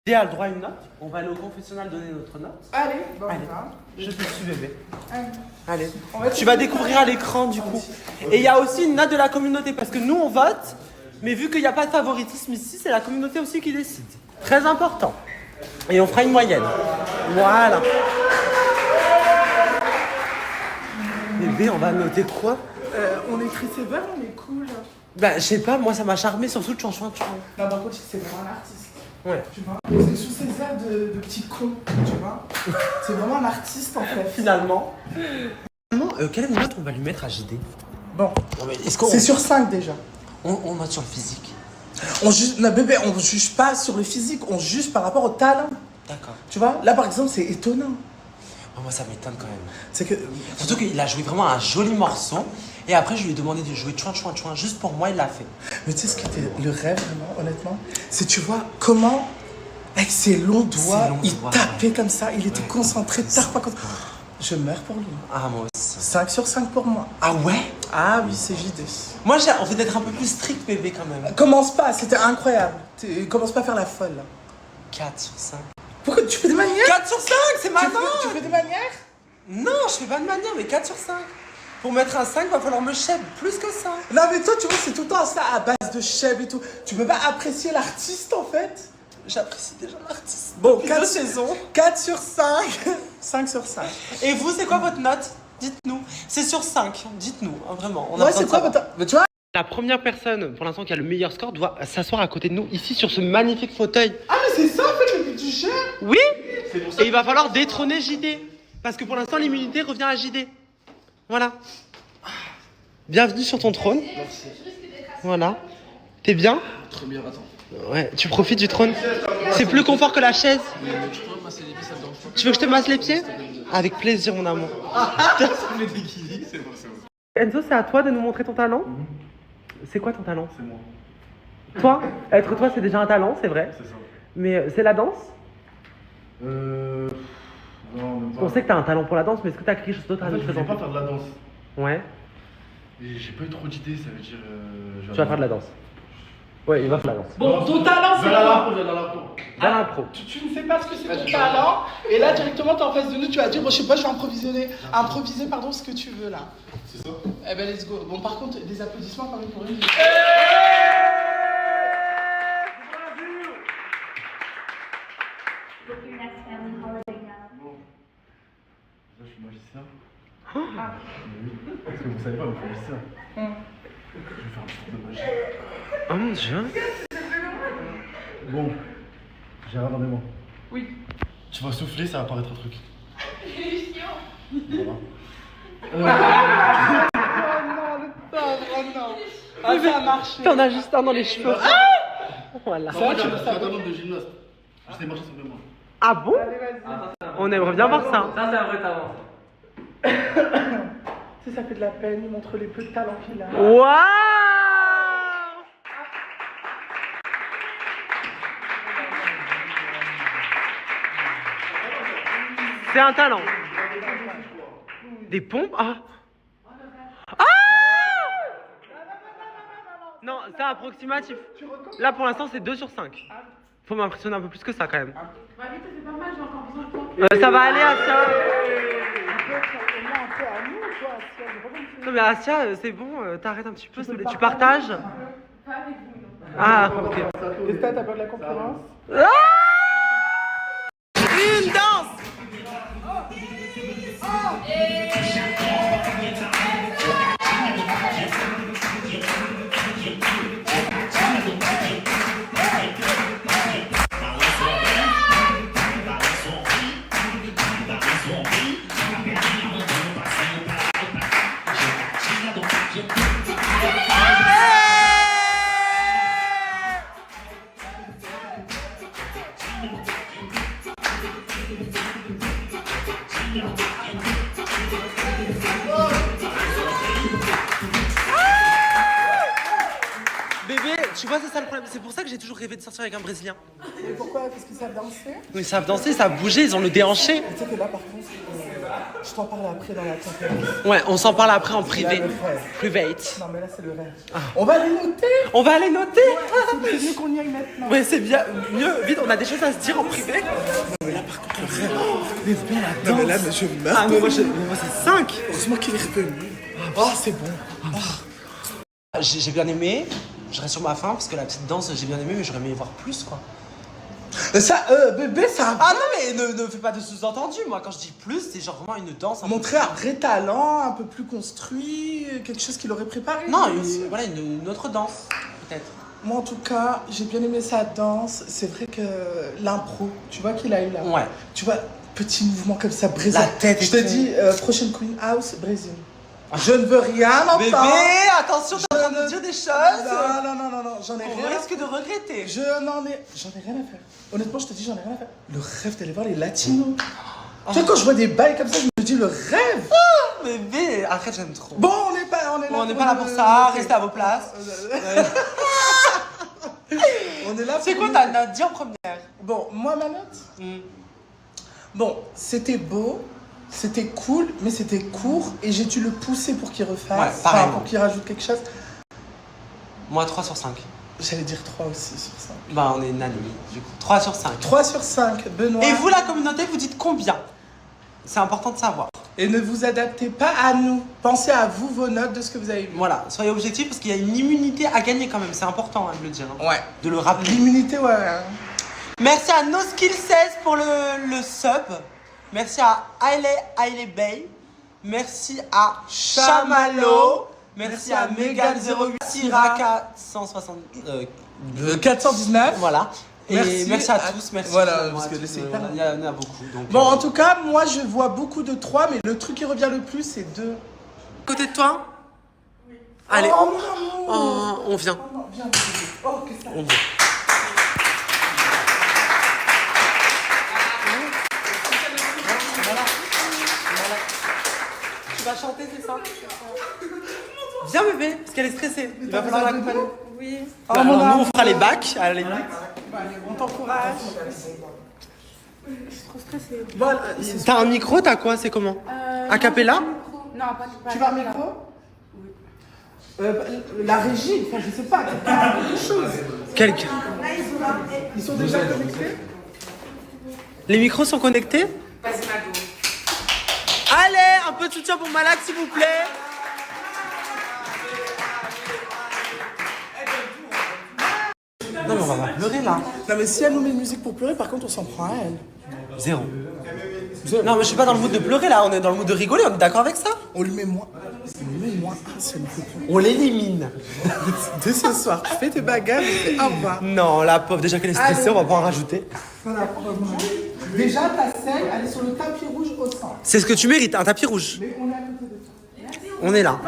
JD a le droit à une note. On va aller au confessionnal donner notre note. Allez, bon, allez. Je te suis bébé. Allez. Tu vas découvrir à l'écran du coup. Et il y a aussi une note de la communauté parce que nous on vote, mais vu qu'il n'y a pas de favoritisme ici, c'est la communauté aussi qui décide. Très important. Et on fera une moyenne. Voilà. Bébé, on va noter quoi? On écrit ses verres, on est cool. Bah, je sais pas, moi ça m'a charmé surtout de chanson. Non, par contre, c'est vraiment un artiste. Ouais. Tu vois, c'est sous ses airs de petit con, tu vois. C'est vraiment un artiste en fait. Finalement. Quelle note on va lui mettre à JD? Bon, c'est sur 5 déjà. On note sur le physique. Non, bébé, on juge pas sur le physique, on juge par rapport au talent. D'accord. Tu vois, là par exemple, c'est étonnant. Oh, moi ça m'étonne quand même. C'est que... Surtout qu'il a joué vraiment un joli morceau. Et après, je lui ai demandé de jouer chouin chouin chouin. Juste pour moi, il l'a fait. Mais tu sais ce qui était le rêve, vraiment, honnêtement? C'est, tu vois, comment, avec ses longs doigts, il tapait comme ça. Il était concentré, tard pas concentré. Je meurs pour lui. Ah, moi aussi. 5 sur 5 pour moi. Ah ouais? Ah oui, c'est JD. Moi, j'ai envie d'être un peu plus strict, bébé, quand même. Commence pas, c'était incroyable. Commence pas à faire la folle, là. 4 sur 5. Pourquoi tu fais des manières? 4 sur 5, c'est ma note. Tu fais des manières? Non, je fais pas de manière, mais 4 sur 5. Pour mettre un 5, va falloir me chèvre plus que ça. Non, mais toi, tu vois, c'est tout le temps ça à base de chèvre et tout. Tu peux pas apprécier l'artiste, en fait? J'apprécie déjà l'artiste. Bon, 4 sur 5. 5 sur 5. Et vous, c'est quoi votre note? Dites-nous. C'est sur 5. Dites-nous, hein, vraiment. Ouais, c'est quoi votre... Tu vois? La première personne, pour l'instant, qui a le meilleur score, doit s'asseoir à côté de nous, ici, sur ce magnifique fauteuil. Ah, mais c'est ça, en fait, le but du jeu? Oui. Et il va falloir détrôner JD. Parce que pour l'instant, l'immunité revient à JD. Voilà. Bienvenue sur ton trône. Merci. Voilà. T'es bien? Très bien, attends. Ouais, tu profites du trône. C'est plus confort que la chaise. Mais tu peux me masser les pieds, ça te dérange pas? Tu veux que je te masse les pieds? Avec plaisir, mon amour. Ça me déguise, c'est bon. Enzo, c'est à toi de nous montrer ton talent. C'est quoi ton talent? C'est moi. Toi, être toi, c'est déjà un talent, c'est vrai. C'est ça. Mais c'est la danse? Non, même pas. On sait que t'as un talent pour la danse, mais est-ce que t'as quelque chose d'autre à En nous fait, je voulais présenter? pas faire de la danse. Ouais. Et j'ai pas eu trop d'idées, ça veut dire. Tu vas faire de la danse. Ouais, il va faire de la danse. Bon, ton talent, c'est quoi? Dans l'impro. Tu ne sais pas ce que c'est ton talent, et là, directement, t'es en face de nous, tu vas dire, bon, je sais pas, je vais improviser, pardon, ce que tu veux, là. C'est ça? Eh ben, let's go. Bon, par contre, des applaudissements quand même pour lui. Je suis magicien. Ah. Oui. Parce que vous savez pas, mais je suis magicien. Je vais faire un tour de magie. Oh mon dieu. Bon, j'ai rien dans mes mains. Oui. Tu vas souffler, ça va apparaître un truc. Voilà. Oh non, le pauvre, oh non. Ah, ça a marché. T'en as juste un dans les cheveux. Voilà. Ça va, tu vas faire un talent de gymnaste. Je sais marcher sur mes mains. Ah bon? Allez, vas-y. On aimerait bien voir ça. Ça, c'est un vrai talent. Si ça fait de la peine, il montre les peu de talent qu'il a. Waouh! C'est un talent. Des pompes? Ah! Ah! Non, c'est approximatif. Là pour l'instant c'est 2 sur 5. Faut m'impressionner un peu plus que ça quand même. Bah vite, ça fait pas mal, j'ai encore besoin de toi. Ça va aller Asia. Non mais Asia, c'est bon, t'arrêtes un petit peu, s'il te plaît. Tu partages? Pas avec vous, non. Ah, ok. Et ça, t'as peur de la concurrence? Une danse! Bébé, tu vois, c'est ça le problème. C'est pour ça que j'ai toujours rêvé de sortir avec un Brésilien. Et pourquoi? Parce qu'ils savent danser? Ils savent danser, ils savent bouger, ils ont le déhanché. Tu sais que là, par contre, je t'en parle après dans la conférence. Ouais, on s'en parle après en privé. Là, le rêve. Private. Non, mais là, c'est le rêve. On va les noter. On va aller noter. C'est mieux qu'on y aille maintenant. Ouais, c'est bien. Mieux, vite, on a des choses à se dire en privé. Non, mais là, par contre, le rêve. Mais bon, la danse. Non, mais là, mais je meurs. Ah, mais moi, c'est 5. Heureusement qu'il est revenu. Oh, c'est bon. J'ai bien aimé. Je reste sur ma faim parce que la petite danse, j'ai bien aimé, mais j'aurais aimé y voir plus, quoi. Ça, bébé, ça. Ah non, mais ne fais pas de sous-entendu. Moi, quand je dis plus, c'est genre vraiment une danse. Montrer un vrai talent, un peu plus construit, quelque chose qu'il aurait préparé. Non, voilà, une autre danse, peut-être. Moi, en tout cas, j'ai bien aimé sa danse. C'est vrai que l'impro, tu vois qu'il a eu là. Ouais. Tu vois, petit mouvement comme ça, Brésil. La tête. Je te dis, prochaine Queen House, Brésil. Je ne veux rien entendre. Bébé, attention, t'es en train de dire des choses. Non, j'en ai rien. On risque de regretter. J'en ai rien à faire. Honnêtement, je te dis, j'en ai rien à faire. Le rêve d'aller voir les latinos. Tu sais, quand je vois des bails comme ça, je me dis, le rêve. Bébé, arrête, j'aime trop. Bon, on n'est pas là pour ça, restez à vos places. On est là. C'est quoi ta note? Dis en première. Bon, moi, ma note Bon, c'était beau. C'était cool, mais c'était court et j'ai dû le pousser pour qu'il refasse, ouais, pareil, pour qu'il rajoute quelque chose. Moi, 3 sur 5. J'allais dire 3 aussi sur 5. Bah, on est unanime, du coup. 3 sur 5. 3 sur 5, Benoît. Et vous, la communauté, vous dites combien? C'est important de savoir. Et ne vous adaptez pas à nous. Pensez à vous, vos notes de ce que vous avez vu. Voilà, soyez objectifs parce qu'il y a une immunité à gagner quand même. C'est important de le dire. Hein. Ouais. De le rappeler. L'immunité, ouais. Merci à NoSkill16 pour le sub. Merci à Hailey Bay. Merci à Chamalo. Merci à Megan08, Siraka 419. Voilà. Et merci à tous. Merci. Voilà, parce que il y en a beaucoup. Donc, bon, en tout cas, moi je vois beaucoup de 3, mais le truc qui revient le plus, c'est 2. Côté de toi? Oui. Allez, on vient. Non, viens. Oh, que ça. On vient. Tu vas chanter, c'est ça? Viens bébé, parce qu'elle est stressée. Il va falloir l'accompagner. Oui. Oui. Oh, Bah, mon alors, nous, on amour. fera les bacs à la limite. Bah, allez, on t'encourage. Je suis trop stressée. Bon, t'as un micro, t'as quoi? C'est comment? A cappella? Non, pas Tu vas un micro? La régie, enfin, je sais pas, quelque chose. Quelqu'un. Ils sont déjà connectés? Les micros sont connectés? Vas-y, Mago. Allez, un peu de soutien pour Malak, s'il vous plaît. Non mais on va pas pleurer là. Non mais si elle nous met une musique pour pleurer, par contre on s'en prend à elle. Zéro. Non mais je suis pas dans le mood de pleurer là, on est dans le mood de rigoler, on est d'accord avec ça? On lui met moins. On lui met moins. C'est une photo. On l'élimine. De ce soir, tu fais tes bagages et tu fais au revoir. Non, la pauvre, déjà qu'elle est stressée, Allez. on va pas en rajouter. Voilà, on va manger. Déjà ta selle, elle est sur le tapis rouge au centre. C'est ce que tu mérites, un tapis rouge. Mais on est à côté de toi. On est là.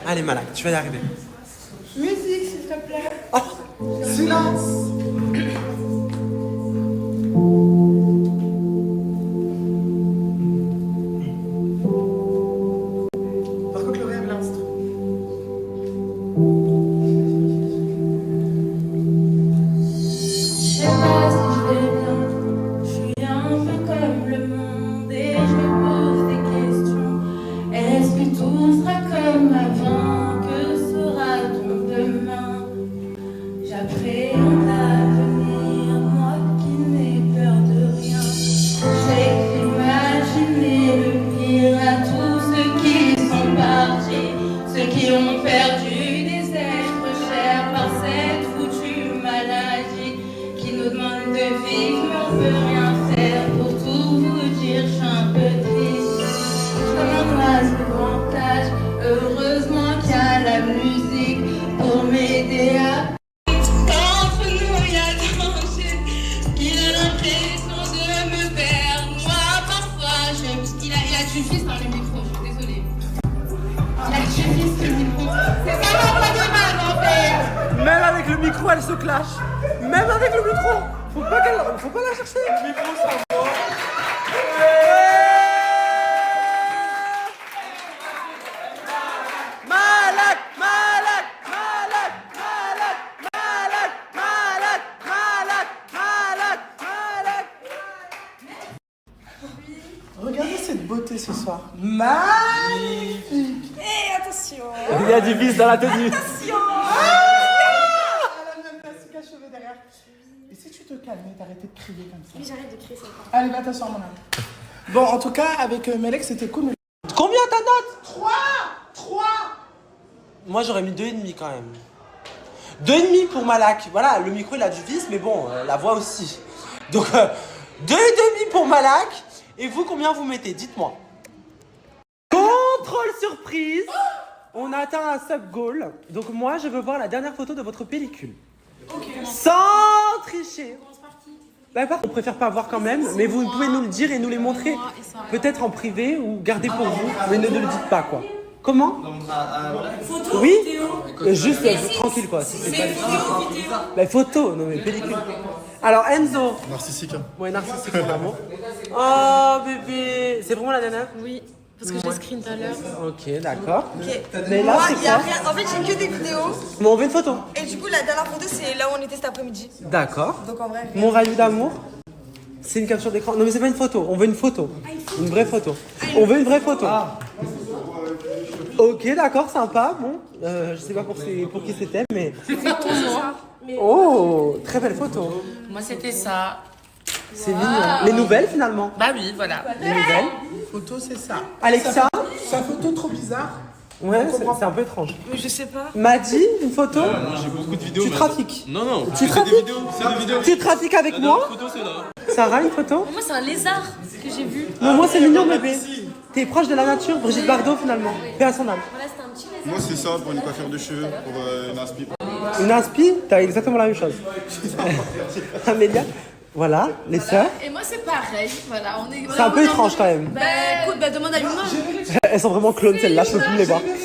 Allez Malak, tu vas y arriver. Musique, s'il te plaît. Oh, silence. Par contre, le rêve l'instru. Je sais pas si je vais bien, je suis un peu comme le monde et je me pose des questions. Est-ce que tout sera comme avant? Que sera-t-on demain? J'appréhende l'avenir, moi qui n'ai peur de rien. J'ai imaginé le pire à tous ceux qui sont partis, ceux qui ont perdu des êtres chers par cette foutue maladie qui nous demande de vivre, mais on peut rien faire. Pour tout vous dire, je suis un peu triste. Je m'embrasse le grand âge, heureusement qu'il y a la musique pour m'aider à. Entre nous, il y a danger, il a l'impression de me perdre. Moi, parfois, il a du fils dans le micro, je suis désolée. Il a du fils dans le micro. C'est pas ma voix de mal, en fait. même avec le micro, elle se clash. Même avec le micro. Faut pas la chercher. Le micro, ça va. Malak, Malak, Malak, Malak, Malak, Malak, Malak, Malak, Malak. Regardez cette beauté ce soir. Magnifique. Hé, attention. Il y a du vice dans la tenue. Attention. Elle a même la souka cheveux derrière. Et si tu te calmais, t'arrêtais de crier comme ça? Oui, j'arrête de crier ça. Allez, va t'asseoir, mon âme. Bon, en tout cas, avec Melek, c'était cool. Mais... Combien ta note? 3. Moi, j'aurais mis 2,5 quand même. 2,5 pour Malak. Voilà, le micro, il a du vice, mais bon, la voix aussi. Donc, 2,5 pour Malak. Et vous, combien vous mettez? Dites-moi. Contrôle surprise. On a atteint un sub-goal. Donc, moi, je veux voir la dernière photo de votre pellicule. Sans tricher. Bah, on préfère pas voir quand même, mais vous pouvez nous le dire et nous les montrer. Peut-être en privé ou garder pour vous, mais ne le dites pas, quoi. Comment? Photo, Oui, vidéo. juste tranquille quoi. Si c'est pas bah, photo, non mais pellicule. Alors Enzo. Narcissique. Hein. Ouais, narcissique mon amour. Oh bébé, c'est vraiment la dernière? Oui, parce que je l'ai screen tout à l'heure. Ok, d'accord. Ok. Mais là, Moi, c'est y a quoi? rien. En fait, j'ai que des vidéos. Mais on veut une photo. Et du coup, la dernière photo, c'est là où on était cet après-midi. D'accord. Donc en vrai. Mon rayon d'amour, c'est une capture d'écran. Non mais c'est pas une photo, on veut une photo. Une vraie photo. On veut une vraie photo. Ok, d'accord, sympa. Bon, je sais pas pour qui c'était, mais. Oh, très belle photo. Moi, c'était ça. C'est mignon. Les nouvelles finalement. Bah oui, voilà. Les nouvelles. Photo, c'est ça. Alexia. Sa photo trop bizarre. Ouais, c'est un peu étrange. Mais je sais pas. Madi, une photo. Moi j'ai beaucoup de vidéos. Tu mais- trafiques. Non, non, Tu c'est trafiques. des vidéos. C'est des vidéos. Tu trafiques avec La moi. dernière photo, c'est là. Sarah, une photo. Moi, c'est un lézard que j'ai vu. Non, moi c'est mignon bébé. T'es proche de la nature, Brigitte Bardot finalement. Paix à son âme. Voilà, c'était un petit lézard. Moi, c'est ça pour une coiffure de cheveux, pour une inspi. Une inspi, t'as exactement la même chose. Amélia, voilà, les sœurs. Et moi, c'est pareil. Voilà, on est. C'est un peu étrange quand même. Bah écoute, bah demande à Yuma. Elles sont vraiment clones celles-là, je peux plus les voir.